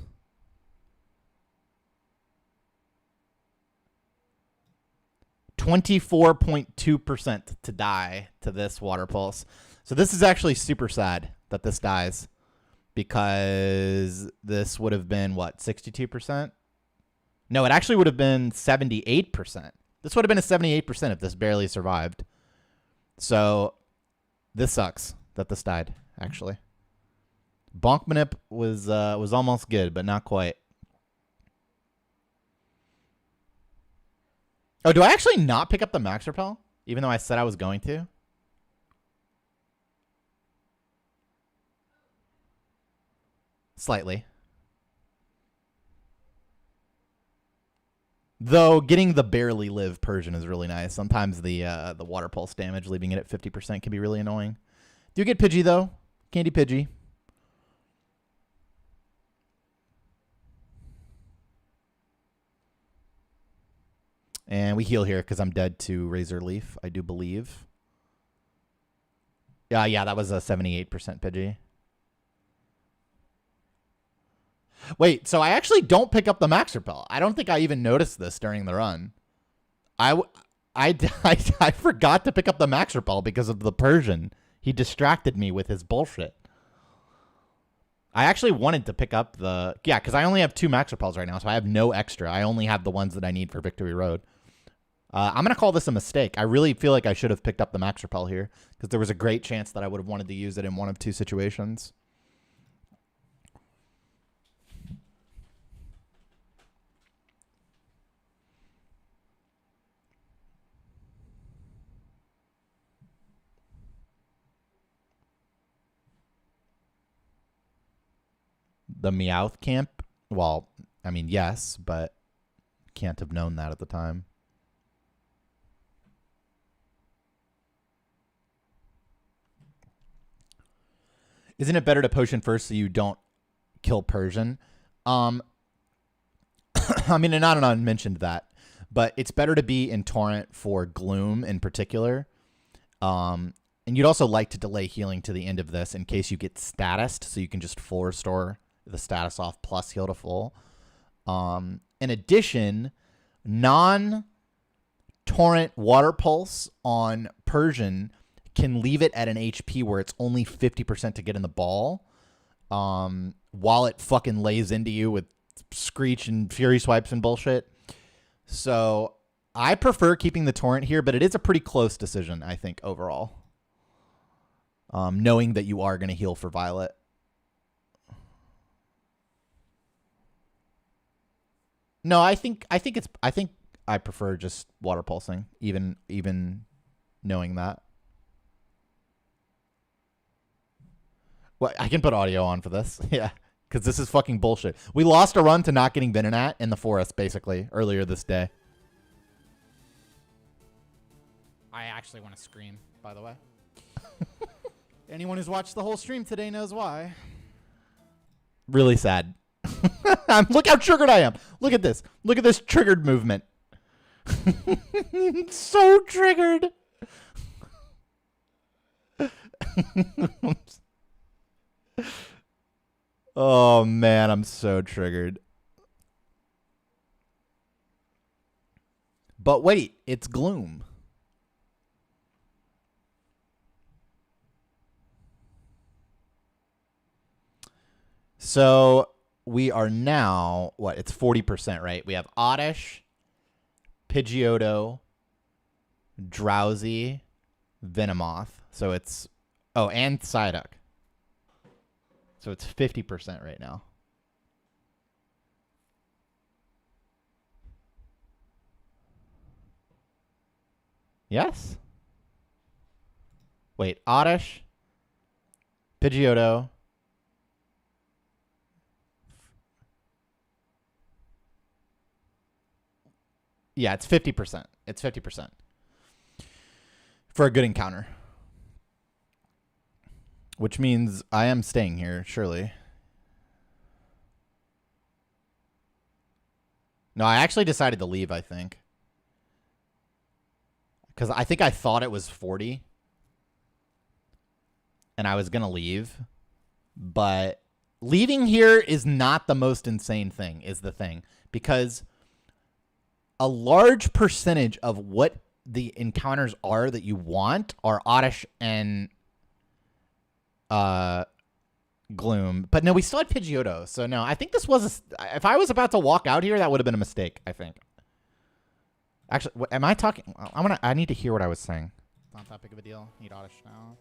(24.2% to die to this Water Pulse. So this is actually super sad that this dies, because this would have been, what, 62%? No, it actually would have been 78%. This would have been a 78% if this barely survived. So this sucks that this died, actually. Bonk Manip was almost good, but not quite. Oh, do I actually not pick up the Max Repel? Even though I said I was going to? Slightly. Though getting the barely live Persian is really nice. Sometimes the Water Pulse damage, leaving it at 50%, can be really annoying. Do you get Pidgey, though? Candy Pidgey. And we heal here because I'm dead to Razor Leaf, I do believe. Yeah, that was a 78% Pidgey. Wait, so I actually don't pick up the Max Repel. I don't think I even noticed this during the run. I forgot to pick up the Max Repel because of the Persian. He distracted me with his bullshit. I actually wanted to pick up the... Yeah, because I only have 2 Max Repels right now, so I have no extra. I only have the ones that I need for Victory Road. I'm going to call this a mistake. I really feel like I should have picked up the Max Repel here, because there was a great chance that I would have wanted to use it in one of 2 situations. The Meowth camp Well, I mean, yes, but can't have known that at the time. Isn't it better to potion first so you don't kill Persian? I mean, and Ananon mentioned that, but it's better to be in Torrent for Gloom in particular. And you'd also like to delay healing to the end of this in case you get statused, so you can just full restore the status off plus heal to full. In addition, non-Torrent Water Pulse on Persian can leave it at an HP where it's only 50% to get in the ball, while it fucking lays into you with Screech and Fury Swipes and bullshit. So I prefer keeping the Torrent here, but it is a pretty close decision, I think, overall. Knowing that you are going to heal for Violet. No, I think I prefer just Water Pulsing, even knowing that. Well, I can put audio on for this. Yeah, because this is fucking bullshit. We lost a run to not getting Venonat in the forest, basically, earlier this day. I actually want to scream, by the way. Anyone who's watched the whole stream today knows why. Really sad. Look how triggered I am. Look at this. Look at this triggered movement. So triggered. Oh, man, I'm so triggered. But wait, it's Gloom. So we are now, what, it's 40%, right? We have Oddish, Pidgeotto, Drowsy, Venomoth. So it's, oh, and Psyduck. So it's 50% right now. Yes? Wait, Oddish, Pidgeotto. Yeah, it's 50%. It's 50%. For a good encounter. Which means I am staying here, surely. No, I actually decided to leave, I think. Because I think I thought it was 40. And I was going to leave. But leaving here is not the most insane thing, is the thing. Because a large percentage of what the encounters are that you want are Oddish and Gloom. But no, we still had Pidgeotto. So no, I think this was if I was about to walk out here, that would have been a mistake, I think. Actually, what, am I talking? I need to hear what I was saying. It's not that big of a deal. Need Oddish now.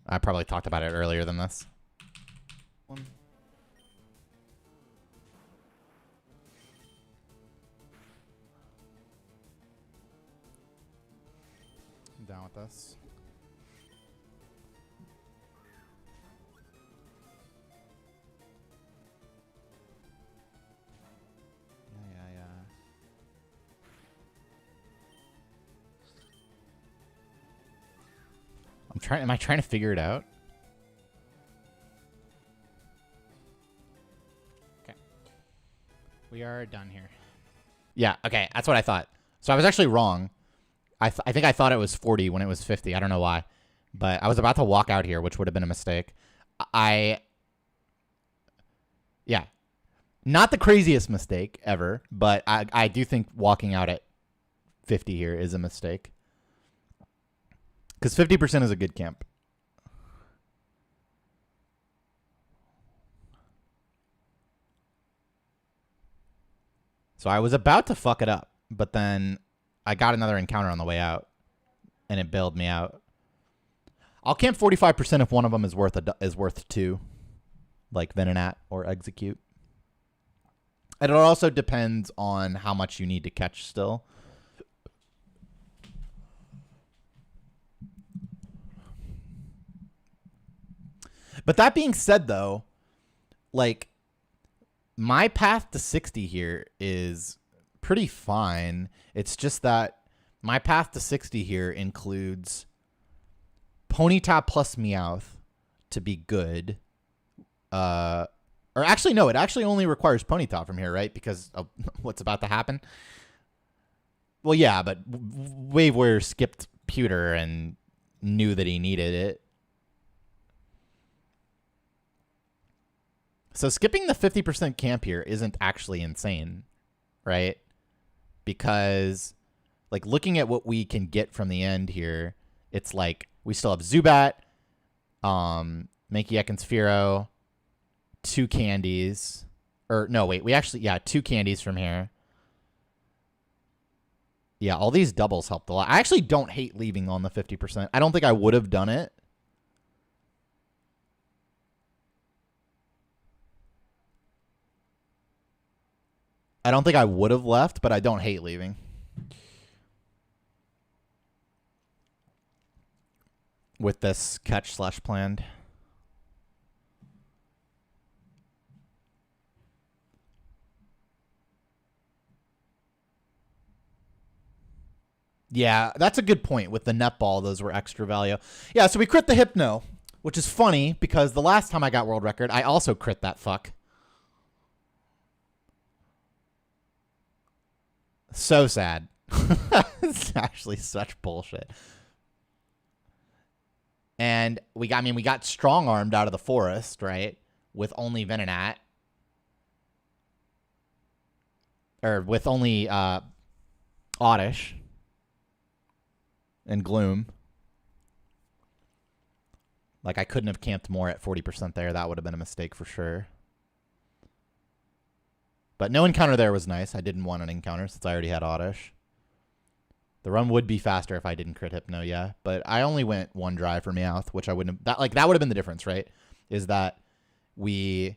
I probably talked about it earlier than this. One. I'm down with this. Yeah. Am I trying to figure it out? Okay. We are done here. Yeah, okay. That's what I thought. So I was actually wrong. I think I thought it was 40 when it was 50. I don't know why. But I was about to walk out here, which would have been a mistake. Yeah. Not the craziest mistake ever, but I do think walking out at 50 here is a mistake. Because 50% is a good camp. So I was about to fuck it up, but then I got another encounter on the way out, and it bailed me out. I'll camp 45% if one of them is worth 2, like Venonat or Execute. And it also depends on how much you need to catch still. But that being said, though, like, my path to 60 here is pretty fine. It's just that my path to 60 here includes Ponyta plus Meowth to be good. Or actually, no, it actually only requires Ponyta from here, right? Because of what's about to happen. Well, yeah, but Wave Warrior skipped Pewter and knew that he needed it. So skipping the 50% camp here isn't actually insane, right? Because, like, looking at what we can get from the end here, it's like we still have Zubat, Mankey and Sphero, 2 candies. Or, no, wait, we actually, yeah, 2 candies from here. Yeah, all these doubles helped a lot. I actually don't hate leaving on the 50%. I don't think I would have done it. I don't think I would have left, but I don't hate leaving. With this catch/planned. Yeah, that's a good point. With the netball, those were extra value. Yeah, so we crit the Hypno, which is funny because the last time I got world record, I also crit that fuck. So sad. It's actually such bullshit. And we got strong-armed out of the forest, right? With only Venonat. Or with only Oddish. And Gloom. Like, I couldn't have camped more at 40% there. That would have been a mistake for sure. But no encounter there was nice. I didn't want an encounter since I already had Oddish. The run would be faster if I didn't crit Hypno, yeah. But I only went 1 drive for Meowth, which I wouldn't have... That would have been the difference, right? Is that we...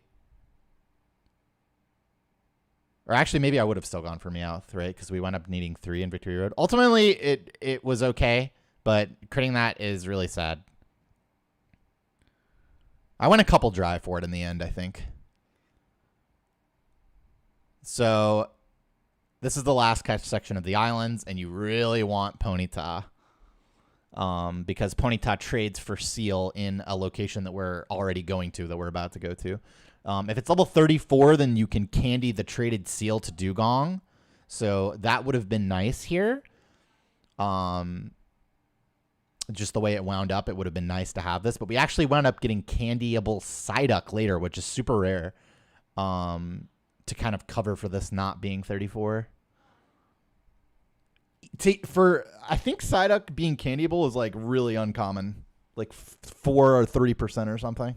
Or actually, maybe I would have still gone for Meowth, right? Because we wound up needing 3 in Victory Road. Ultimately, it was okay, but critting that is really sad. I went a couple drive for it in the end, I think. So, this is the last catch section of the islands, and you really want Ponyta. Because Ponyta trades for Seal in a location that we're already going to, that we're about to go to. If it's level 34, then you can candy the traded Seal to Dugong. So that would have been nice here. Just the way it wound up, it would have been nice to have this. But we actually wound up getting candyable Psyduck later, which is super rare. To kind of cover for this not being 34. I think Psyduck being candyable is like really uncommon. Like 4 or 3% or something.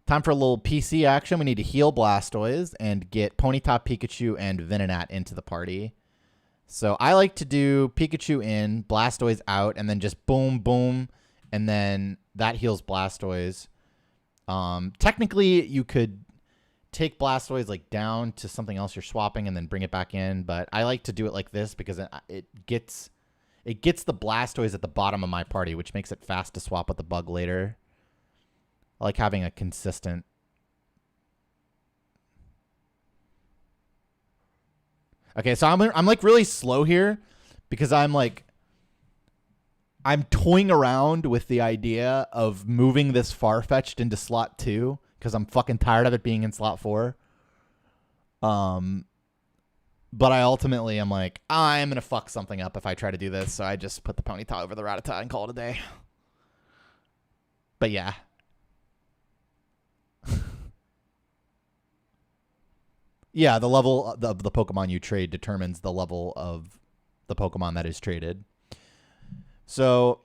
Time for a little PC action. We need to heal Blastoise and get Ponyta, Pikachu, and Venonat into the party. So I like to do Pikachu in, Blastoise out, and then just boom, boom, and then that heals Blastoise. Technically, you could take Blastoise like down to something else you're swapping and then bring it back in, but I like to do it like this because it gets the Blastoise at the bottom of my party, which makes it fast to swap with the bug later. I like having a consistent... Okay, so I'm like really slow here because I'm toying around with the idea of moving this Farfetch'd into slot 2 because I'm fucking tired of it being in slot 4. But I ultimately am like, I'm going to fuck something up if I try to do this, so I just put the Ponyta over the Rattata and call it a day. But yeah. Yeah, the level of the Pokemon you trade determines the level of the Pokemon that is traded. So,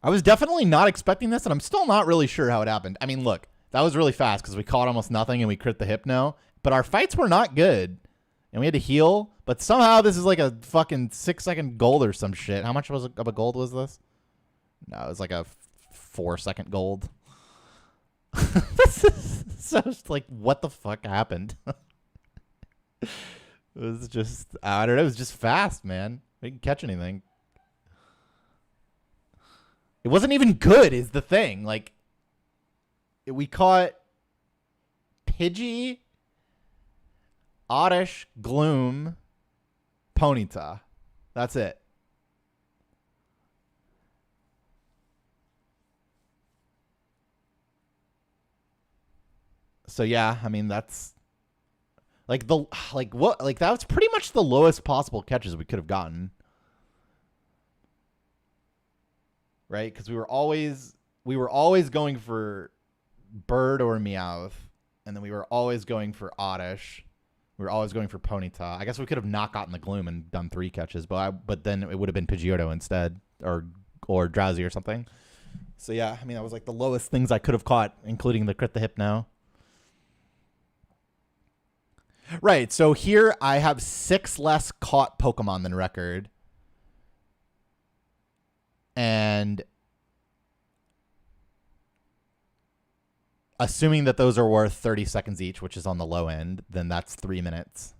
I was definitely not expecting this, and I'm still not really sure how it happened. I mean, look, that was really fast because we caught almost nothing and we crit the Hypno, but our fights were not good, and we had to heal, but somehow this is like a fucking 6-second gold or some shit. How much of a gold was this? No, it was like a 4-second gold. This is so like, what the fuck happened? It was just, I don't know, it was just fast, man. We didn't catch anything. It wasn't even good, is the thing. Like, we caught Pidgey, Oddish, Gloom, Ponyta. That's it. So yeah, I mean that's like that was pretty much the lowest possible catches we could have gotten. Right? Because we were always going for Bird or Meowth, and then we were always going for Oddish. We were always going for Ponyta. I guess we could have not gotten the Gloom and done 3 catches, but then it would have been Pidgeotto instead, or Drowsy or something. So yeah, I mean that was like the lowest things I could have caught, including the Crit the Hypno. Right, so here I have 6 less caught Pokemon than record. And assuming that those are worth 30 seconds each, which is on the low end, then that's 3 minutes.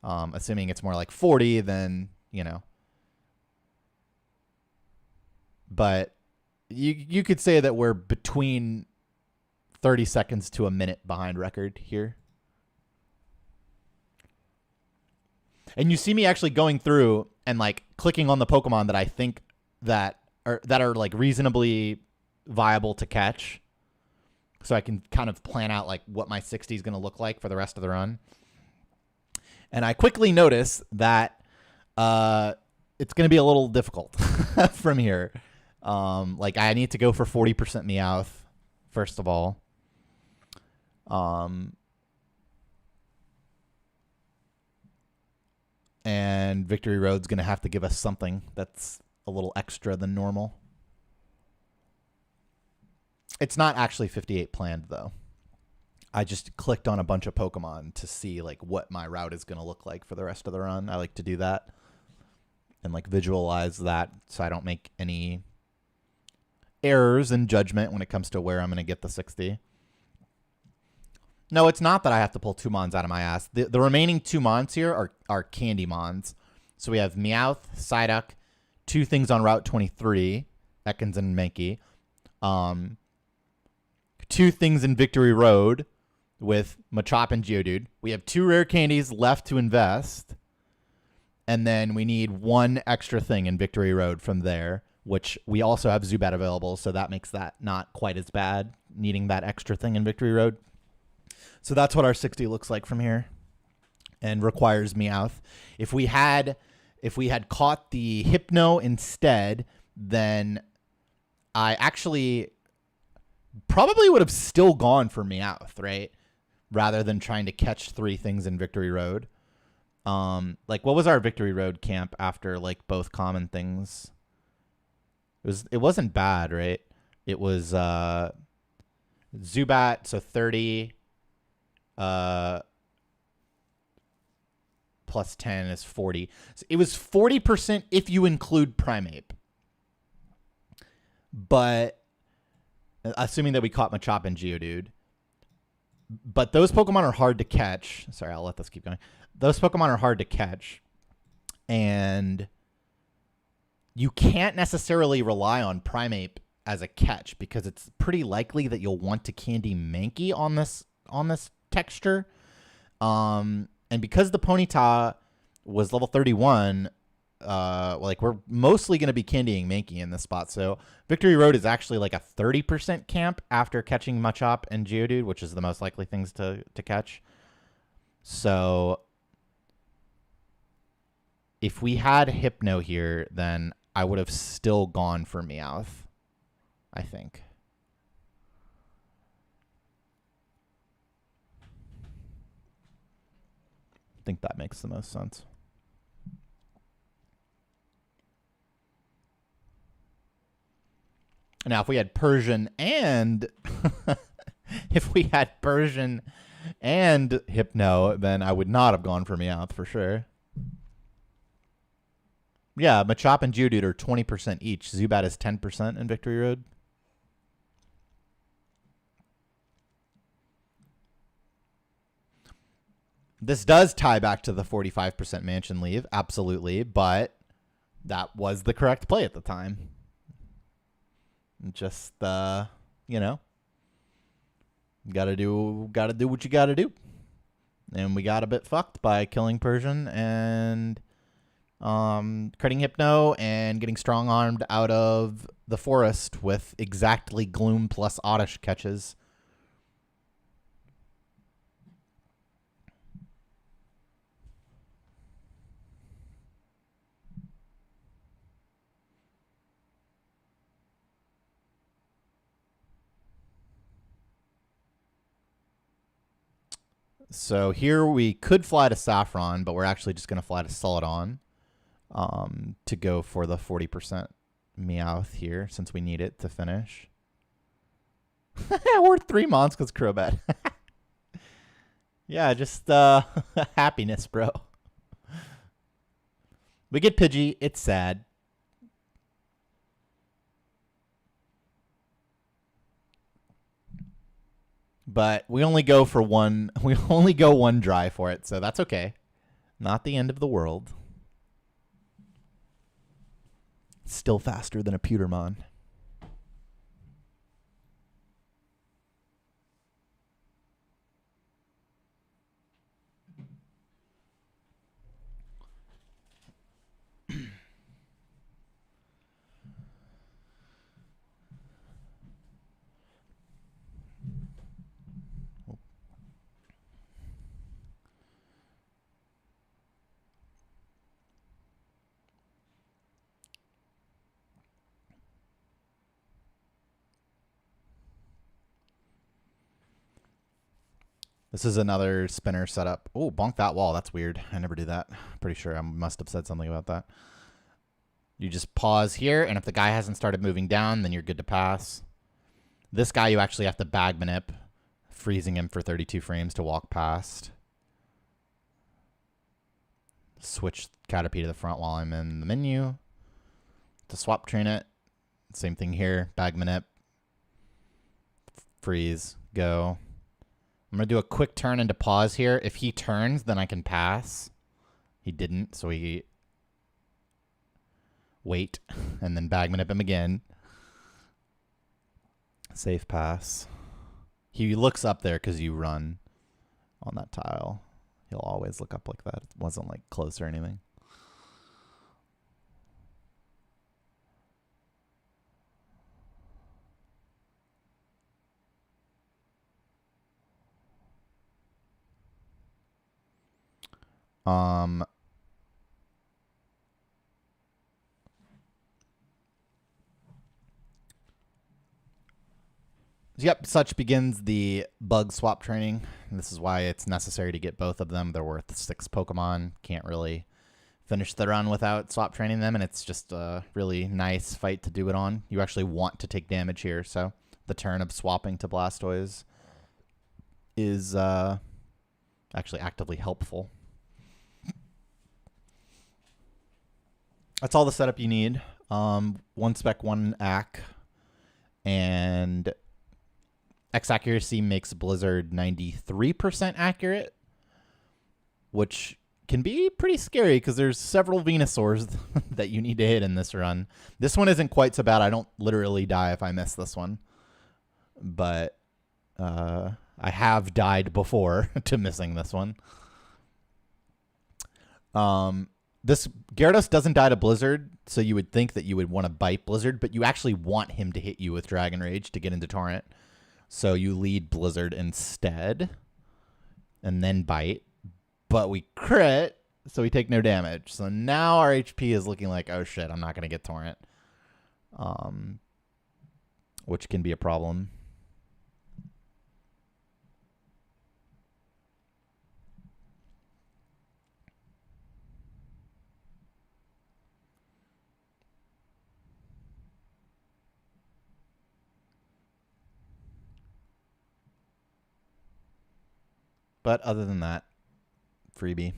Assuming it's more like 40, then, you know. But you could say that we're between 30 seconds to a minute behind record here. And you see me actually going through and like clicking on the Pokemon that I think that are like reasonably viable to catch. So I can kind of plan out like what my 60 is going to look like for the rest of the run. And I quickly notice that it's going to be a little difficult from here. Like I need to go for 40% Meowth, first of all. And Victory Road's going to have to give us something that's a little extra than normal. It's not actually 58 planned, though. I just clicked on a bunch of Pokemon to see like what my route is going to look like for the rest of the run. I like to do that and like visualize that so I don't make any errors in judgment when it comes to where I'm going to get the 60. No, it's not that I have to pull 2 Mons out of my ass. The remaining 2 Mons here are Candy Mons. So we have Meowth, Psyduck, 2 things on Route 23, Ekans and Mankey. 2 things in Victory Road with Machop and Geodude. We have 2 rare candies left to invest. And then we need 1 extra thing in Victory Road from there, which we also have Zubat available, so that makes that not quite as bad, needing that extra thing in Victory Road. So that's what our 60 looks like from here and requires Meowth. If we had caught the Hypno instead, then I actually probably would have still gone for Meowth, right? Rather than trying to catch 3 things in Victory Road. Like what was our Victory Road camp after like both common things? It wasn't bad, right? It was Zubat, so 30 plus 10 is 40. So it was 40% if you include Primeape. But assuming that we caught Machop and Geodude. But those Pokemon are hard to catch. Sorry, I'll let this keep going. Those Pokemon are hard to catch. And you can't necessarily rely on Primeape as a catch because it's pretty likely that you'll want to Candy Mankey on this texture. And because the Ponyta was level 31, like we're mostly going to be candying Mankey in this spot. So Victory Road is actually like a 30% camp after catching Machop and Geodude, which is the most likely things to catch. So if we had Hypno here, then I would have still gone for Meowth, I think. I think that makes the most sense. Now, if we had Persian and Hypno, then I would not have gone for Meowth for sure. Yeah, Machop and Geodude are 20% each. Zubat is 10% in Victory Road. This does tie back to the 45% mansion leave, absolutely, but that was the correct play at the time. Just, you know, gotta do what you gotta do. And we got a bit fucked by killing Persian and critting Hypno and getting strong-armed out of the forest with exactly Gloom plus Oddish catches. So here we could fly to Saffron, but we're actually just going to fly to Celadon to go for the 40% Meowth here since we need it to finish. We're 3 months because Crobat. Yeah, just happiness, bro. We get Pidgey. It's sad. But we only go for one. We only go one dry for it, so that's okay. Not the end of the world. Still faster than a Pewtermon. This is another spinner setup. Oh, bonk that wall. That's weird. I never do that. Pretty sure I must have said something about that. You just pause here, and if the guy hasn't started moving down, then you're good to pass. This guy, you actually have to bag manip, freezing him for 32 frames to walk past. Switch Caterpie to the front while I'm in the menu. To swap train it. Same thing here. Bag manip. Freeze. Go. I'm going to do a quick turn into pause here. If he turns, then I can pass. He didn't, so we wait and then bag manip him again. Safe pass. He looks up there because you run on that tile. He'll always look up like that. It wasn't like close or anything. Yep, such begins the bug swap training. This is why it's necessary to get both of them. They're worth 6 Pokemon. Can't really finish the run without swap training them, and it's just a really nice fight to do it on. You actually want to take damage here, so the turn of swapping to Blastoise is actually actively helpful. That's all the setup you need. 1 spec, 1 AC, and X accuracy makes Blizzard 93% accurate, which can be pretty scary because there's several Venusaurs that you need to hit in this run. This one isn't quite so bad. I don't literally die if I miss this one, but I have died before to missing this one. This Gyarados doesn't die to Blizzard, so you would think that you would want to bite Blizzard, but you actually want him to hit you with Dragon Rage to get into Torrent. So you lead Blizzard instead, and then bite. But we crit, so we take no damage. So now our HP is looking like, oh shit, I'm not going to get Torrent. Which can be a problem. But other than that, freebie.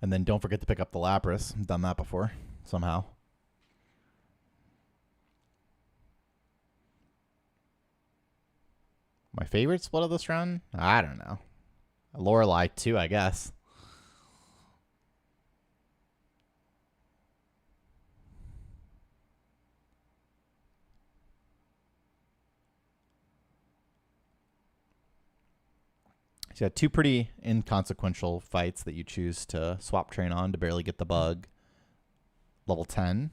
And then don't forget to pick up the Lapras. I've done that before, somehow. My favorite split of this run? I don't know. Lorelei too, I guess. So you got two pretty inconsequential fights that you choose to swap train on to barely get the bug. Level 10.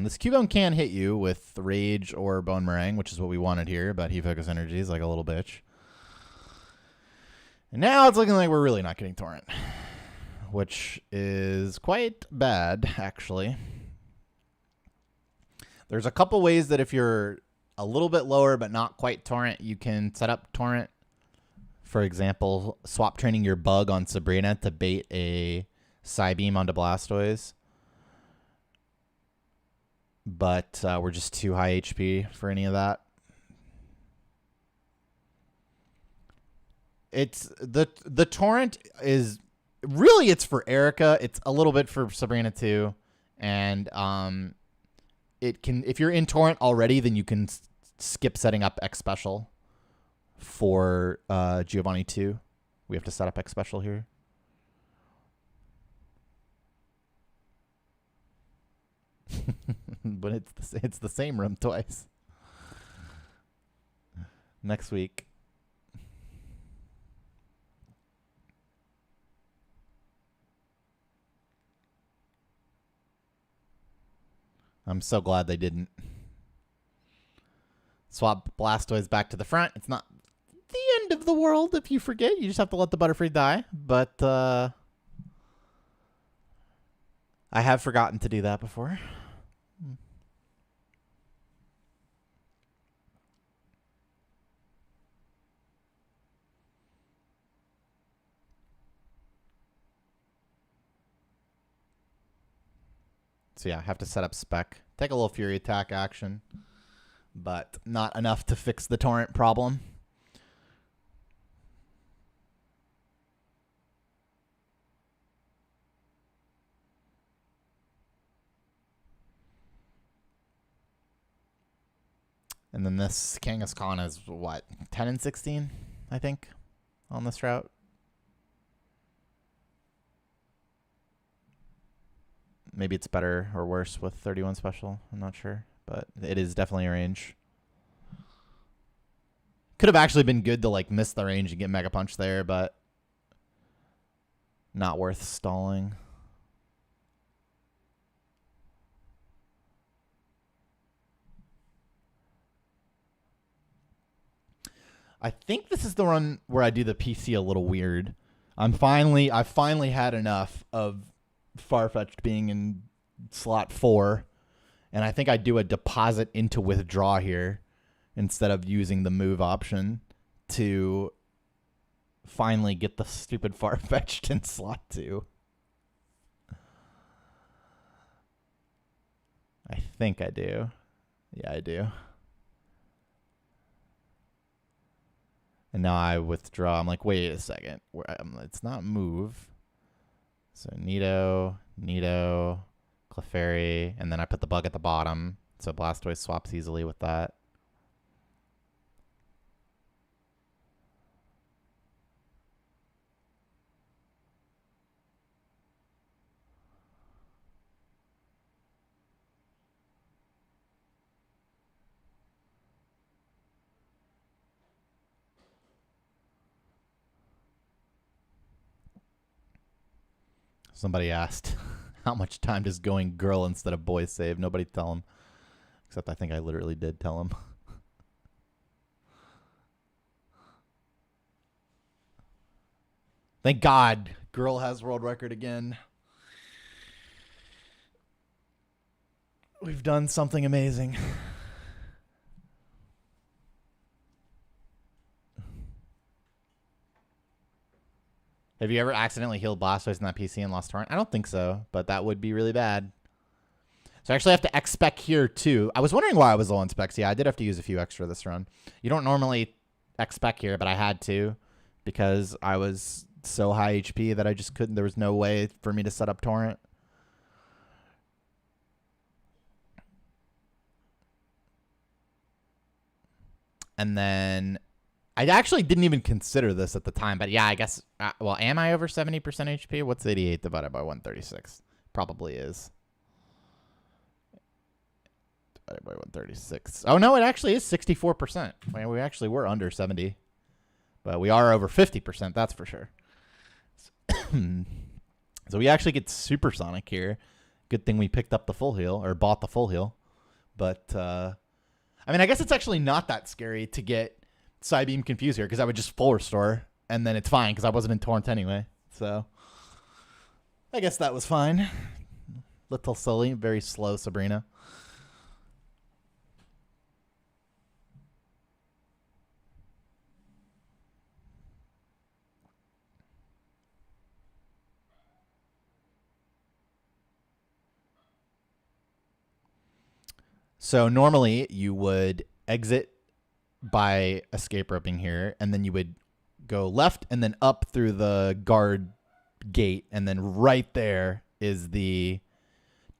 This Cubone can hit you with Rage or Bone Meringue, which is what we wanted here, but he focus energies like a little bitch. And now it's looking like we're really not getting Torrent, which is quite bad, actually. There's a couple ways that if you're a little bit lower but not quite Torrent, you can set up Torrent. For example, swap training your bug on Sabrina to bait a Psybeam onto Blastoise. But we're just too high HP for any of that. It's the Torrent is really, it's for Erica. It's a little bit for Sabrina too. And it can, if you're in Torrent already, then you can skip setting up X Special for Giovanni 2. We have to set up X Special here. But it's the same room twice. Next week. I'm so glad they didn't. Swap Blastoise back to the front. It's not the end of the world if you forget. You just have to let the Butterfree die. But I have forgotten to do that before. So yeah, I have to set up Spec. Take a little Fury Attack action, but not enough to fix the Torrent problem. And then this Kangaskhan is what, 10 and 16, I think, on this route. Maybe it's better or worse with 31 special. I'm not sure, but it is definitely a range. Could have actually been good to like miss the range and get Mega Punch there, but not worth stalling. I think this is the run where I do the PC a little weird. I finally had enough of Farfetch'd being in slot 4, and I think I do a deposit into withdraw here instead of using the move option to finally get the stupid Farfetch'd in slot 2. I think I do. Yeah, I do. And now I withdraw. I'm like, wait a second. It's not move. So Nido, Clefairy, and then I put the bug at the bottom. So Blastoise swaps easily with that. Somebody asked, how much time does going girl instead of boy save? Nobody tell him. Except I think I literally did tell him. Thank God. Girl has world record again. We've done something amazing. Have you ever accidentally healed Blastoise in that PC and lost Torrent? I don't think so, but that would be really bad. So I actually have to X-Spec here, too. I was wondering why I was low on specs. Yeah, I did have to use a few extra this run. You don't normally X-Spec here, but I had to because I was so high HP that I just couldn't. There was no way for me to set up Torrent. And then I actually didn't even consider this at the time, but yeah, I guess, well, am I over 70% HP? What's 88 divided by 136? Probably is. Divided by 136. Oh, no, it actually is 64%. We actually were under 70, but we are over 50%, that's for sure. So we actually get supersonic here. Good thing we picked up the full heal, or bought the full heal. But, I mean, I guess it's actually not that scary to get Psybeam confused here, because I would just full restore, and then it's fine, because I wasn't in Torrent anyway. So, I guess that was fine. Little silly, very slow Sabrina. So normally you would exit by escape roping here, and then you would go left and then up through the guard gate, and then right there is the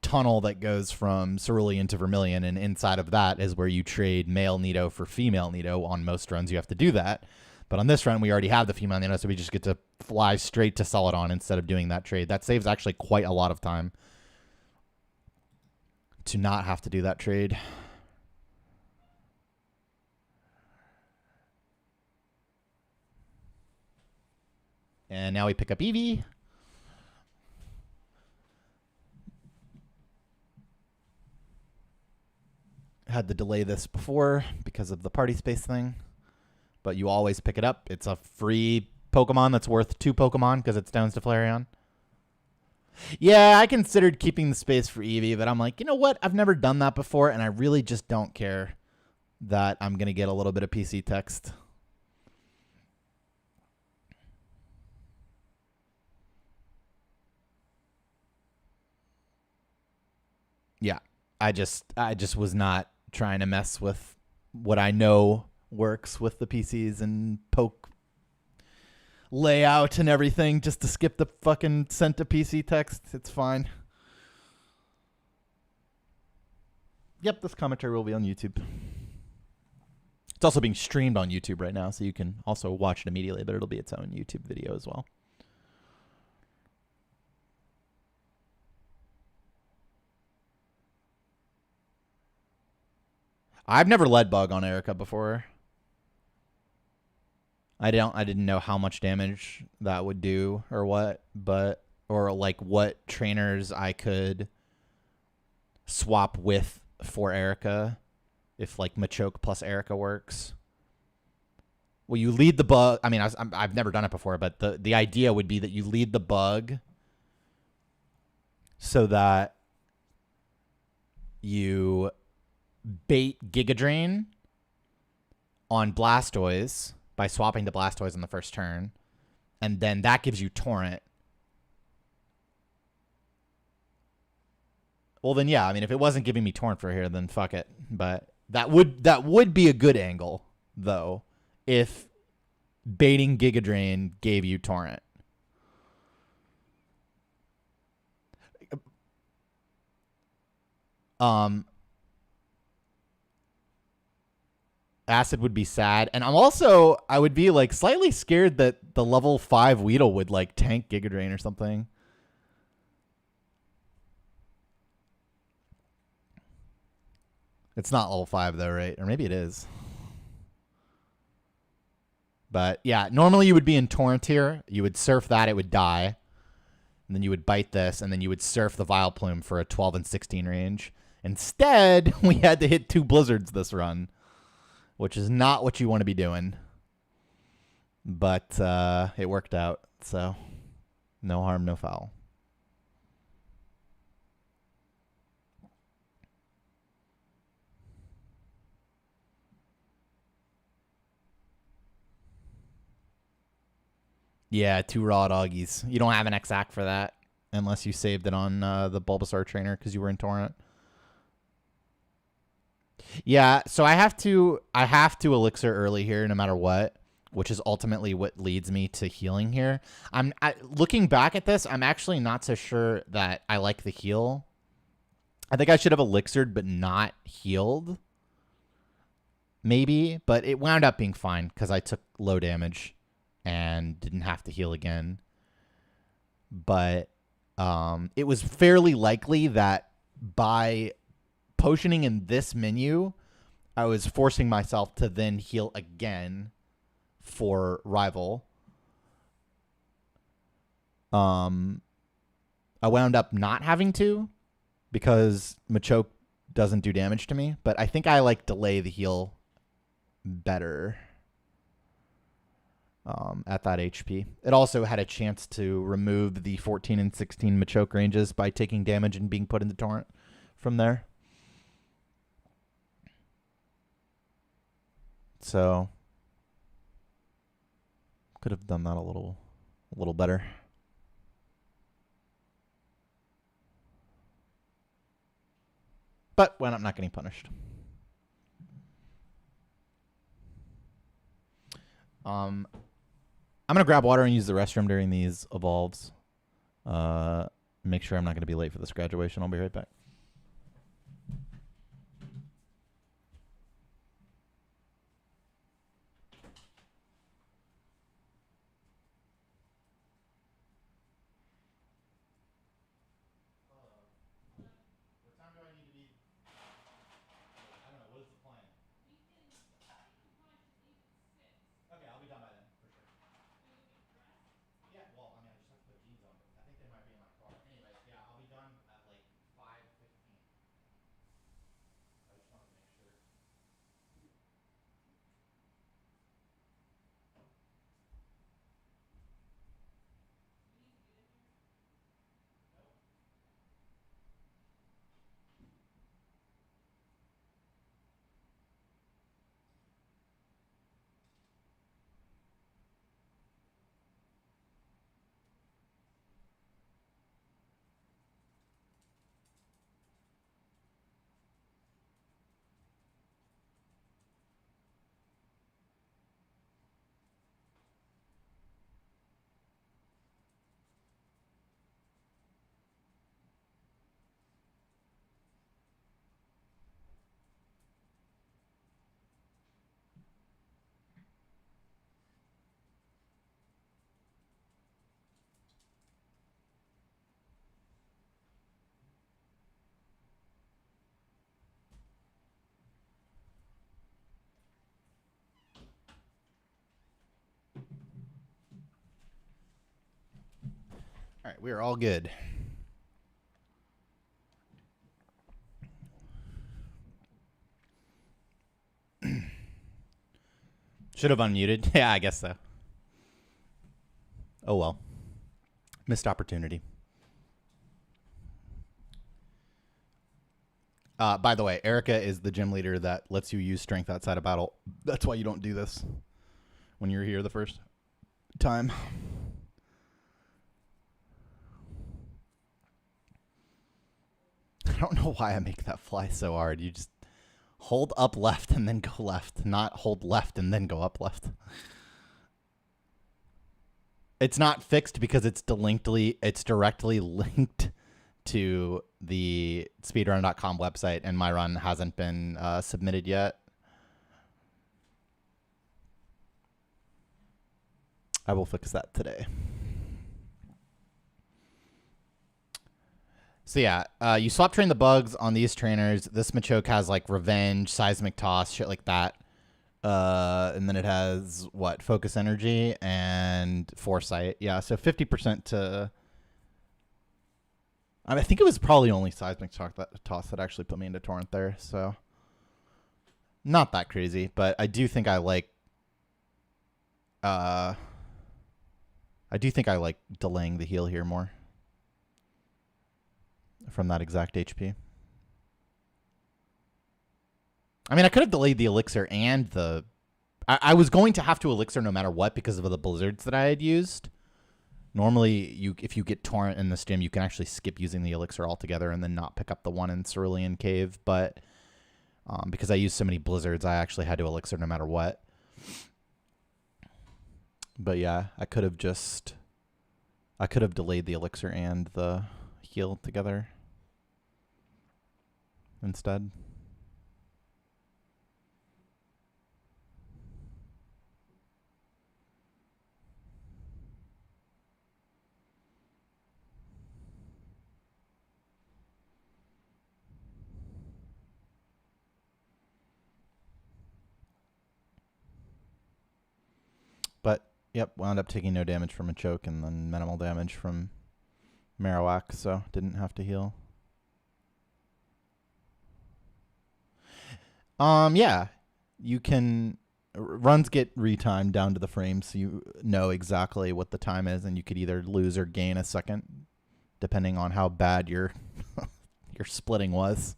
tunnel that goes from Cerulean to Vermilion, and inside of that is where you trade male Nito for female Nito. On most runs you have to do that, but on this run we already have the female Nito, so we just get to fly straight to Celadon instead of doing that trade. That saves actually quite a lot of time to not have to do that trade. And now we pick up Eevee. Had to delay this before because of the party space thing, but you always pick it up. It's a free Pokemon that's worth 2 Pokemon because it stones to Flareon. Yeah, I considered keeping the space for Eevee, but I'm like, you know what? I've never done that before, and I really just don't care that I'm going to get a little bit of PC text. Yeah, I just was not trying to mess with what I know works with the PCs and poke layout and everything just to skip the fucking sent to PC text. It's fine. Yep, this commentary will be on YouTube. It's also being streamed on YouTube right now, so you can also watch it immediately, but it'll be its own YouTube video as well. I've never led bug on Erica before. I didn't know how much damage that would do or what, but or like what trainers I could swap with for Erica if like Machoke plus Erica works. Well, you lead the bug. I mean, I've never done it before, but the idea would be that you lead the bug so that you bait Giga Drain on Blastoise by swapping to Blastoise on the first turn, and then that gives you Torrent. Well, then yeah, I mean, if it wasn't giving me Torrent for here, then fuck it. But that would be a good angle, though, if baiting Giga Drain gave you Torrent. Acid would be sad, and I would be like slightly scared that the level 5 Weedle would like tank Giga Drain or something. It's not level 5 though, right? Or maybe it is. But yeah, normally you would be in Torrent here. You would surf that, it would die. And then you would bite this, and then you would surf the Vileplume for a 12 and 16 range. Instead, we had to hit 2 Blizzards this run, which is not what you want to be doing. But it worked out, so no harm, no foul. Yeah, 2 raw doggies. You don't have an exact for that unless you saved it on the Bulbasaur trainer because you were in Torrent. Yeah, so I have to elixir early here no matter what, which is ultimately what leads me to healing here. Looking back at this, I'm actually not so sure that I like the heal. I think I should have elixired but not healed. Maybe, but it wound up being fine because I took low damage and didn't have to heal again. But it was fairly likely that by potioning in this menu, I was forcing myself to then heal again for rival. I wound up not having to because Machoke doesn't do damage to me, but I think I like delay the heal better at that HP. It also had a chance to remove the 14 and 16 Machoke ranges by taking damage and being put into Torrent from there. So could have done that a little better. But wound up not getting punished. I'm gonna grab water and use the restroom during these evolves. Make sure I'm not gonna be late for this graduation. I'll be right back. All right, we are all good. Should have unmuted. Yeah, I guess so. Oh well. Missed opportunity. By the way, Erica is the gym leader that lets you use strength outside of battle. That's why you don't do this when you're here the first time. I don't know why I make that fly so hard. You just hold up left and then go left, not hold left and then go up left. It's not fixed because it's directly linked to the speedrun.com website, and my run hasn't been submitted yet. I will fix that today. So yeah, you swap train the bugs on these trainers. This Machoke has like Revenge, Seismic Toss, shit like that. And then it has what? Focus Energy and Foresight. Yeah, so 50% to... I think it was probably only Seismic Toss that actually put me into Torrent there, so... Not that crazy, but I do think I like... delaying the heal here more. From that exact HP. I mean, I could have delayed the elixir and the... I was going to have to elixir no matter what because of the blizzards that I had used. Normally, if you get Torrent in the stim, you can actually skip using the elixir altogether and then not pick up the one in Cerulean Cave. But Because I used so many blizzards, I actually had to elixir no matter what. But yeah, I could have delayed the elixir and the heal together instead. But yep, wound up taking no damage from a choke and then minimal damage from Marowak, so didn't have to heal. Yeah, you can. Runs get retimed down to the frame, so you know exactly what the time is, and you could either lose or gain a second, depending on how bad your your splitting was.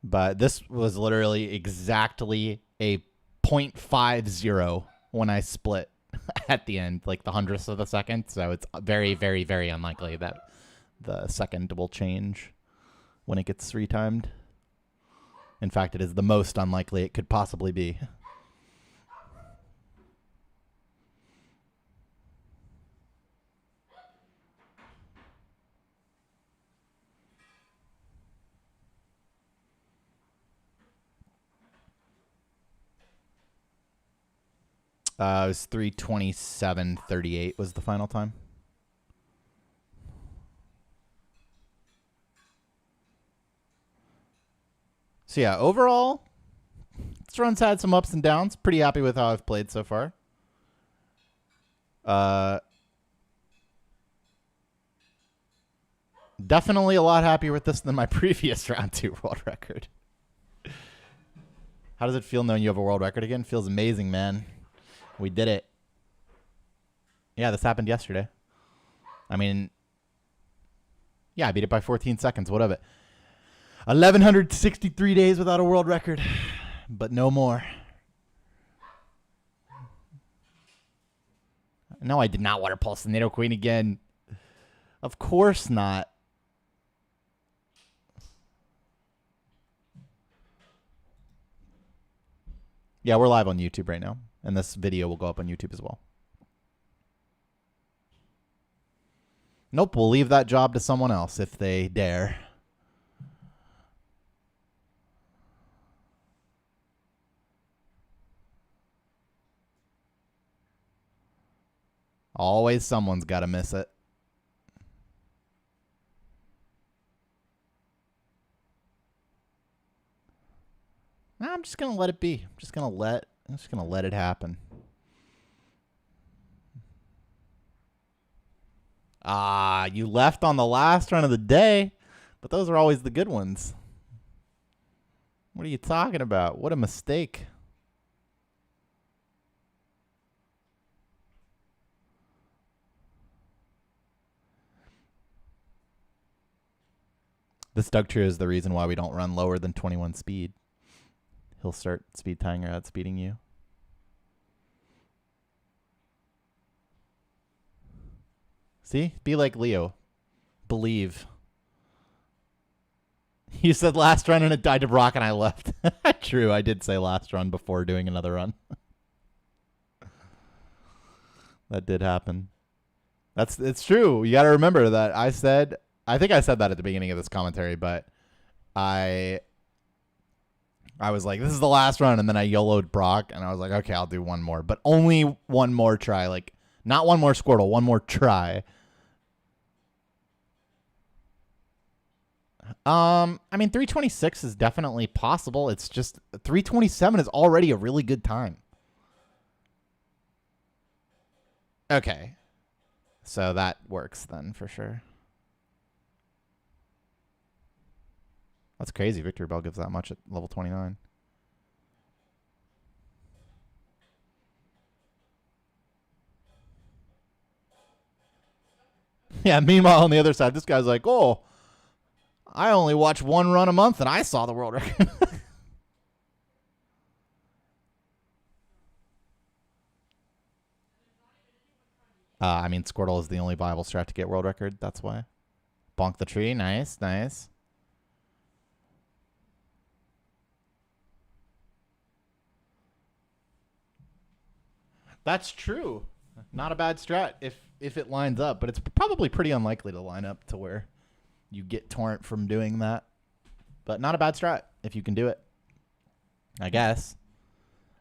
But this was literally exactly a 0.50 when I split at the end, like the hundredths of the second. So it's very, very, very unlikely that the second will change when it gets retimed. In fact, it is the most unlikely it could possibly be. It was 3:27:38 was the final time. So yeah, overall, this run's had some ups and downs. Pretty happy with how I've played so far. Definitely a lot happier with this than my previous round 2 world record. How does it feel knowing you have a world record again? Feels amazing, man. We did it. Yeah, this happened yesterday. I mean, yeah, I beat it by 14 seconds. What of it? 1,163 days without a world record, but no more. No, I did not water pulse the NATO Queen again. Of course not. Yeah, we're live on YouTube right now, and this video will go up on YouTube as well. Nope, we'll leave that job to someone else if they dare. Always someone's got to miss it. Nah, I'm just going to let it be. I'm just going to let it happen. Ah, you left on the last run of the day, but those are always the good ones. What are you talking about? What a mistake. This Doug True is the reason why we don't run lower than 21 speed. He'll start speed tying or outspeeding you. See? Be like Leo. Believe. You said last run and it died to Brock and I left. True, I did say last run before doing another run. That did happen. It's true. You got to remember that I think I said that at the beginning of this commentary, but I was like, this is the last run, and then I YOLO'd Brock, and I was like, okay, I'll do one more, but only one more try. Like, not one more Squirtle, one more try. I mean, 3:26 is definitely possible. It's just 3:27 is already a really good time. Okay. So that works then for sure. That's crazy. Victory Bell gives that much at level 29. Yeah, meanwhile, on the other side, this guy's like, oh, I only watch one run a month, and I saw the world record. I mean, Squirtle is the only viable strat to get world record. That's why. Bonk the tree. Nice, nice. That's true. Not a bad strat if it lines up, but it's probably pretty unlikely to line up to where you get torrent from doing that. But not a bad strat if you can do it, I guess.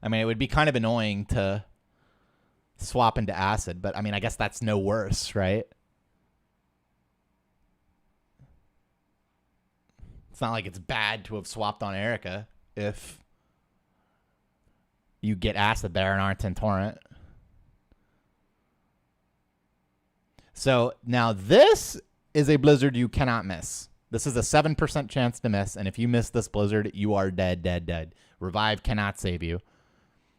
I mean, it would be kind of annoying to swap into acid, but I mean, I guess that's no worse, right? It's not like it's bad to have swapped on Erica if you get acid there and aren't in torrent. So now this is a blizzard you cannot miss. This is a 7% chance to miss, and if you miss this blizzard, you are dead, dead, dead. Revive cannot save you.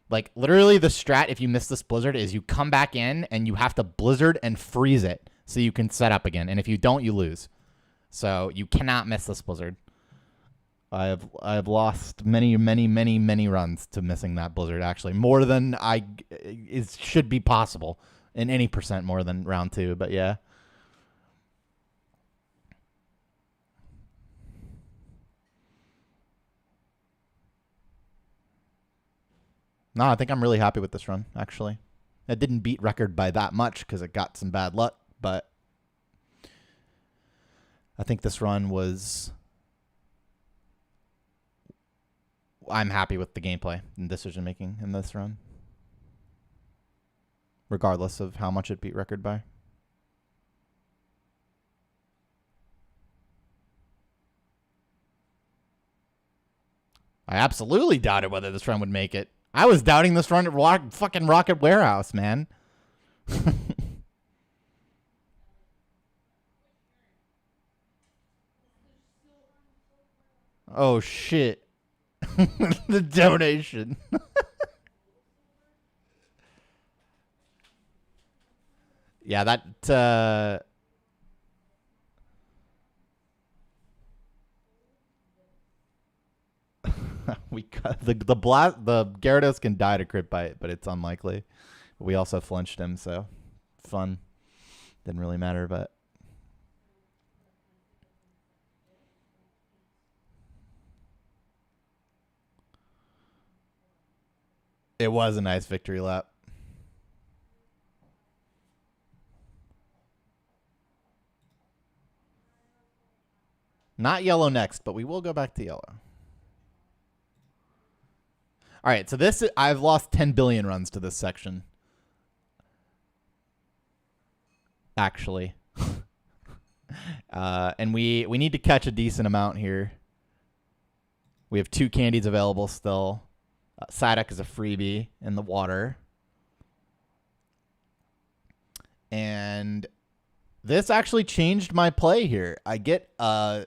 Like, literally the strat if you miss this blizzard is you come back in and you have to blizzard and freeze it so you can set up again. And if you don't, you lose. So you cannot miss this blizzard. I have lost many runs to missing that blizzard, actually. More than it should be possible in any percent more than round 2, but yeah. No, I think I'm really happy with this run, actually. It didn't beat record by that much because it got some bad luck, but I think this run was... I'm happy with the gameplay and decision-making in this run, regardless of how much it beat record by. I absolutely doubted whether this run would make it. I was doubting this run at fucking Rocket Warehouse, man. Oh, shit. The donation. Yeah, that... we cut the Gyarados can die to crit bite, but it's unlikely. We also flinched him, so fun. Didn't really matter, but it was a nice victory lap. Not yellow next, but we will go back to yellow. All right, so this I've lost 10 billion runs to this section. Actually. And we need to catch a decent amount here. We have 2 candies available still. Psyduck is a freebie in the water. And this actually changed my play here. I get a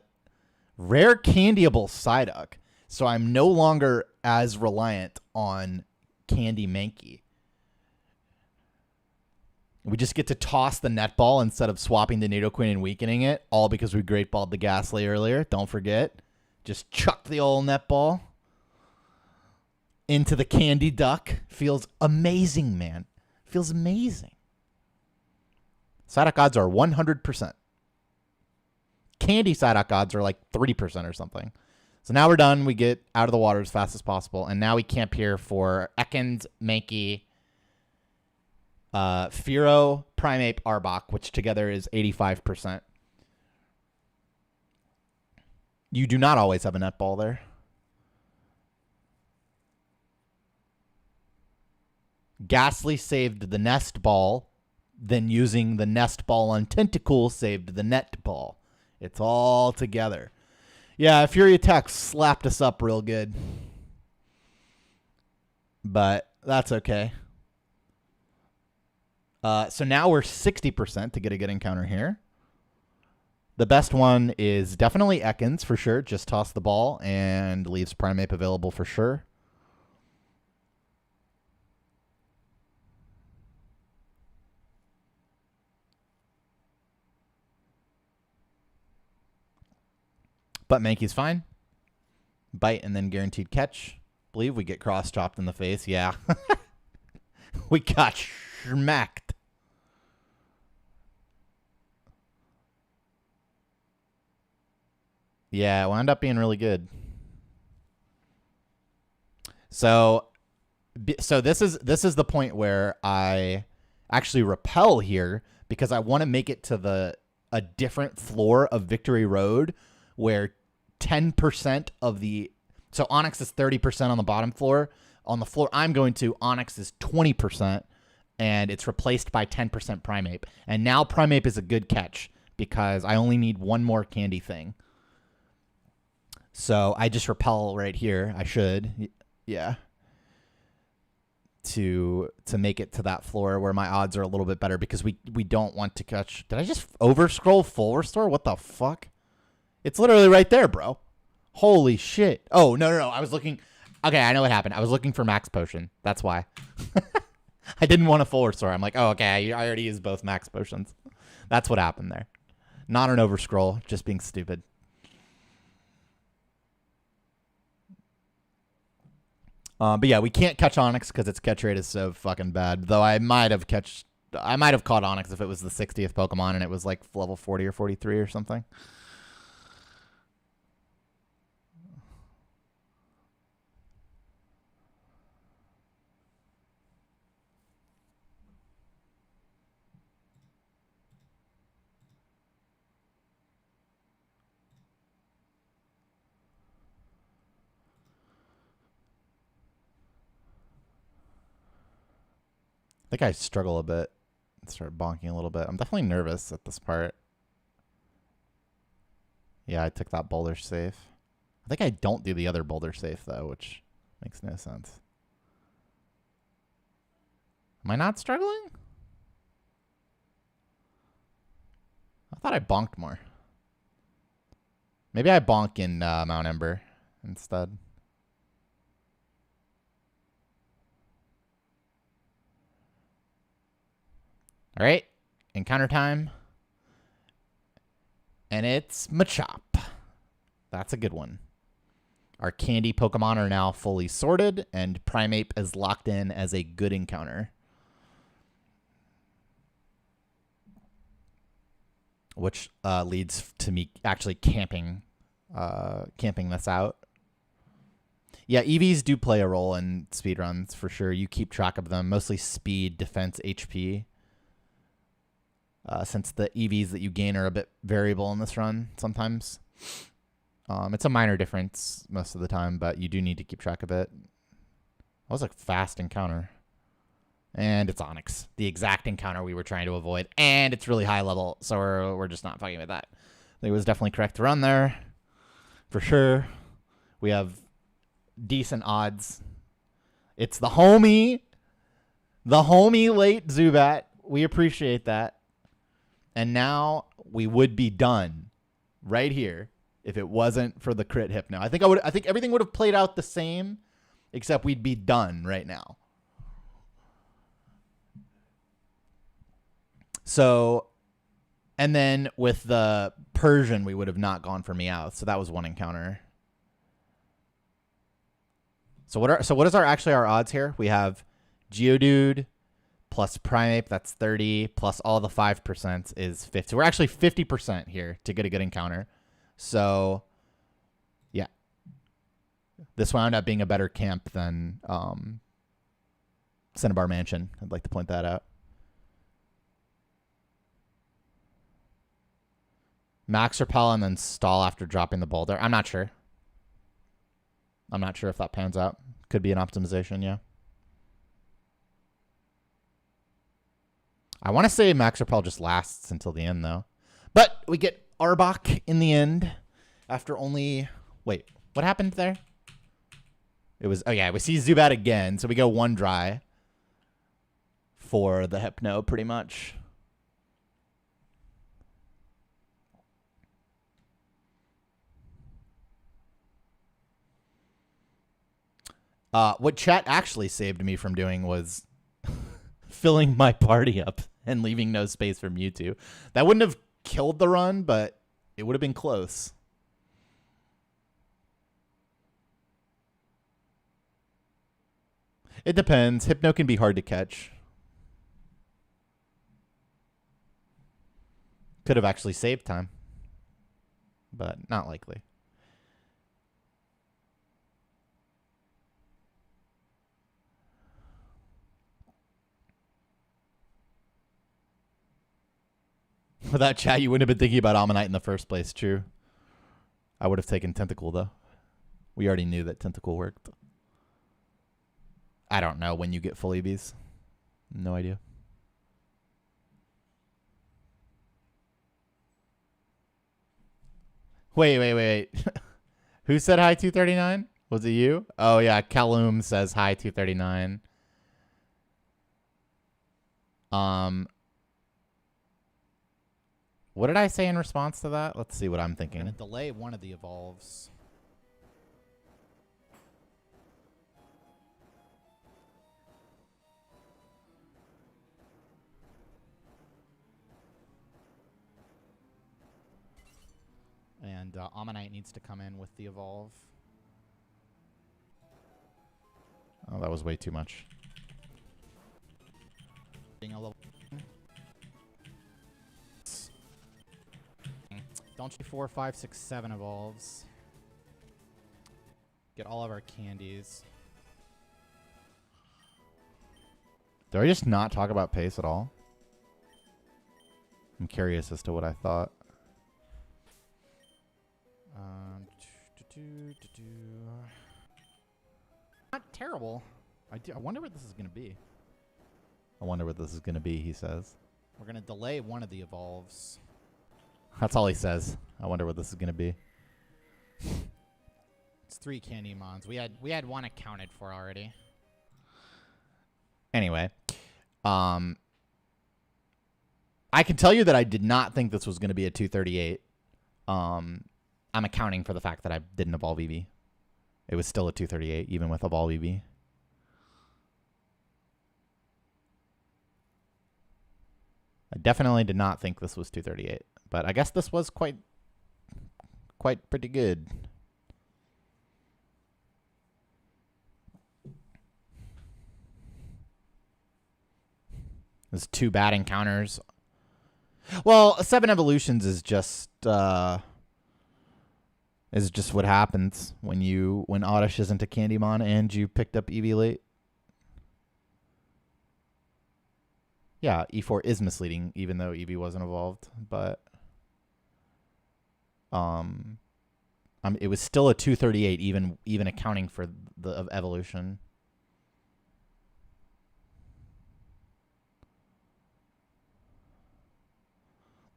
rare candyable Psyduck, so I'm no longer as reliant on Candy Mankey. We just get to toss the netball instead of swapping the Nidoqueen and weakening it, all because we Great Balled the Ghastly earlier. Don't forget. Just chuck the old netball into the Candy Duck. Feels amazing, man. Feels amazing. Psyduck odds are 100%. Candy Psyduck odds are like 30% or something. So now we're done. We get out of the water as fast as possible. And now we camp here for Ekans, Mankey, Fearow, Primeape, Arbok, which together is 85%. You do not always have a netball there. Ghastly saved the nest ball, then using the nest ball on Tentacool saved the net ball. It's all together. Yeah, Fury Attack slapped us up real good. But that's okay. So now we're 60% to get a good encounter here. The best one is definitely Ekans for sure. Just toss the ball and leaves Primeape available for sure. But Mankey's fine. Bite and then guaranteed catch. Believe we get cross-chopped in the face. Yeah. We got smacked. Yeah, it wound up being really good. So So this is the point where I actually repel here because I want to make it to a different floor of Victory Road where 10% of the, so Onyx is 30% on the bottom floor. On the floor I'm going to, Onyx is 20%, and it's replaced by 10% Primeape. And now Primeape is a good catch because I only need one more candy thing. So I just repel right here. I should, yeah, to make it to that floor where my odds are a little bit better because we don't want to catch. Did I just over scroll full restore? What the fuck? It's literally right there, bro. Holy shit. Oh, no. I was looking. Okay, I know what happened. I was looking for max potion. That's why. I didn't want a full restore. I'm like, oh, okay, I already used both max potions. That's what happened there. Not an over scroll, just being stupid. But yeah, we can't catch Onyx because its catch rate is so fucking bad. Though I might have caught Onyx if it was the 60th Pokemon and it was like level 40 or 43 or something. I think I struggle a bit. Start bonking a little bit. I'm definitely nervous at this part. Yeah, I took that boulder safe. I think I don't do the other boulder safe, though, which makes no sense. Am I not struggling? I thought I bonked more. Maybe I bonk in Mount Ember instead. All right, encounter time. And it's Machop. That's a good one. Our candy Pokemon are now fully sorted, and Primeape is locked in as a good encounter. Which leads to me actually camping this out. Yeah, EVs do play a role in speedruns for sure. You keep track of them, mostly speed, defense, HP. Since the EVs that you gain are a bit variable in this run sometimes. It's a minor difference most of the time, but you do need to keep track of it. That was a fast encounter. And it's Onyx, the exact encounter we were trying to avoid. And it's really high level, so we're just not fucking with that. It was definitely correct to run there, for sure. We have decent odds. It's the homie late Zubat. We appreciate that. And now we would be done right here if it wasn't for the crit Hypno. I think everything would have played out the same, except we'd be done right now. So, and then with the Persian, we would have not gone for Meowth. So that was one encounter. So what is our odds here? We have Geodude plus Primeape, that's 30, plus all the 5% is 50. So we're actually 50% here to get a good encounter. So, yeah. This wound up being a better camp than Cinnabar Mansion. I'd like to point that out. Max Repel and then stall after dropping the boulder. I'm not sure. I'm not sure if that pans out. Could be an optimization, yeah. I want to say Max Repel just lasts until the end, though. But we get Arbok in the end after only... Wait, what happened there? It was... Oh, yeah, we see Zubat again. So we go one dry for the Hypno, pretty much. What chat actually saved me from doing was filling my party up and leaving no space for Mewtwo. That wouldn't have killed the run, but it would have been close. It depends. Hypno can be hard to catch. Could have actually saved time, but not likely. Without chat, you wouldn't have been thinking about Ammonite in the first place. True. I would have taken Tentacle, though. We already knew that Tentacle worked. I don't know when you get full EVs. No idea. Wait. Who said hi 239? Was it you? Oh, yeah. Callum says hi 239. What did I say in response to that? Let's see what I'm thinking. I'm going to delay one of the evolves. And Ammonite needs to come in with the evolve. Oh, that was way too much. Being a level. Don't you 4, 5, 6, 7 evolves. Get all of our candies. Did I just not talk about pace at all? I'm curious as to what I thought. Not terrible. I wonder what this is going to be. I wonder what this is going to be, he says. We're going to delay one of the evolves. That's all he says. I wonder what this is going to be. It's 3 candy mons. We had one accounted for already. Anyway, I can tell you that I did not think this was going to be a 238. I'm accounting for the fact that I didn't evolve EV. It was still a 238, even with evolve EV. I definitely did not think this was 238, but I guess this was quite pretty good. There's 2 bad encounters. Well, 7 evolutions is just what happens when Oddish isn't a Candymon and you picked up EV late. Yeah, E4 is misleading, even though EV wasn't evolved, but it was still a 238, even accounting for the evolution.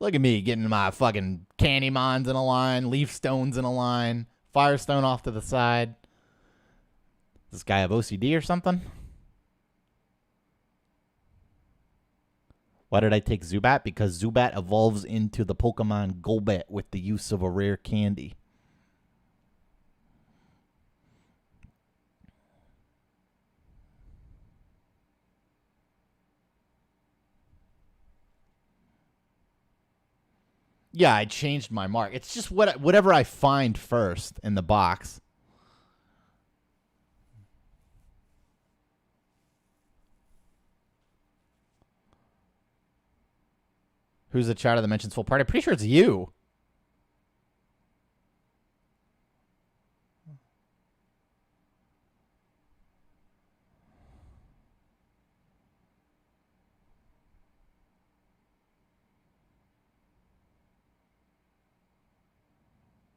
Look at me getting my fucking Candymons in a line, Leaf Stones in a line, Firestone off to the side. Does this guy have OCD or something? Why did I take Zubat? Because Zubat evolves into the Pokemon Golbat with the use of a rare candy. Yeah, I changed my mark. It's just whatever I find first in the box. Who's the chatter that mentions full party? I'm pretty sure it's you.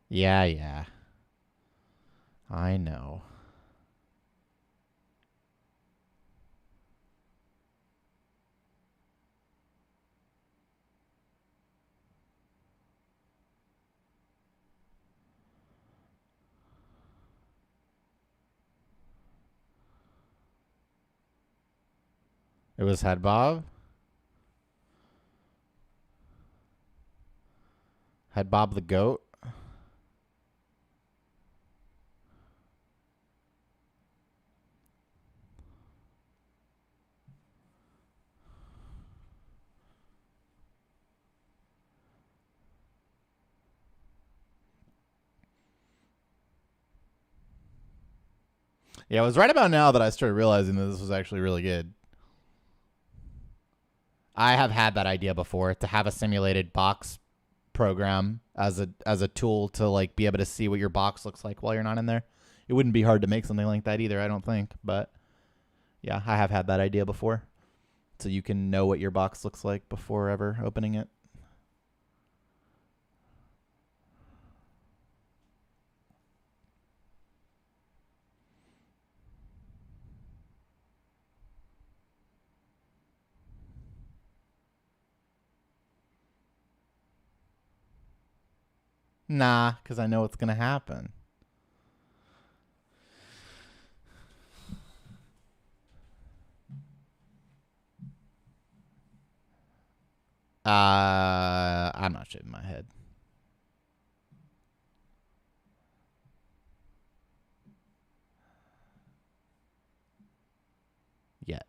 Yeah. I know. It was Head Bob. Head Bob the goat. Yeah, it was right about now that I started realizing that this was actually really good. I have had that idea before, to have a simulated box program as a tool to like be able to see what your box looks like while you're not in there. It wouldn't be hard to make something like that either, I don't think. But yeah, I have had that idea before. So you can know what your box looks like before ever opening it. Nah, because I know what's going to happen. I'm not shaving my head. Yet.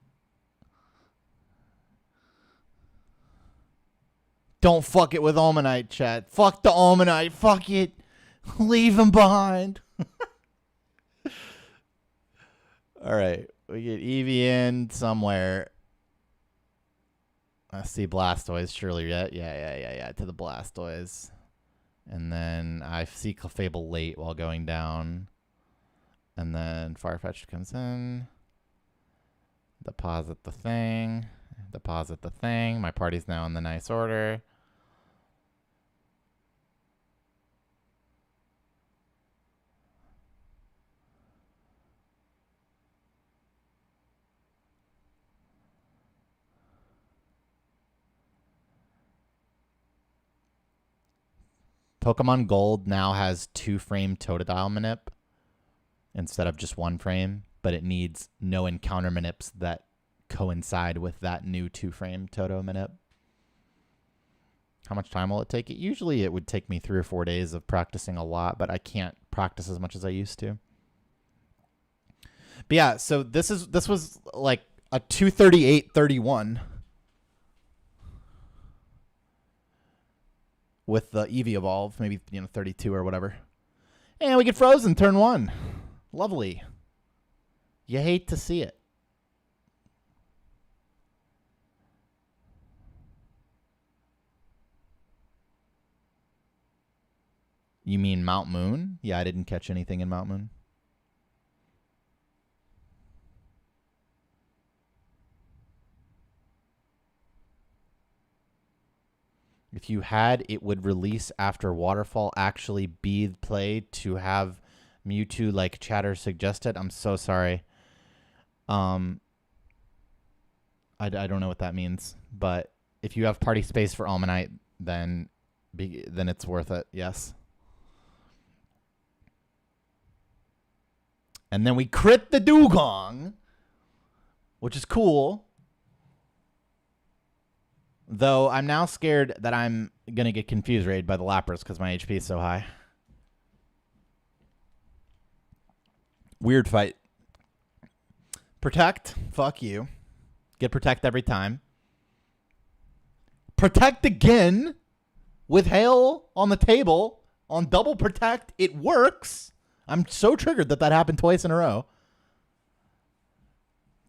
Don't fuck it with Almanite, chat. Fuck the Almanite. Fuck it. Leave him behind. All right. We get Eevee in somewhere. I see Blastoise, surely. Yeah. To the Blastoise. And then I see Clefable late while going down. And then Farfetch'd comes in. Deposit the thing. Deposit the thing. My party's now in the nice order. Pokemon Gold now has 2-frame Totodile manip instead of just 1 frame, but it needs no encounter manips that coincide with that new 2-frame Toto manip. How much time will it take? Usually it would take me 3 or 4 days of practicing a lot, but I can't practice as much as I used to. But yeah, so this was like a 238-31. With the Eevee Evolve, maybe 32 or whatever. And we get frozen turn 1. Lovely. You hate to see it. You mean Mount Moon? Yeah, I didn't catch anything in Mount Moon. If you had, it would release after Waterfall actually be played to have Mewtwo like chatter suggested. I'm so sorry. I don't know what that means. But if you have party space for Almanite, then it's worth it. Yes. And then we crit the Dugong, which is cool. Though I'm now scared that I'm going to get confused raid by the Lapras because my HP is so high. Weird fight. Protect. Fuck you. Get Protect every time. Protect again with Hail on the table on double Protect. It works. I'm so triggered that happened twice in a row.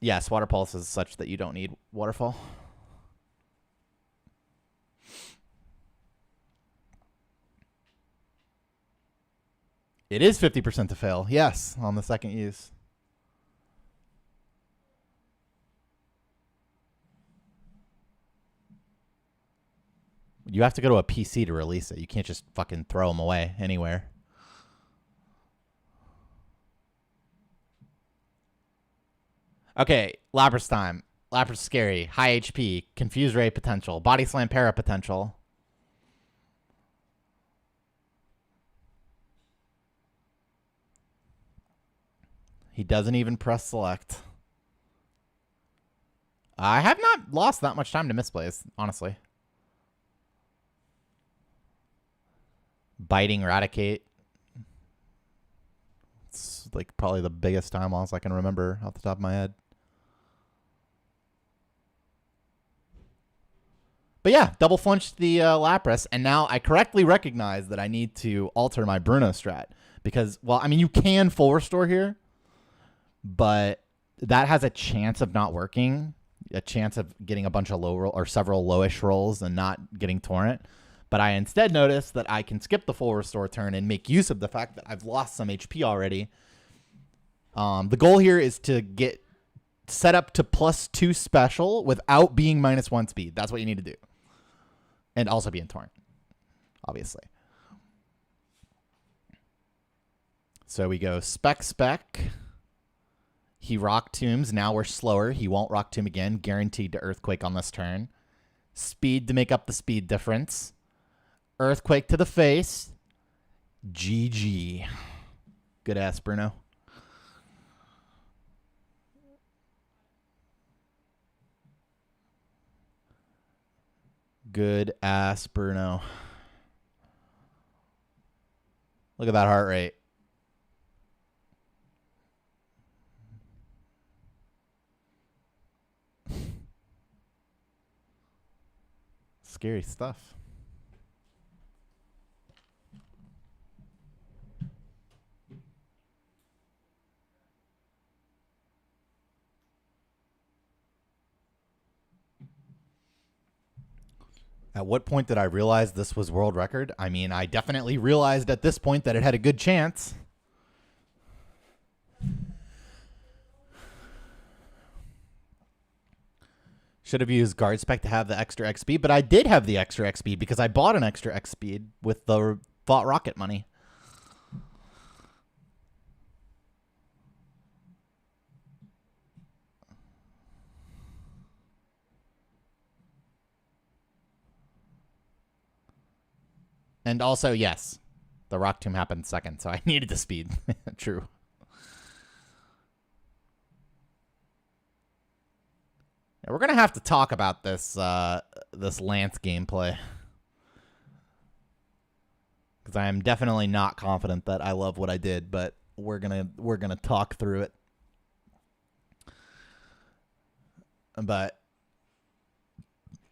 Yes, Water Pulse is such that you don't need Waterfall. It is 50% to fail. Yes, on the second use. You have to go to a PC to release it. You can't just fucking throw them away anywhere. Okay, Lapras time. Lapras scary. High HP. Confuse Ray potential. Body Slam Para potential. He doesn't even press select. I have not lost that much time to misplays, honestly. Biting Raticate. It's like probably the biggest time loss I can remember off the top of my head. But yeah, double flinched the Lapras, and now I correctly recognize that I need to alter my Bruno strat. Because, well, I mean, you can full restore here, but that has a chance of not working, a chance of getting a bunch of low roll or several lowish rolls and not getting Torrent. But I instead noticed that I can skip the full restore turn and make use of the fact that I've lost some HP already. The goal here is to get set up to +2 special without being -1 speed. That's what you need to do. And also be in Torrent, obviously. So we go Spec. He Rock Tombs. Now we're slower. He won't Rock Tomb again. Guaranteed to Earthquake on this turn. Speed to make up the speed difference. Earthquake to the face. GG. Good ass, Bruno. Good ass, Bruno. Look at that heart rate. Scary stuff. At what point did I realize this was world record? I mean, I definitely realized at this point that it had a good chance. Should have used guard spec to have the extra X speed, but I did have the extra X speed because I bought an extra X speed with the Thought Rocket money. And also, yes, the Rock Tomb happened second, so I needed the speed. True. Yeah, we're gonna have to talk about this this Lance gameplay, because I am definitely not confident that I love what I did, but we're gonna talk through it. But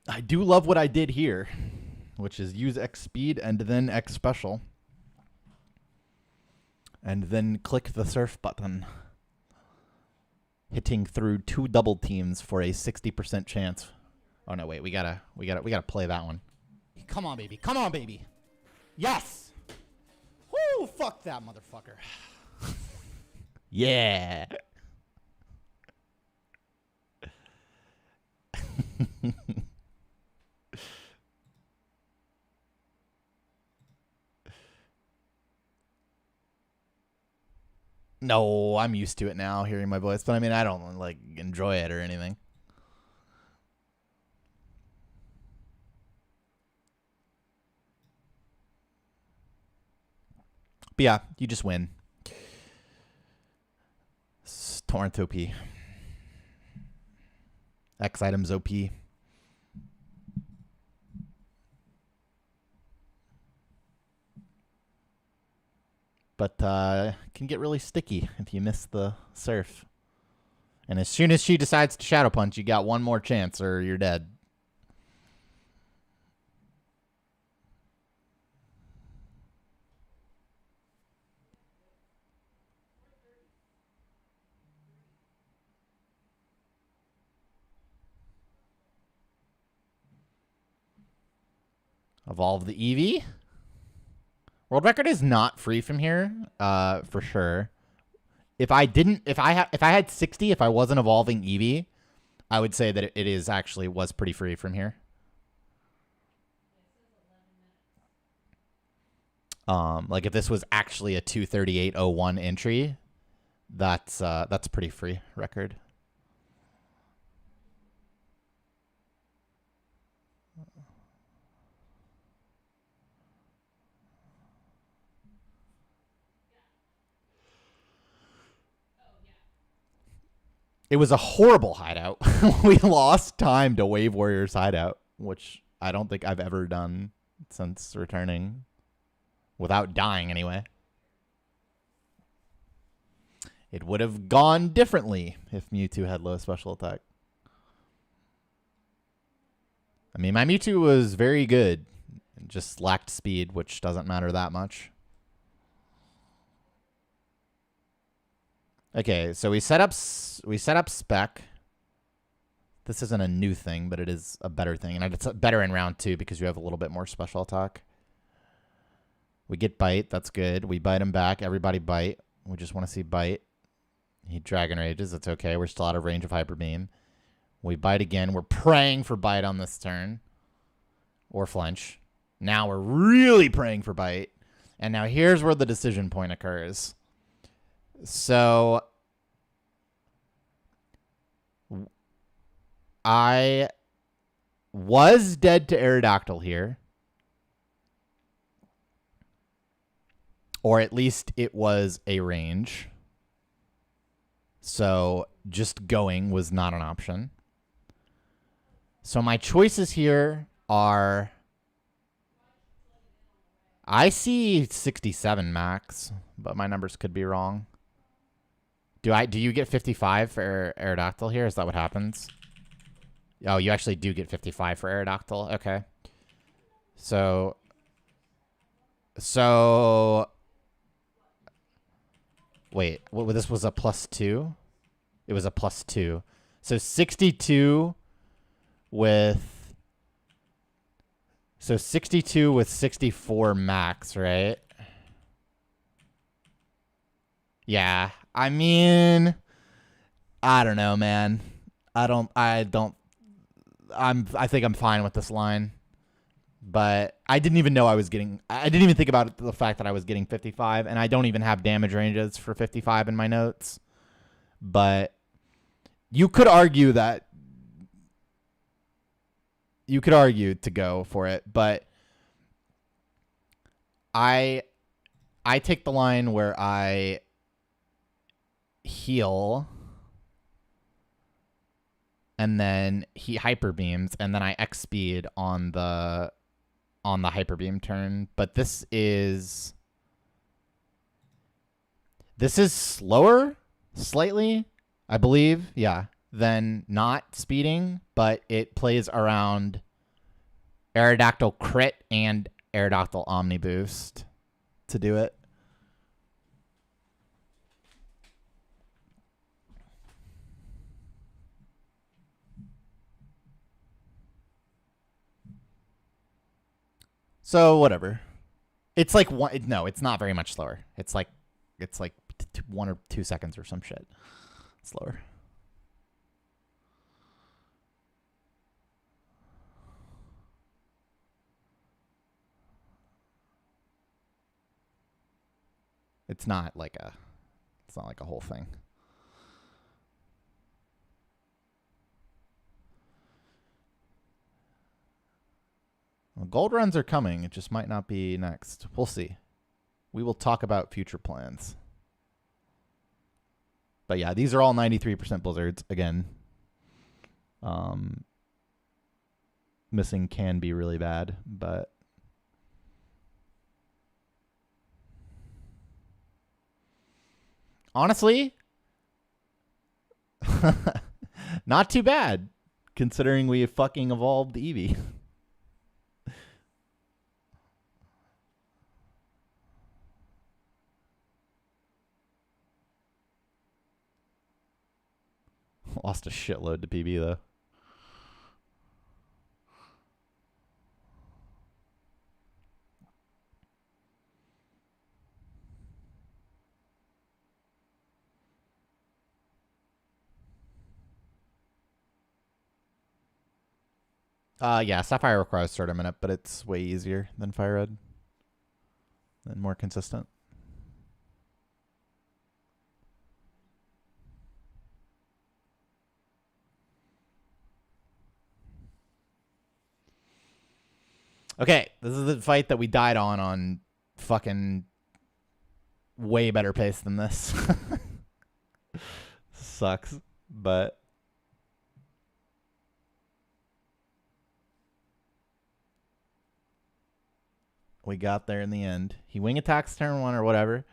I do love what I did here, which is use X speed and then X special, and then click the surf button, hitting through 2 double teams for a 60% chance. Oh no, wait, we gotta play that one. Come on, baby. Come on, baby. Yes. Woo! Fuck that motherfucker. Yeah. No, I'm used to it now, hearing my voice. But I mean, I don't like enjoy it or anything. But yeah, you just win. Torrent OP. X items OP. But can get really sticky if you miss the surf. And as soon as she decides to Shadow Punch, you got one more chance or you're dead. Evolve the Eevee. World record is not free from here, for sure. If I had 60, if I wasn't evolving Eevee, I would say that it is actually was pretty free from here. Like if this was actually a 238.01 entry, that's pretty free record. It was a horrible hideout. We lost time to Wave Warrior's hideout, which I don't think I've ever done since returning. Without dying, anyway. It would have gone differently if Mewtwo had low special attack. I mean, my Mewtwo was very good. It just lacked speed, which doesn't matter that much. Okay, so we set up spec. This isn't a new thing, but it is a better thing. And it's better in round 2 because you have a little bit more special attack. We get bite. That's good. We bite him back. Everybody bite. We just want to see bite. He Dragon Rages. That's okay. We're still out of range of Hyper Beam. We bite again. We're praying for bite on this turn. Or flinch. Now we're really praying for bite. And now here's where the decision point occurs. So I was dead to Aerodactyl here. Or at least it was a range. So just going was not an option. So my choices here are... I see 67 max, but my numbers could be wrong. Do you get 55 for Aerodactyl here? Is that what happens? Oh, you actually do get 55 for Aerodactyl. Okay. So wait, this was a +2? It was a +2. So 62 with 64 max, right? Yeah. I mean, I don't know, man. I think I'm fine with this line. But I didn't even know I didn't even think about the fact that I was getting 55, and I don't even have damage ranges for 55 in my notes. But you could argue to go for it, but I take the line where I heal and then he hyper beams, and then I X speed on the hyper beam turn. But this is slower slightly, I believe, yeah, than not speeding, but it plays around Aerodactyl crit and Aerodactyl Omni boost to do it. So whatever. It's like one. No, it's not very much slower. It's like 1 or 2 seconds or some shit slower. It's not like a whole thing. Well, gold runs are coming. It just might not be next. We'll see. We will talk about future plans. But yeah, these are all 93% blizzards. Again, missing can be really bad, but honestly, not too bad considering we fucking evolved Eevee. Lost a shitload to PB though. Yeah, Sapphire requires Stardom in it, but it's way easier than Fire Red and more consistent. Okay, this is the fight that we died on fucking way better pace than this. Sucks, but we got there in the end. He wing attacks turn 1 or whatever.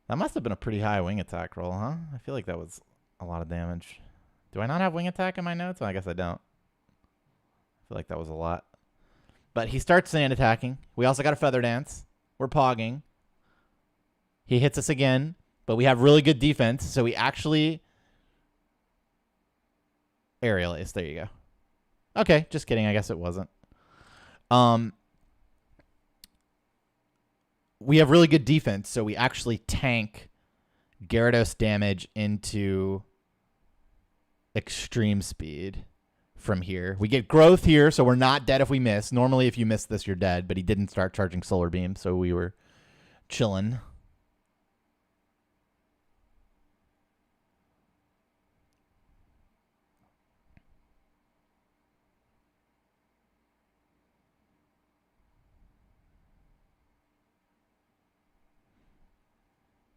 That must have been a pretty high wing attack roll, huh? I feel like that was a lot of damage. Do I not have wing attack in my notes? I guess I don't. I feel like that was a lot. But he starts sand attacking. We also got a feather dance. We're pogging. He hits us again, but we have really good defense, so we actually aerial ace. There you go. Okay, just kidding. I guess it wasn't. We have really good defense, so we actually tank Gyarados damage into extreme speed from here. We get growth here, so we're not dead if we miss. Normally, if you miss this, you're dead, but he didn't start charging Solar Beam, so we were chilling.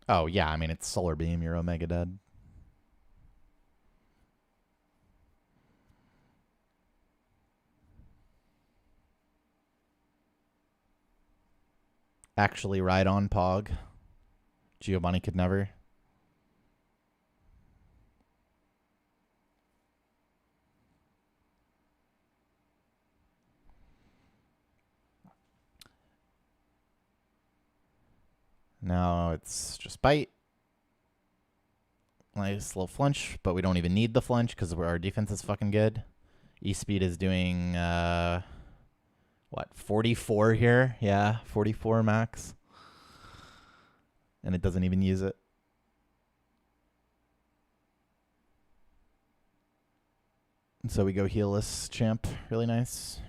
Oh, yeah. I mean, it's Solar Beam. You're Omega dead. Actually, ride on Pog. Giovanni could never. Now it's just bite. Nice little flinch, but we don't even need the flinch because our defense is fucking good. E-Speed is doing, what, 44 here? Yeah, 44 max. And it doesn't even use it. So we go heelless champ. Really nice.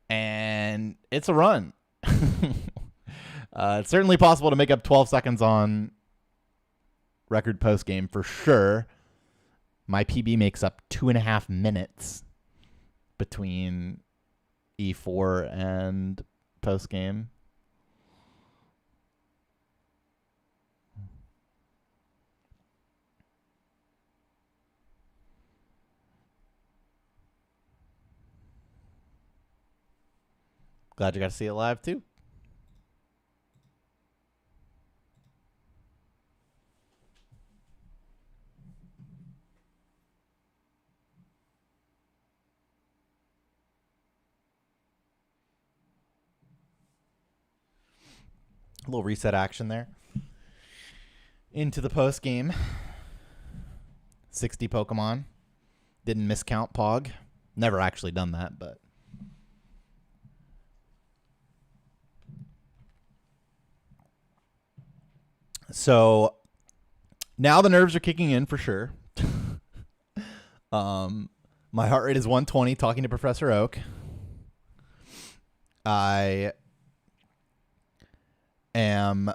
And it's a run. It's certainly possible to make up 12 seconds on record post game for sure. My PB makes up 2.5 minutes between E4 and post game. Glad you got to see it live too. A little reset action there. Into the post game. 60 Pokemon. Didn't miscount Pog. Never actually done that, but. So now the nerves are kicking in for sure. My heart rate is 120 talking to Professor Oak. I am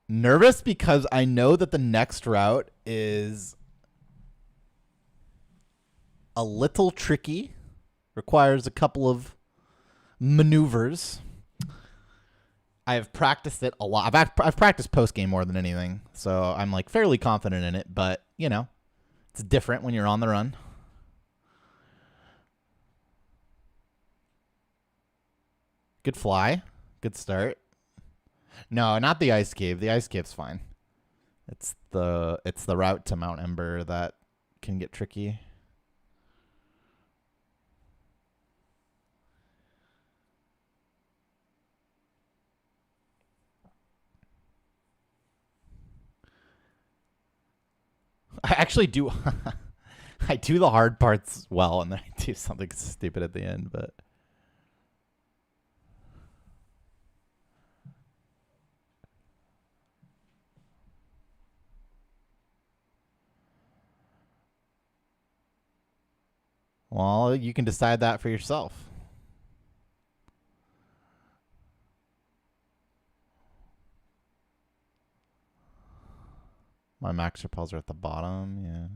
nervous because I know that the next route is a little tricky, requires a couple of maneuvers. I've practiced it a lot. I've practiced post game more than anything, so I'm like fairly confident in it. But you know, it's different when you're on the run. Good fly, good start. No, not the ice cave. The ice cave's fine. It's the route to Mount Ember that can get tricky. I actually do. I do the hard parts well, and then I do something stupid at the end. But well, you can decide that for yourself. My max repels are at the bottom, yeah.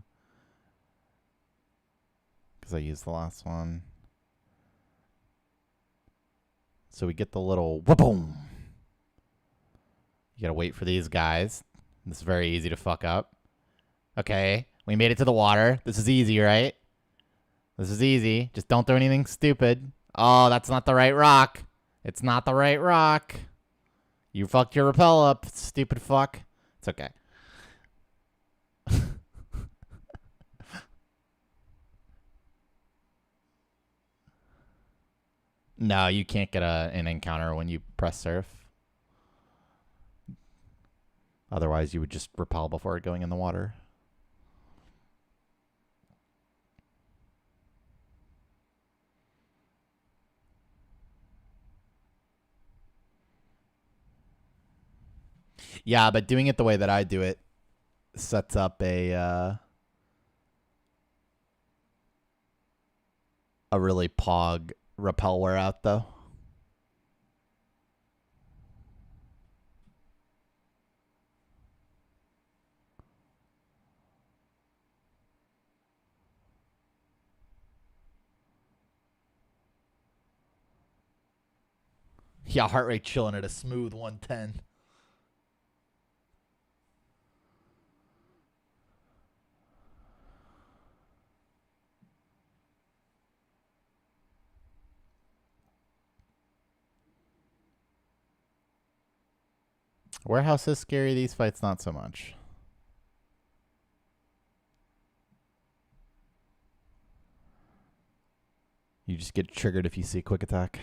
Because I used the last one. So we get the little wha-boom. You gotta wait for these guys. This is very easy to fuck up. Okay, we made it to the water. This is easy, right? This is easy. Just don't do anything stupid. Oh, that's not the right rock. It's not the right rock. You fucked your repel up, stupid fuck. It's okay. No, you can't get an encounter when you press surf. Otherwise, you would just repel before going in the water. Yeah, but doing it the way that I do it sets up a really pog repel wear out, though. Yeah, heart rate chilling at a smooth 110. Warehouse is scary. These fights, not so much. You just get triggered if you see quick attack.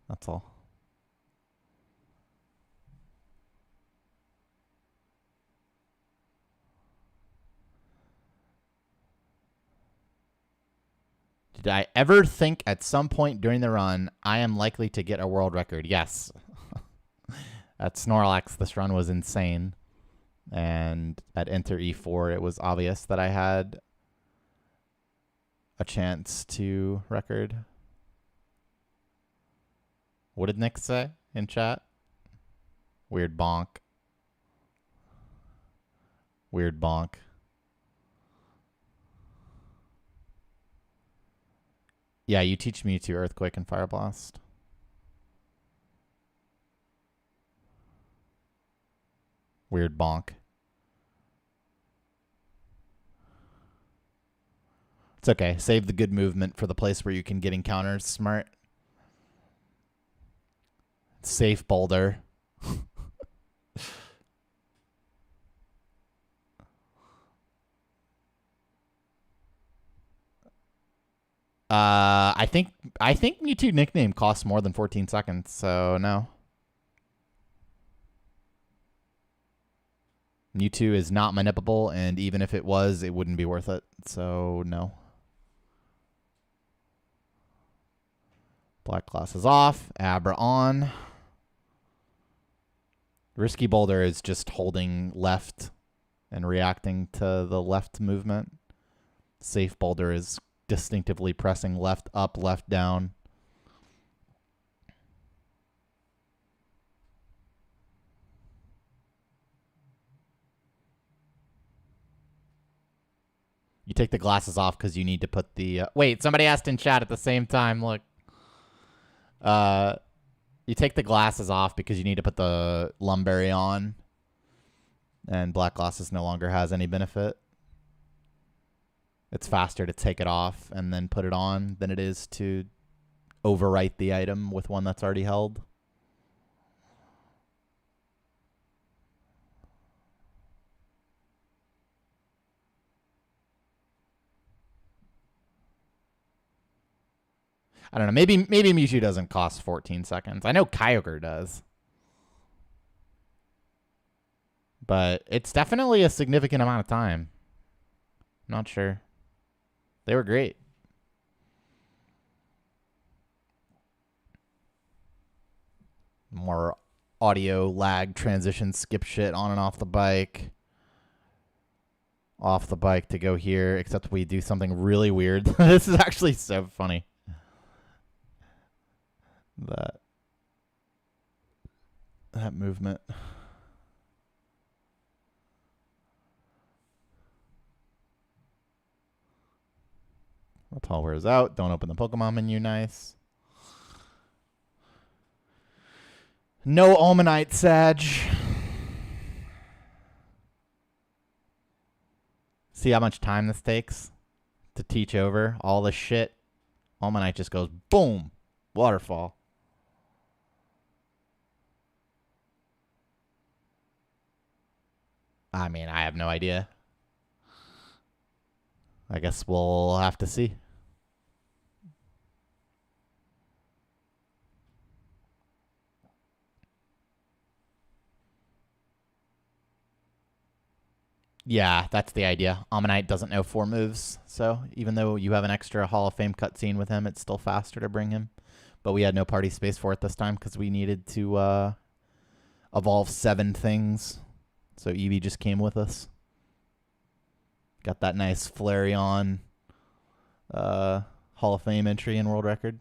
That's all. Did I ever think at some point during the run I am likely to get a world record? Yes. At Snorlax, this run was insane. And at Enter E4, it was obvious that I had a chance to record. What did Nick say in chat? Weird bonk. Weird bonk. Yeah, you teach Mewtwo Earthquake and Fire Blast. Weird bonk. It's okay. Save the good movement for the place where you can get encounters. Smart. Safe boulder. I think Mewtwo nickname costs more than 14 seconds, so no. Mewtwo is not manipulable, and even if it was, it wouldn't be worth it. So no. Black Glass is off. Abra on. Risky Boulder is just holding left and reacting to the left movement. Safe Boulder is distinctively pressing left up, left down. You take the glasses off because you need to put the... wait, somebody asked in chat at the same time. Look. You take the glasses off because you need to put the Lumberry on. And Black Glasses no longer has any benefit. It's faster to take it off and then put it on than it is to overwrite the item with one that's already held. I don't know. Maybe Mewtwo doesn't cost 14 seconds. I know Kyogre does. But it's definitely a significant amount of time. I'm not sure. They were great. More audio lag transition skip shit on and off the bike. Off the bike to go here, except we do something really weird. This is actually so funny. That movement. Repel wears out. Don't open the Pokemon menu. Nice. No Almanite, Sag. See how much time this takes to teach over all this shit? Almanite just goes boom. Waterfall. I mean, I have no idea. I guess we'll have to see. Yeah, that's the idea. Ammonite doesn't know 4 moves, so even though you have an extra Hall of Fame cutscene with him, it's still faster to bring him. But we had no party space for it this time because we needed to evolve 7 things. So Eevee just came with us. Got that nice Flareon Hall of Fame entry and world record.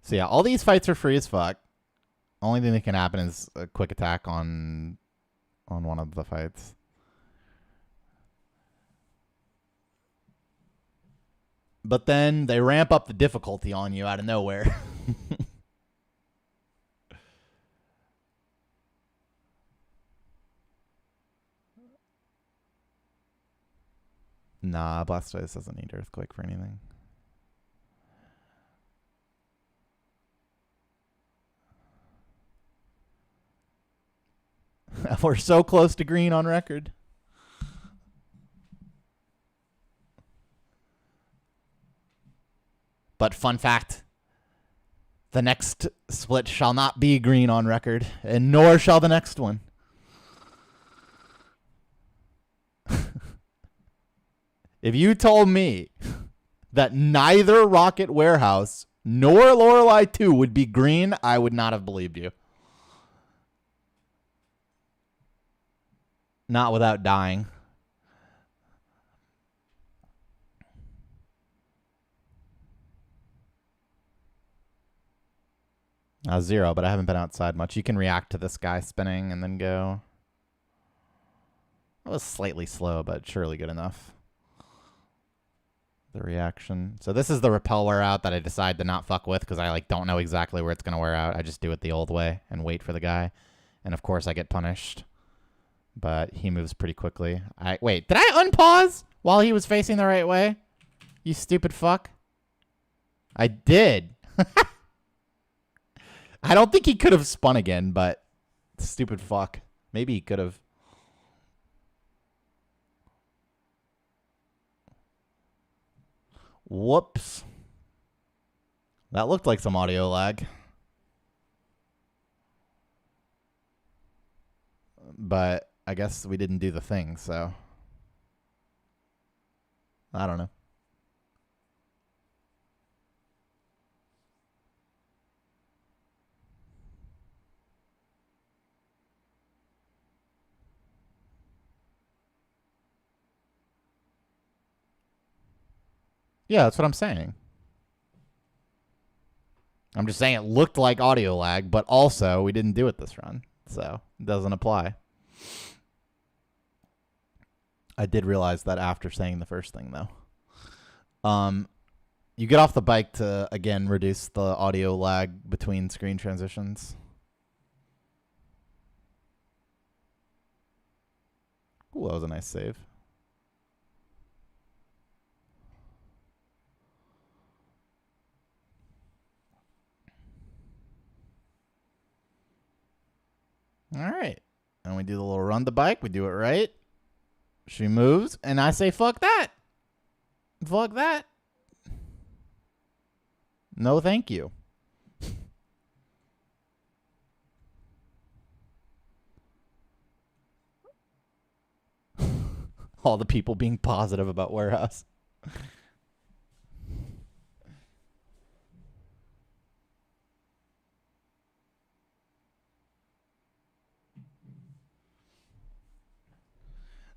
So yeah, all these fights are free as fuck. Only thing that can happen is a quick attack on one of the fights. But then they ramp up the difficulty on you out of nowhere. Nah, Blastoise doesn't need Earthquake for anything. We're so close to green on record. But fun fact, the next split shall not be green on record, and nor shall the next one. If you told me that neither Rocket Warehouse nor Lorelei 2 would be green, I would not have believed you. Not without dying. Zero, but I haven't been outside much. You can react to this guy spinning and then go. That was slightly slow, but surely good enough. The reaction. So this is the repel wear out that I decide to not fuck with because I don't know exactly where it's going to wear out. I just do it the old way and wait for the guy. And of course I get punished. But he moves pretty quickly. Wait, did I unpause while he was facing the right way? You stupid fuck. I did. I don't think he could have spun again, but stupid fuck. Maybe he could have. Whoops. That looked like some audio lag. But I guess we didn't do the thing, so. I don't know. Yeah, that's what I'm saying. I'm just saying it looked like audio lag, but also we didn't do it this run, so it doesn't apply. I did realize that after saying the first thing, though. You get off the bike to, again, reduce the audio lag between screen transitions. Ooh, that was a nice save. All right. And we do the little run the bike. We do it right. She moves, and I say, fuck that. Fuck that. No, thank you. All the people being positive about Warehouse.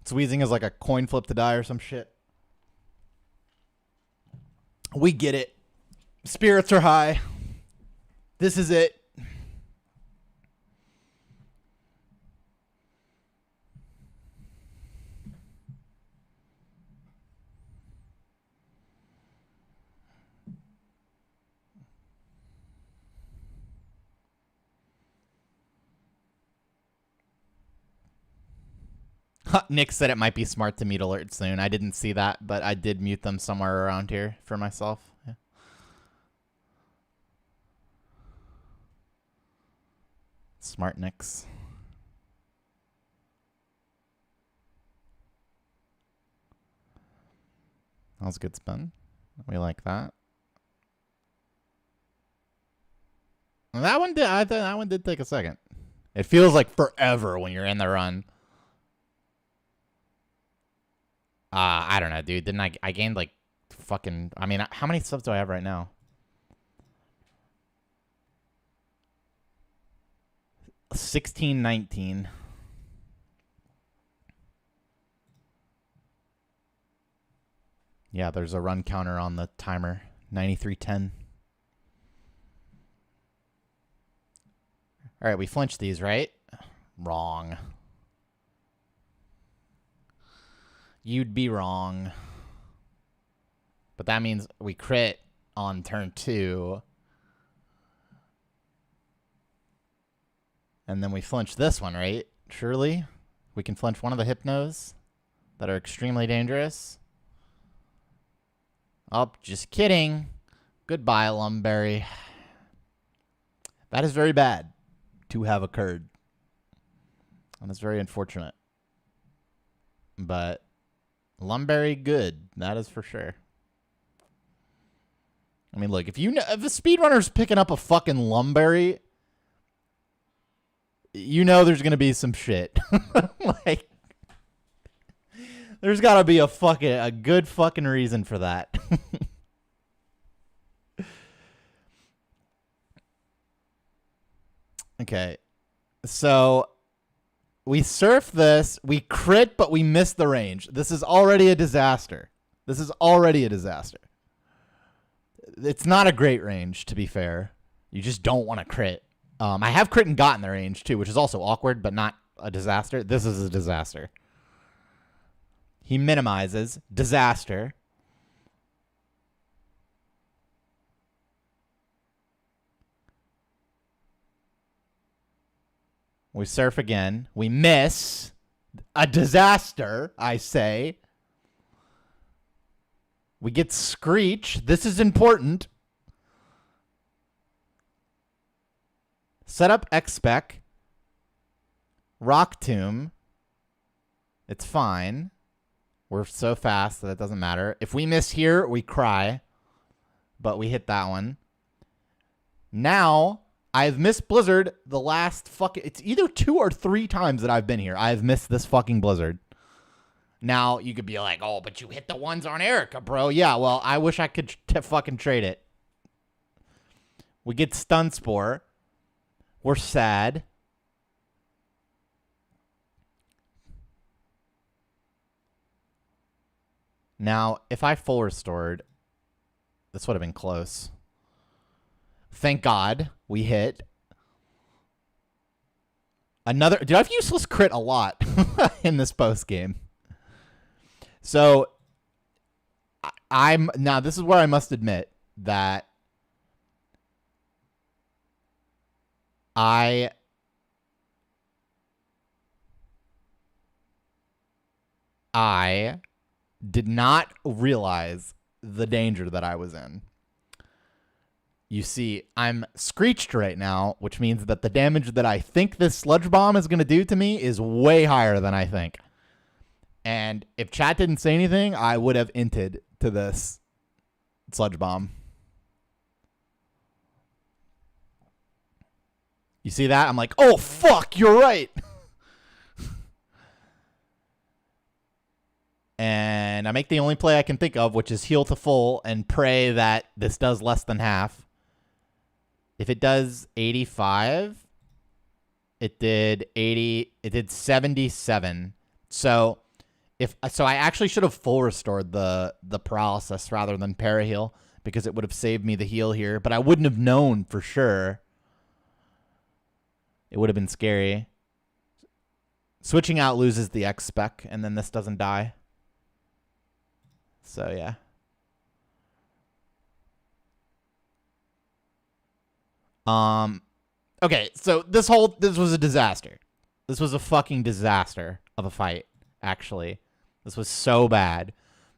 Squeezing is like a coin flip to die or some shit. We get it. Spirits are high. This is it. Nick said it might be smart to mute alerts soon. I didn't see that, but I did mute them somewhere around here for myself. Yeah. Smart Nicks. That was a good spin. We like that. That one did. I thought that one did take a second. It feels like forever when you're in the run. I don't know, dude. Didn't I gained like fucking. I mean, how many subs do I have right now? 1619. Yeah, there's a run counter on the timer. 9310. All right, we flinch these, right? Wrong. You'd be wrong. But that means we crit on turn 2. And then we flinch this one, right? Surely? We can flinch one of the Hypnos that are extremely dangerous. Oh, just kidding. Goodbye, Lumberry. That is very bad to have occurred. And it's very unfortunate. But Lumberry good. That is for sure. I mean, look, if a speedrunner's picking up a fucking Lumberry, you know there's going to be some shit. Like, there's got to be a good fucking reason for that. Okay. So we surf this, we crit, but we miss the range. This is already a disaster. It's not a great range, to be fair. You just don't want to crit. I have crit and got in the range, too, which is also awkward, but not a disaster. This is a disaster. He minimizes. Disaster. We surf again. We miss. A disaster, I say. We get Screech. This is important. Set up X-Spec. Rock Tomb. It's fine. We're so fast that it doesn't matter. If we miss here, we cry. But we hit that one. Now, I've missed Blizzard the last it's either 2 or 3 times that I've been here. I've missed this fucking Blizzard. Now, you could be like, oh, but you hit the ones on Erica, bro. Yeah, well, I wish I could fucking trade it. We get Stun Spore. We're sad. Now, if I full restored, this would have been close. Thank God we hit. Another... Dude, I've useless crit a lot in this post game. So, now, this is where I must admit that I did not realize the danger that I was in. You see, I'm Screeched right now, which means that the damage that I think this Sludge Bomb is going to do to me is way higher than I think. And if chat didn't say anything, I would have inted to this Sludge Bomb. You see that? I'm like, oh, fuck, you're right. And I make the only play I can think of, which is heal to full and pray that this does less than half. If it does 85, it did 80, it did 77. So I actually should have full restored the paralysis rather than paraheal, because it would have saved me the heal here, but I wouldn't have known for sure. It would have been scary. Switching out loses the X-Spec, and then this doesn't die. So, yeah. Okay, so this was a disaster. This was a fucking disaster of a fight, actually. This was so bad.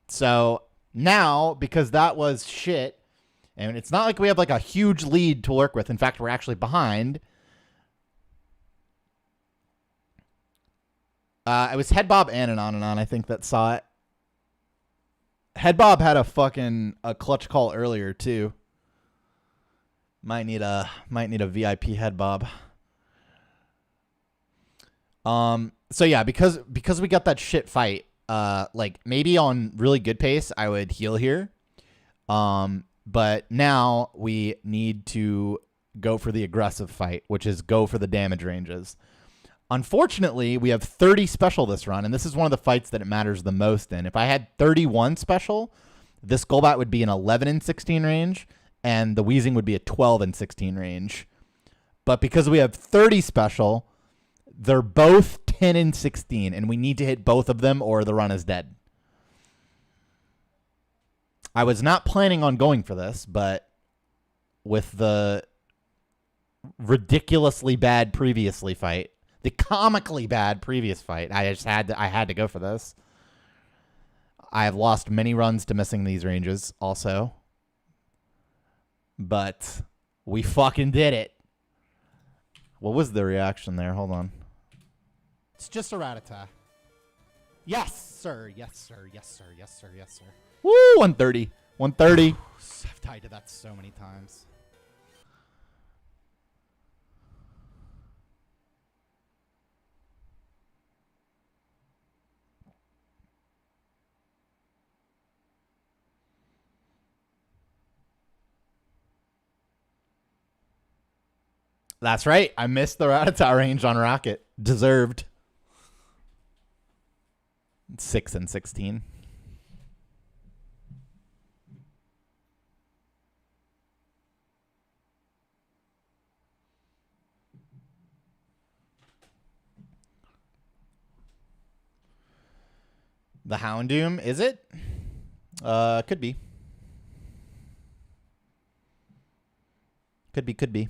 So, now, because that was shit, and it's not like we have like a huge lead to work with. In fact, we're actually behind. It was Headbob and Anon, I think, that saw it. Headbob had a clutch call earlier too. Might need a VIP Headbob. So yeah, because we got that shit fight, like maybe on really good pace I would heal here. But now we need to go for the aggressive fight, which is go for the damage ranges. Unfortunately, we have 30 special this run, and this is one of the fights that it matters the most in. If I had 31 special, this Golbat would be an 11 and 16 range, and the Weezing would be a 12 and 16 range. But because we have 30 special, they're both 10 and 16, and we need to hit both of them or the run is dead. I was not planning on going for this, but with the ridiculously bad previously fight, the comically bad previous fight, I had to go for this. I have lost many runs to missing these ranges also. But we fucking did it. What was the reaction there? Hold on. It's just a Rattata. Yes, sir. Yes, sir. Yes, sir. Yes, sir. Yes, sir. Woo, 130. 130. I've tied to that so many times. That's right. I missed the Rattata range on Rocket. Deserved. 6 and 16. The Houndoom, is it? Could be. Could be.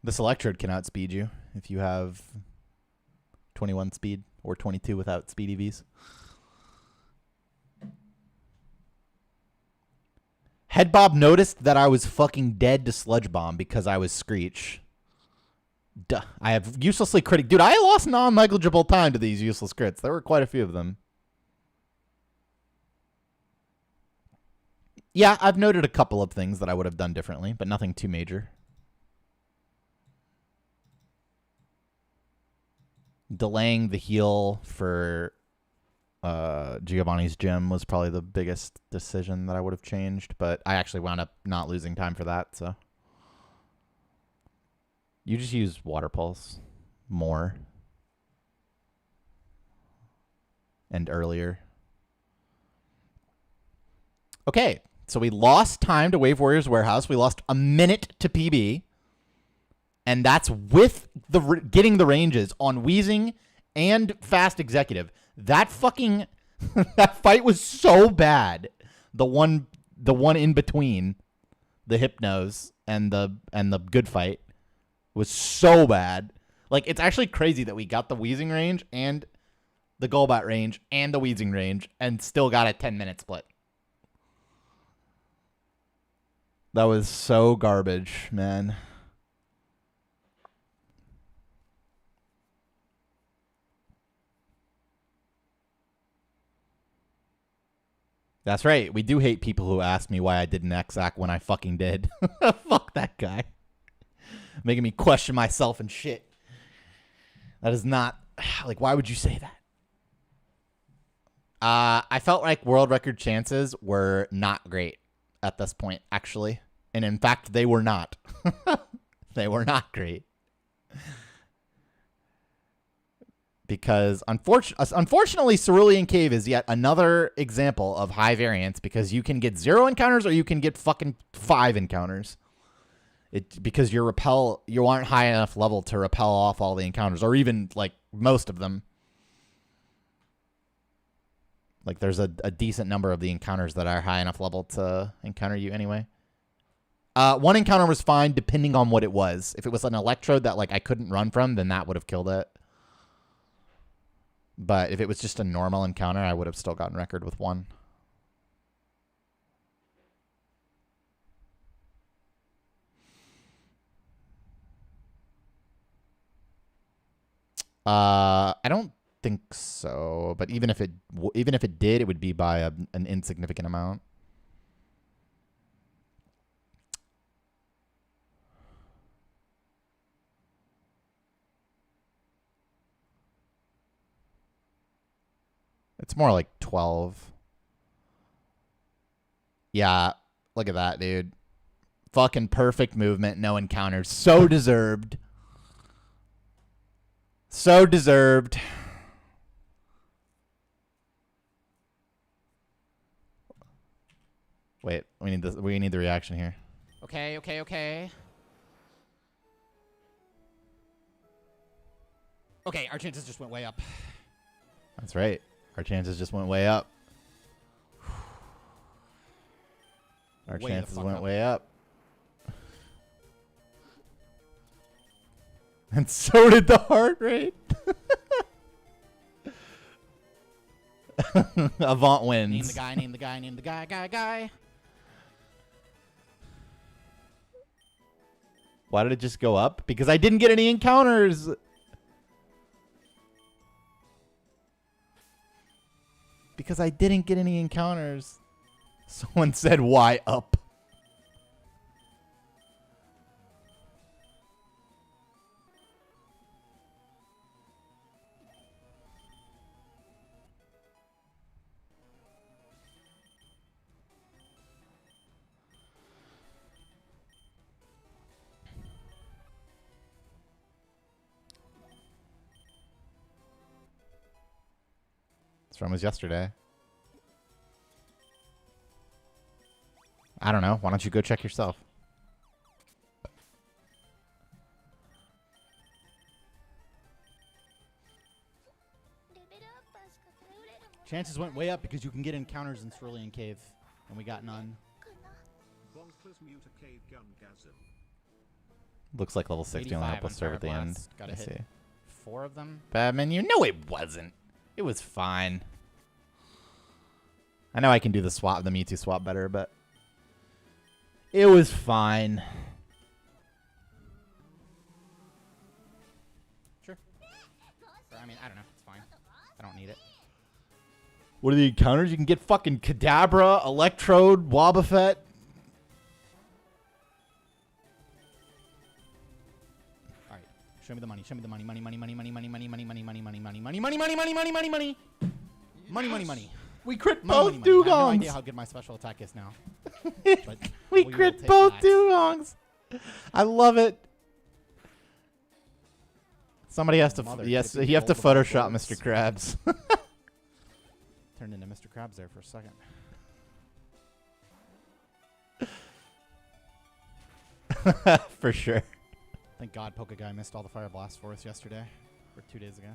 This Electrode can outspeed you if you have 21 speed or 22 without speed EVs. Headbob noticed that I was fucking dead to Sludge Bomb because I was Screech. Duh. I have uselessly critic. Dude, I lost non-negligible time to these useless crits. There were quite a few of them. Yeah, I've noted a couple of things that I would have done differently, but nothing too major. Delaying the heal for Giovanni's gem was probably the biggest decision that I would have changed, but I actually wound up not losing time for that, so. You just use Water Pulse more and earlier. Okay, so we lost time to Wave Warriors Warehouse. We lost a minute to PB. And that's with the getting the ranges on Wheezing and Fast Executive. That fucking that fight was so bad. The one in between the Hypnos and the good fight was so bad. Like, it's actually crazy that we got the Wheezing range and the Golbat range and the Wheezing range and still got a 10-minute split. That was so garbage, man. That's right. We do hate people who ask me why I did an X-Ack when I fucking did. Fuck that guy. Making me question myself and shit. That is not... Like, why would you say that? I felt like world record chances were not great at this point, actually. And in fact, they were not. They were not great. Because unfortunately, Cerulean Cave is yet another example of high variance because you can get 0 encounters or you can get fucking 5 encounters. Because you aren't high enough level to repel off all the encounters, or even like most of them. Like there's a decent number of the encounters that are high enough level to encounter you anyway. One encounter was fine depending on what it was. If it was an Electrode that like I couldn't run from, then that would have killed it. But if it was just a normal encounter, I would have still gotten record with 1. I don't think so. But even if it did, it would be by an insignificant amount. It's more like 12. Yeah, look at that, dude. Fucking perfect movement, no encounters. So deserved. So deserved. Wait, we need this. We need the reaction here. Okay, okay, okay. Okay, our chances just went way up. That's right. Our chances just went way up. Our Way the chances fuck went up. way up. And so did the heart rate. Avant wins. Name the guy, name the guy, name the guy, guy. Why did it just go up? Because I didn't get any encounters. Because I didn't get any encounters. Someone said, why up? This run was yesterday. I don't know. Why don't you go check yourself? Chances went way up because you can get encounters in Cerulean Cave, and we got none. Looks like level 60 only 85 help us on serve at the Fire end. Blast. Gotta Let's hit see. 4 of them. Bad menu? No, it wasn't. It was fine. I know I can do the swap, the Mewtwo swap better, but it was fine. Sure. Or, I mean, I don't know. It's fine. I don't need it. What are the encounters? You can get fucking Kadabra, Electrode, Wobbuffet. All right. Show me the money. Show me the money. Money, money, money, money, money, money, money, money, money, money, money, money, money, money, money, money, money, money. Money, money, money. We crit Money, both money, money. I have no idea Dugongs. how good my special attack is now. But We will crit take both that. Dugongs. I love it. Somebody has to. Mother, Yes, could it be you have to gold of Photoshop bullets? Mr. Krabs. Turned into Mr. Krabs there for a second. For sure. Thank God Pokeguy missed all the Fire Blast for us yesterday. Or 2 days ago.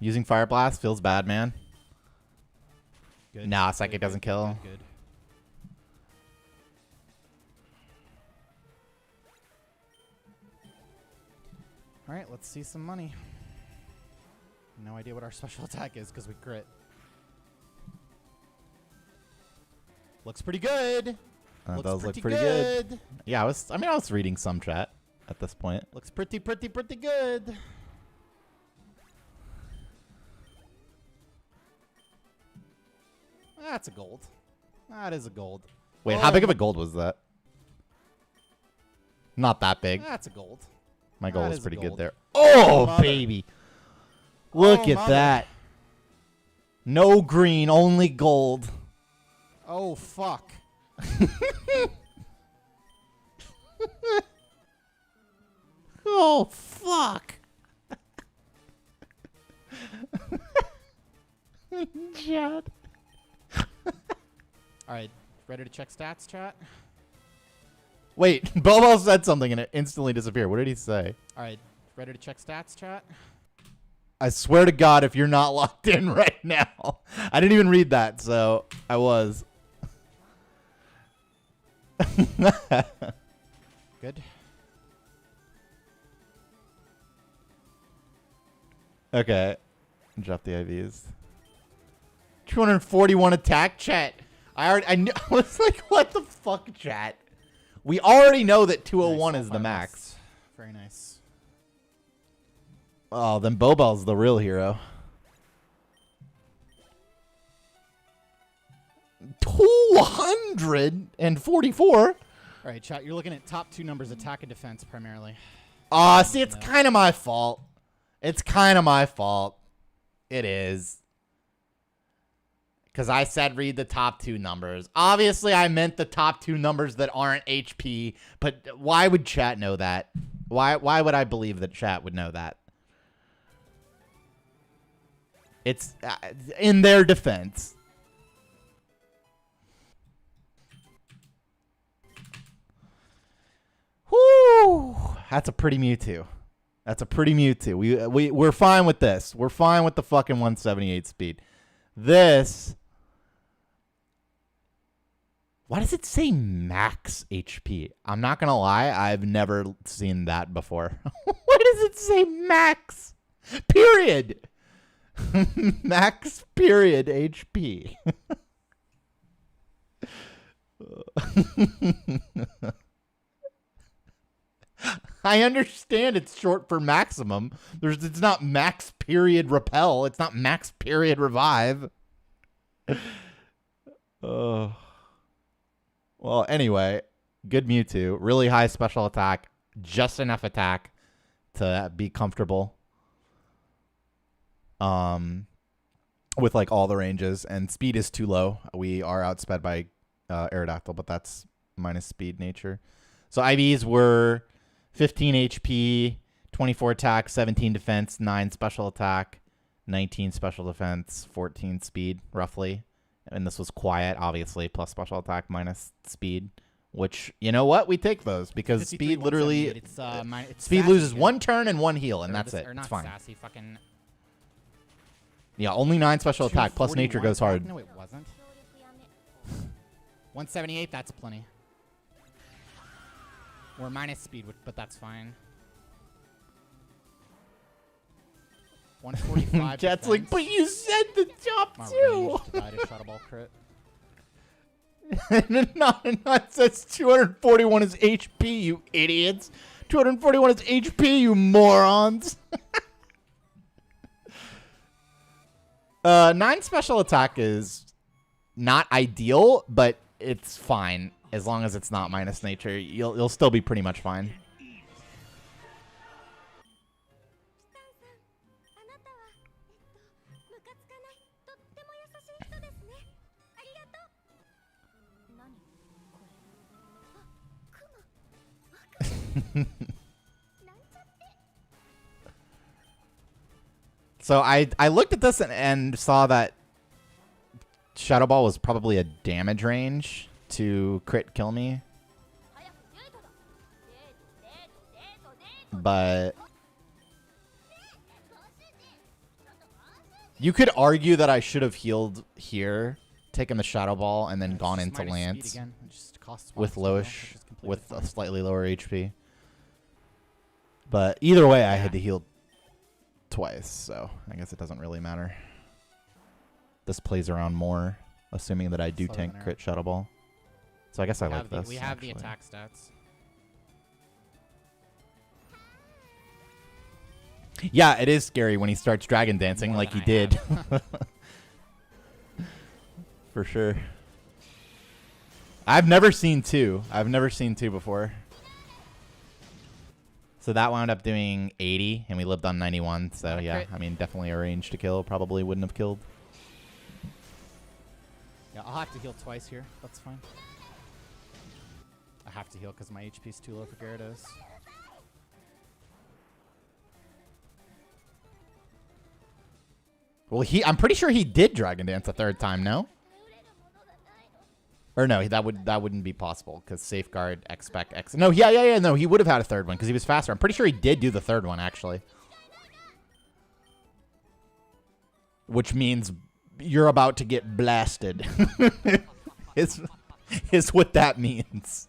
Using Fire Blast feels bad, man. Good. Nah, Psychic Good, doesn't good, kill. Good, good. All right, let's see some money. No idea what our special attack is because we crit. Looks pretty good. Looks Those look pretty pretty good. Yeah, I was reading some chat at this point. Looks pretty good. That's a gold. That is a gold. Wait, Oh, how big of a gold was that? Not that big. That's a gold. My goal that was is a pretty good gold. there. Oh, Mother. baby. Look Oh, at mother. that. No green, only gold. Oh, fuck. Oh, fuck. Chad. All right, ready to check stats, chat? Wait, Bobo said something and it instantly disappeared. What did he say? All right, ready to check stats, chat? I swear to God, if you're not locked in right now. I didn't even read that, so I was. Good. Okay. Drop the IVs. 241 attack, chat. I knew, I was like, what the fuck, chat? We already know that 201 Nice, is all the fire max. blasts. Very nice. Oh, then Bobel's the real hero. 244? All right, chat, you're looking at top 2 numbers, attack and defense primarily. Aw, see, it's No. kind of my fault. It's kind of my fault. It is. Because I said read the top 2 numbers. Obviously, I meant the top 2 numbers that aren't HP. But why would chat know that? Why would I believe that chat would know that? It's in their defense. Whoo! That's a pretty Mewtwo. That's a pretty Mewtwo. We're fine with this. We're fine with the fucking 178 speed. This. Why does it say max HP? I'm not gonna lie, I've never seen that before. Why does it say max? Period. Max period HP. I understand it's short for maximum. It's not max period repel. It's not max period revive. Oh. Well, anyway, good Mewtwo. Really high special attack. Just enough attack to be comfortable. With like all the ranges, and speed is too low. We are outsped by Aerodactyl, but that's minus speed nature. So IVs were 15 HP, 24 attack, 17 defense, 9 special attack, 19 special defense, 14 speed, roughly. And this was quiet, obviously, plus special attack minus speed. Which, you know what? We take those because speed literally... speed loses 1 turn and 1 heal, and that's it. It's fine. Sassy, fucking... Yeah, only 9 special attack, plus nature goes hard. No, it wasn't. 178, that's plenty. Or minus speed, but that's fine. 145. Chat's like, but you said the top two. Died a shuttle ball crit. Not says 241 is HP, you idiots. 241 is HP, you morons. 9 special attack is not ideal, but it's fine as long as it's not minus nature. You'll still be pretty much fine. So I looked at this and saw that Shadow Ball was probably a damage range to crit kill me. But you could argue that I should have healed here, taken the Shadow Ball, and then gone into Lance with lowish, with a slightly lower HP. But either way, I had to heal twice, so I guess it doesn't really matter. This plays around more, assuming that I do tank crit Shadow Ball. So I guess I like this. We have the attack stats. Yeah, it is scary when he starts dragon dancing like he did. For sure. I've never seen 2. I've never seen 2 before. So that wound up doing 80, and we lived on 91. So yeah, I mean, definitely a range to kill. Probably wouldn't have killed. Yeah, I'll have to heal twice here. That's fine. I have to heal because my HP is too low for Gyarados. Well, I'm pretty sure he did Dragon Dance a 3rd time, no? Or no, that wouldn't be possible because Safeguard, X-Spec, X... No, yeah, no, he would have had a 3rd one because he was faster. I'm pretty sure he did do the 3rd one, actually. Which means you're about to get blasted. is what that means.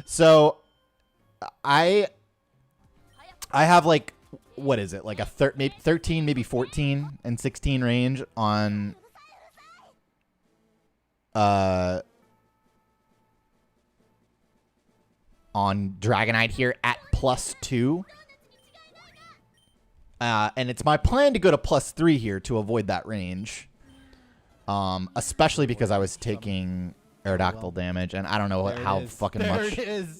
So, I have like... What is it? Like a 13, maybe 14 and 16 range on Dragonite here at +2. And it's my plan to go to +3 here to avoid that range. Especially because I was taking Aerodactyl damage, and I don't know how fucking much. There it is.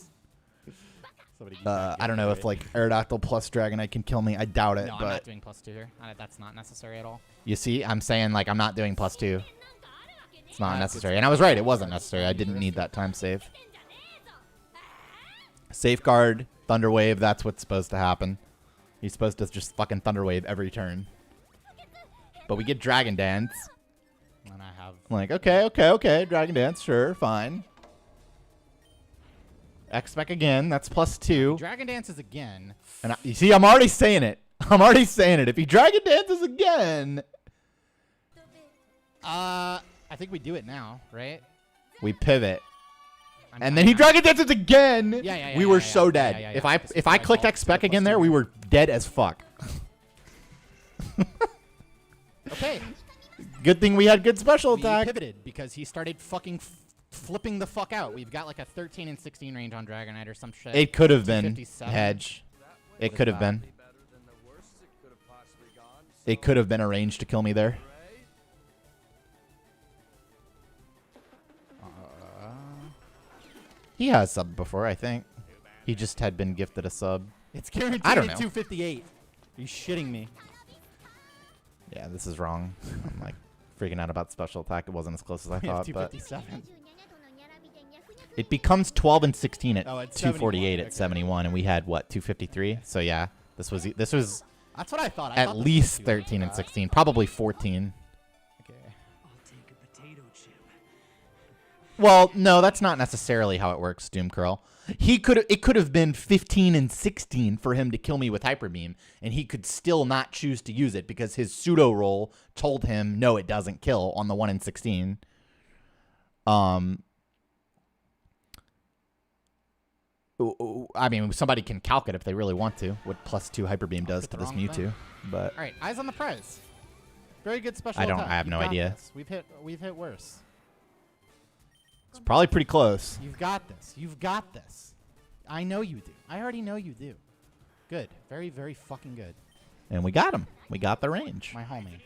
I don't know if like Aerodactyl plus Dragonite can kill me. I doubt it. No, but I'm not doing +2 here. That's not necessary at all. You see, I'm saying like I'm not doing +2. It's not necessary, and I was right. It wasn't necessary. I didn't need that time save. Safeguard, Thunderwave, that's what's supposed to happen. He's supposed to just fucking Thunderwave every turn. But we get Dragon Dance. And I have. I'm like, okay. Dragon Dance, sure, fine. X-Spec again, that's +2. Dragon Dances again. And you see, I'm already saying it. If he Dragon Dances again, I think we do it now, right? we pivot. I'm And then he Dragon Dances again. Yeah, we were yeah, so yeah, dead. yeah. If I clicked X-Spec again there, we were dead as fuck. Okay. Good thing we had good special We attack. pivoted because he started fucking flipping the fuck out. We've got like a 13 and 16 range on Dragonite or some shit. It could have been 257. hedge. It What could is have that? been. It could have been a range to kill me there. He has subbed before, I think. He just had been gifted a sub. It's guaranteed I don't at know. 258. Are you shitting me? Yeah, this is wrong. I'm like freaking out about special attack. It wasn't as close as I We have thought, but 257. it becomes 12 and 16 at Oh, at 248 71. at 71, and we had what 253. So yeah, this was That's what I thought. at least 13 and 16, probably 14. Okay. Well, no, that's not necessarily how it works, Doomcurl. It could have been 15 and 16 for him to kill me with Hyper Beam, and he could still not choose to use it because his pseudo roll told him no, it doesn't kill on the 1 in 16. I mean, somebody can calc it if they really want to, what +2 Hyper Beam does get to the this wrong Mewtwo. thing. But All right, eyes on the prize. Very good special I attack. have no You've got idea. this. We've hit worse. it's probably pretty close. You've got this. You've got this. I know you do. I already know you do. Good. Very, very fucking good. And we got him. We got the range. My homie.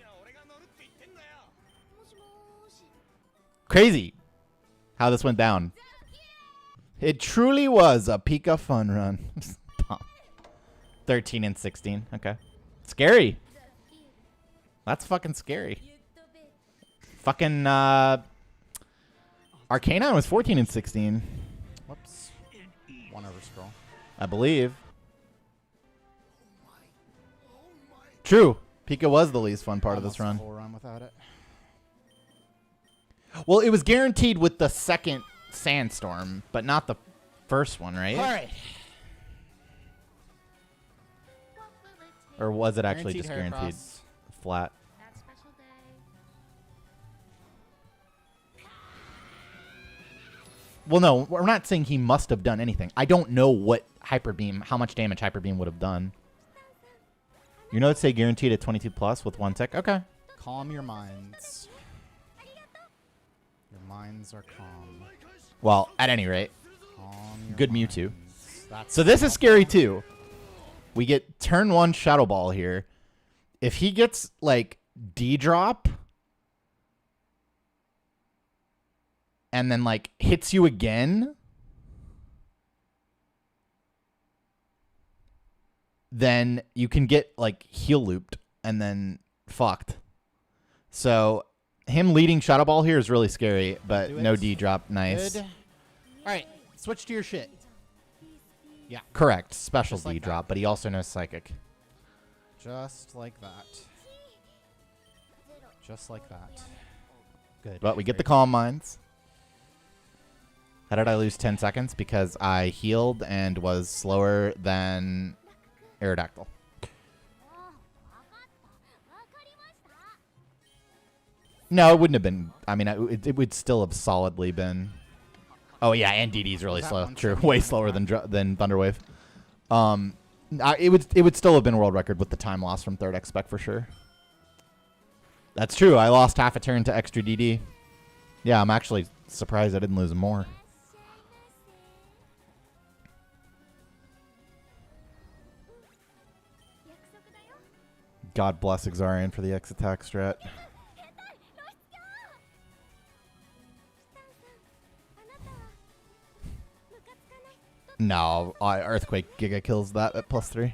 Crazy how this went down. It truly was a Pika fun run. 13 and 16. Okay. Scary. That's fucking scary. Fucking Arcanine was 14 and 16, Whoops. One over scroll. I believe. True. Pika was the least fun part of this run. Whole run without it. Well, it was guaranteed with the second Sandstorm, but not the first one, right? All right. Or was it actually Guaranteed just guaranteed Heracross. flat? Well, no, we're not saying he must have done anything. I don't know what Hyper Beam, how much damage Hyper Beam would have done. You know, say guaranteed at 22 plus with one tick. Okay. Calm your minds. Your minds are calm. Well, at any rate, Calm your good minds. Mewtwo. That's So this is helpful. scary too. We get turn 1 Shadow Ball here. If he gets like D-drop and then like hits you again, then you can get like heel looped and then fucked. So him leading Shadow Ball here is really scary, but Do it. no D-drop. Nice. Good. All right. Switch to your shit. Correct. Special Just like D-drop, that. but he also knows Psychic. Just like that. Just like that. Good. But we get the Very Calm Minds. How did I lose 10 seconds? Because I healed and was slower than Aerodactyl. No, it wouldn't have been. I mean, it would still have solidly been. Oh, yeah, and DD's really Was that slow. 170 True. Way on the slower front? than Thunderwave. It would still have been world record with the time loss from third X-Spec for sure. That's true. I lost half a turn to extra DD. Yeah, I'm actually surprised I didn't lose more. God bless Exarian for the X attack strat. No, Earthquake Giga kills that at +3.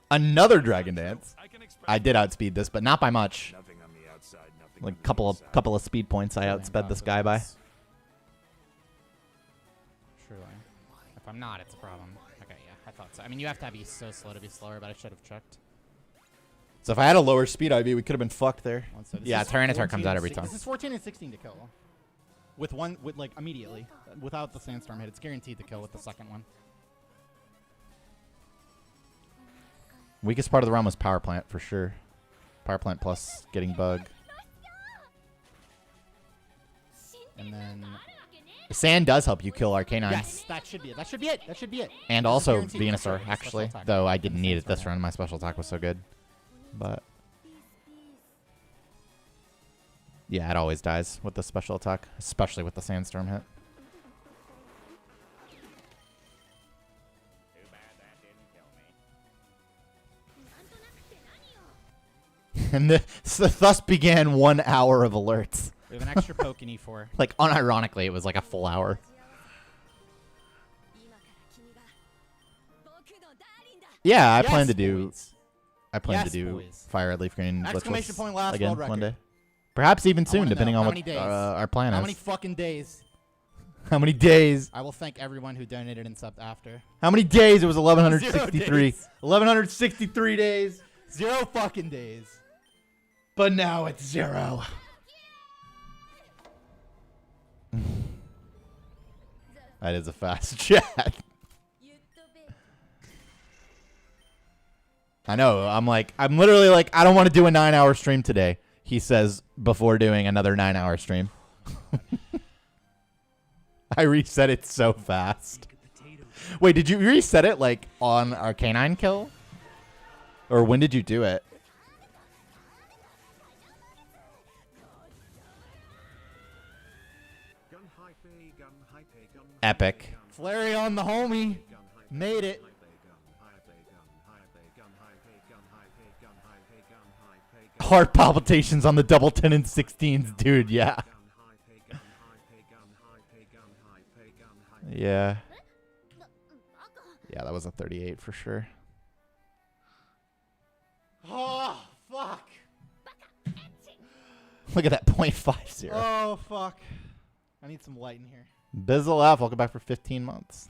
Another Dragon Dance. I did outspeed this, but not by much. Like couple of speed points I outsped this guy by. Surely. If I'm not, it's a problem. Okay, yeah, I thought so. I mean, you have to be so slow to be slower, but I should have checked. So if I had a lower speed IV, we could have been fucked there. So Yeah, Tyranitar comes out every time. This is 14 and 16 to kill. With like immediately. Without the Sandstorm hit. It's guaranteed to kill with the second one. Weakest part of the round was Power Plant for sure. Power Plant plus getting bug. And then... Sand does help you kill Arcanine. Yes, that should be it. That should be it. That should be it. And This is also guaranteed to Venusaur, kill. actually. Special attack. Though I didn't need it Sandstorm this hit. run. My special attack was so good. But... yeah, it always dies with the special attack. Especially with the Sandstorm hit. And thus began 1 hour of alerts. We have an extra poke in E4. Like, unironically, it was like a full hour. Yeah, I plan to do... boys. I plan Yes, to do boys. Fire Red Leaf Green Exclamation glitchless point last again world record. one day. Perhaps even I soon, wanna depending know, on how what many days? our plan How is. many fucking days? How many days? I will thank everyone who donated and subbed after. How many days? It was 1163. 0 days. 1163 days. 0 fucking days. But now it's 0. That is a fast chat. I know. I'm literally like, I don't want to do a 9-hour stream today. He says before doing another 9-hour stream. I reset it so fast. Wait, did you reset it like on our canine kill? Or when did you do it? Epic. Flareon the homie. Made it. Heart palpitations on the double 10 and 16s, dude. Yeah. Yeah. Yeah, that was a 38 for sure. Oh, fuck. Look at that .50. Oh, fuck. I need some light in here. Bizzle F, welcome back for 15 months.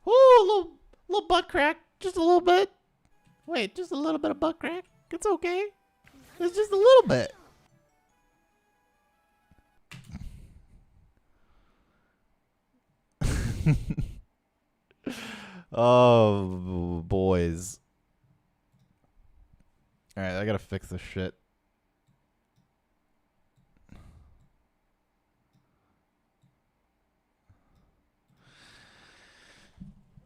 Ooh, little butt crack. Just a little bit. Wait, just a little bit of butt crack. It's okay. It's just a little bit. Oh, boys. All right, I gotta fix this shit.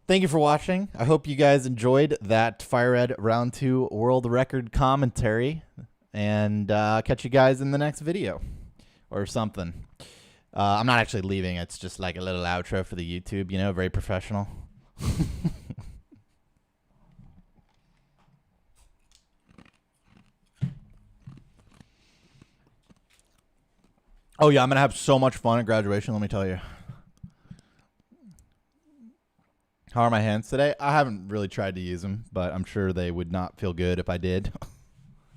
Thank you for watching. I hope you guys enjoyed that Fire Red Round 2 World Record commentary. And catch you guys in the next video. Or something. I'm not actually leaving. It's just like a little outro for the YouTube, you know, very professional. Oh, yeah, I'm going to have so much fun at graduation, let me tell you. How are my hands today? I haven't really tried to use them, but I'm sure they would not feel good if I did.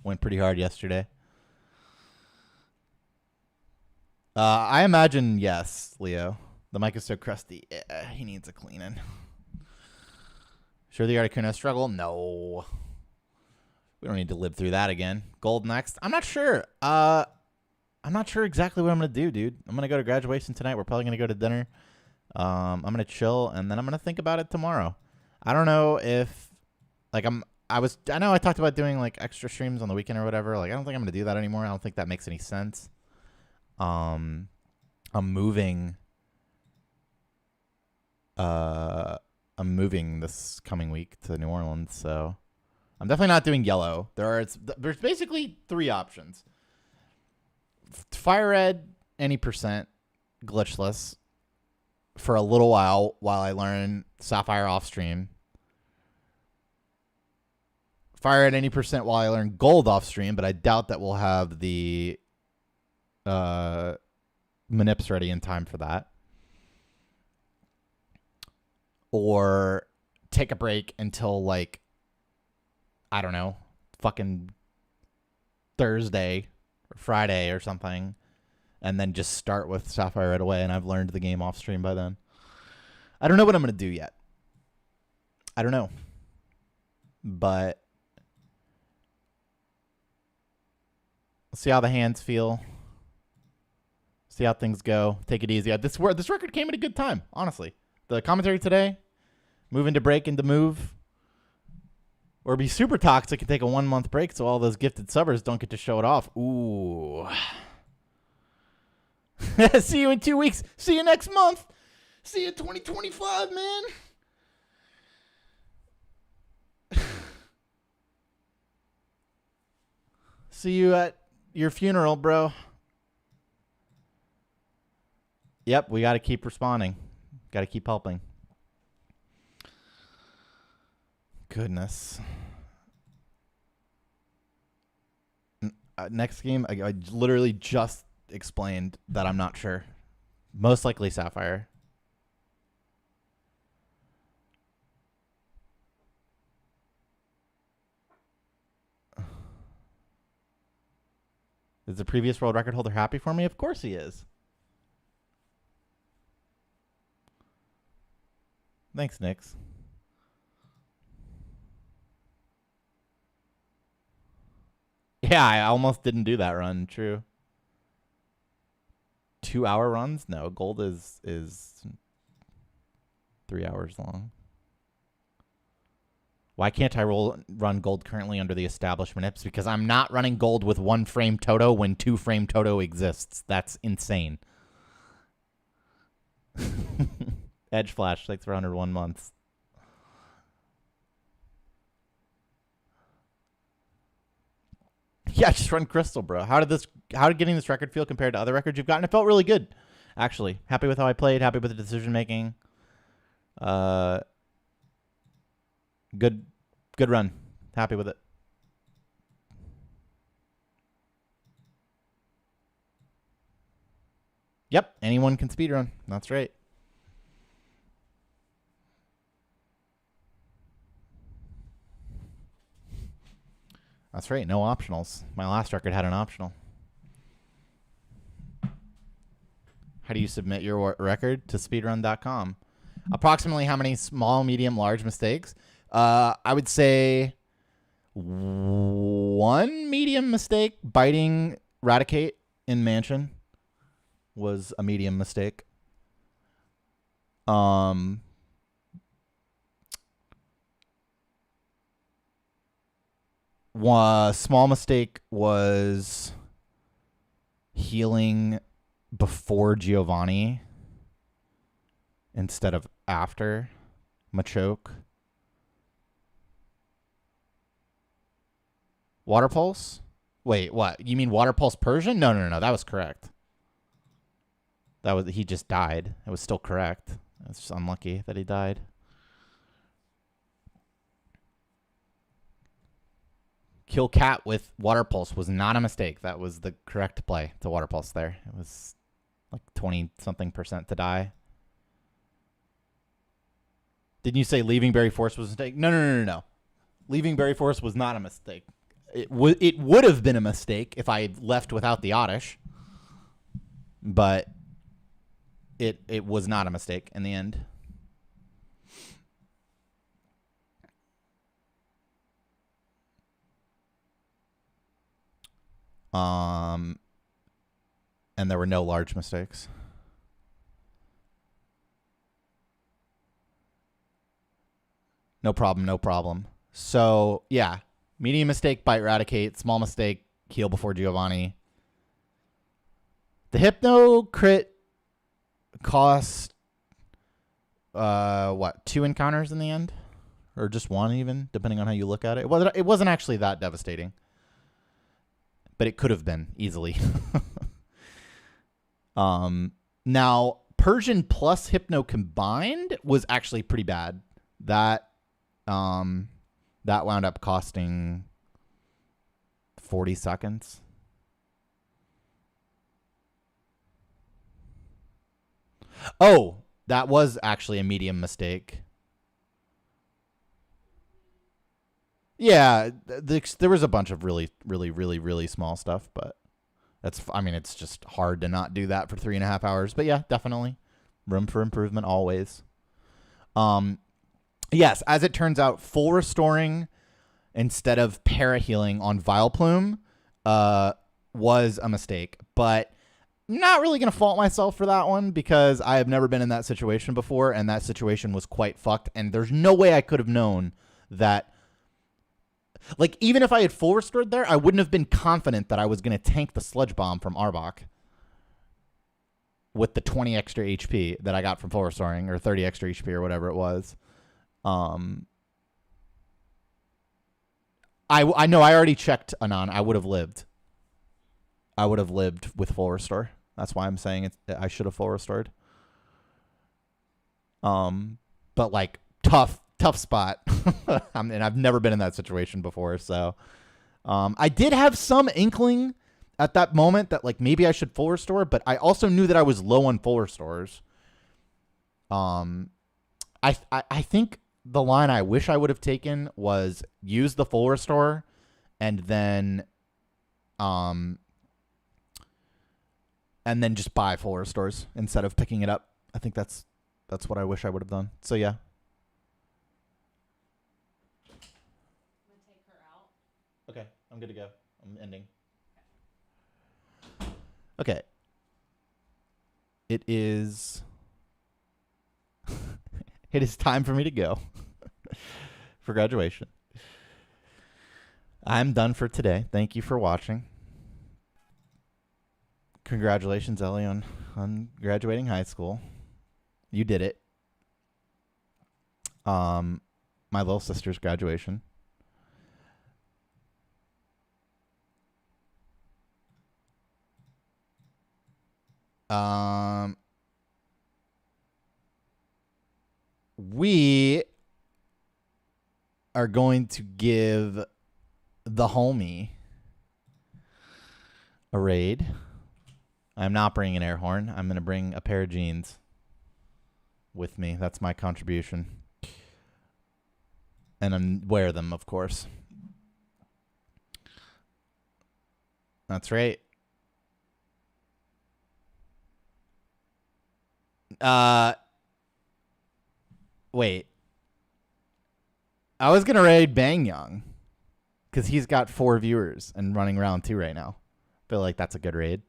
Went pretty hard yesterday. I imagine yes, Leo. The mic is so crusty. Yeah, he needs a cleaning. Sure the Articuno struggle? No. We don't need to live through that again. Gold next? I'm not sure. I'm not sure exactly what I'm going to do, dude. I'm going to go to graduation tonight. We're probably going to go to dinner. I'm going to chill, and then I'm going to think about it tomorrow. I don't know if, like, I know I talked about doing, like, extra streams on the weekend or whatever. Like, I don't think I'm going to do that anymore. I don't think that makes any sense. I'm moving this coming week to New Orleans, so I'm definitely not doing yellow. There's basically 3 options. Fire Red, any percent, glitchless for a little while I learn Sapphire off stream. Fire Red any percent while I learn Gold off stream, but I doubt that we'll have the manips ready in time for that. Or take a break until like I don't know, fucking Thursday or Friday or something, and then just start with Sapphire right away, and I've learned the game off stream by then. I don't know what I'm going to do yet. I don't know. But let's see how the hands feel. See how things go. Take it easy. This record came at a good time, honestly. The commentary today, moving to break into move, or be super toxic and take a 1 month break so all those gifted subbers don't get to show it off. Ooh. See you in 2 weeks. See you next month. See you 2025, man. See you at your funeral, bro. Yep, we got to keep responding. Got to keep helping. Goodness. Next game, I literally just explained that I'm not sure. Most likely Sapphire. Is the previous world record holder happy for me? Of course he is. Thanks, Nix. Yeah, I almost didn't do that run. True. 2 hour runs? No, gold is 3 hours long. Why can't I run gold currently under the establishment IPs? Because I'm not running gold with 1 frame Toto when 2 frame Toto exists. That's insane. Edge Flash, thanks for 101 months. Yeah, just run Crystal, bro. How did getting this record feel compared to other records you've gotten? It felt really good, actually. Happy with how I played. Happy with the decision making. Good run. Happy with it. Yep, anyone can speedrun. That's right. That's right, no optionals. My last record had an optional. How do you submit your record to speedrun.com? Approximately how many small, medium, large mistakes? I would say 1 medium mistake. Biting Raticate in Mansion was a medium mistake. One small mistake was healing before Giovanni instead of after Machoke. Water Pulse? Wait, what? You mean Water Pulse Persian? No. That was correct. He just died. It was still correct. It's just unlucky that he died. Kill Cat with Water Pulse was not a mistake. That was the correct play to Water Pulse there. It was like 20-something% to die. Didn't you say leaving Berry Force was a mistake? No. Leaving Berry Force was not a mistake. It would have been a mistake if I had left without the Oddish. But it was not a mistake in the end. And there were no large mistakes. No problem. So, yeah. Medium mistake, Bite Raticate. Small mistake, heal before Giovanni. The Hypno crit cost, 2 encounters in the end? Or just 1 even, depending on how you look at it. It wasn't actually that devastating. But it could have been, easily. Now, Persian plus Hypno combined was actually pretty bad. That wound up costing 40 seconds. Oh, that was actually a medium mistake. Yeah, there was a bunch of really small stuff, but it's just hard to not do that for 3.5 hours. But yeah, definitely room for improvement always. Yes, as it turns out, full restoring instead of para-healing on Vileplume was a mistake, but not really going to fault myself for that one because I have never been in that situation before, and that situation was quite fucked, and there's no way I could have known that. Like, even if I had full restored there, I wouldn't have been confident that I was going to tank the Sludge Bomb from Arbok with the 20 extra HP that I got from full restoring, or 30 extra HP or whatever it was. I know I already checked Anon. I would have lived. I would have lived with full restore. That's why I'm saying I should have full restored. But like tough spot. And I've never been in that situation before, so I did have some inkling at that moment that like maybe I should full restore, but I also knew that I was low on full restores. I think the line I wish I would have taken was use the full restore and then just buy full restores instead of picking it up. I think that's what I wish I would have done. So yeah. Okay, I'm good to go. I'm ending. Okay. It is time for me to go for graduation. I'm done for today. Thank you for watching. Congratulations, Ellie, on graduating high school. You did it. My little sister's graduation. We are going to give the homie a raid. I'm not bringing an air horn. I'm going to bring a pair of jeans with me. That's my contribution. And I'm wear them, of course. That's right. Wait. I was going to raid Bang Young because he's got 4 viewers and running round 2 right now. Feel like that's a good raid.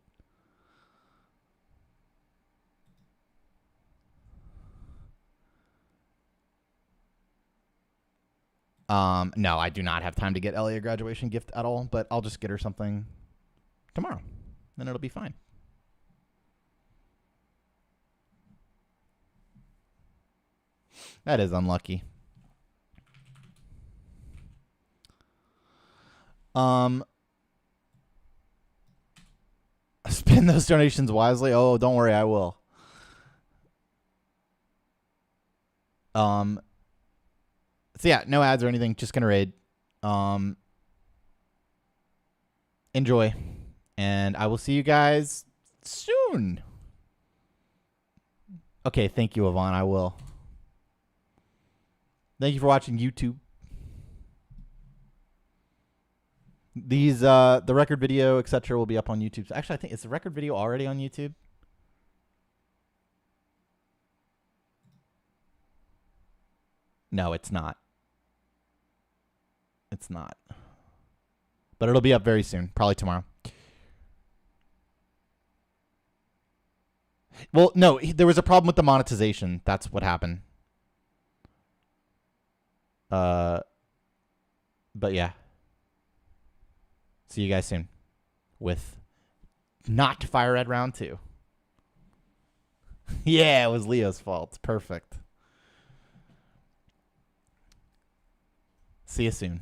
No, I do not have time to get Ellie a graduation gift at all, but I'll just get her something tomorrow. Then it'll be fine. That is unlucky. Spend those donations wisely. Oh, don't worry, I will. So yeah, no ads or anything. Just gonna raid. Enjoy, and I will see you guys soon. Okay, thank you, Yvonne. I will. Thank you for watching YouTube. These the record video, etc., will be up on YouTube. Actually, I think is the record video already on YouTube? No, it's not. It's not. But it'll be up very soon, probably tomorrow. Well, no, there was a problem with the monetization. That's what happened. But yeah. See you guys soon with not Fire Red Round 2. Yeah, it was Leo's fault. Perfect. See you soon.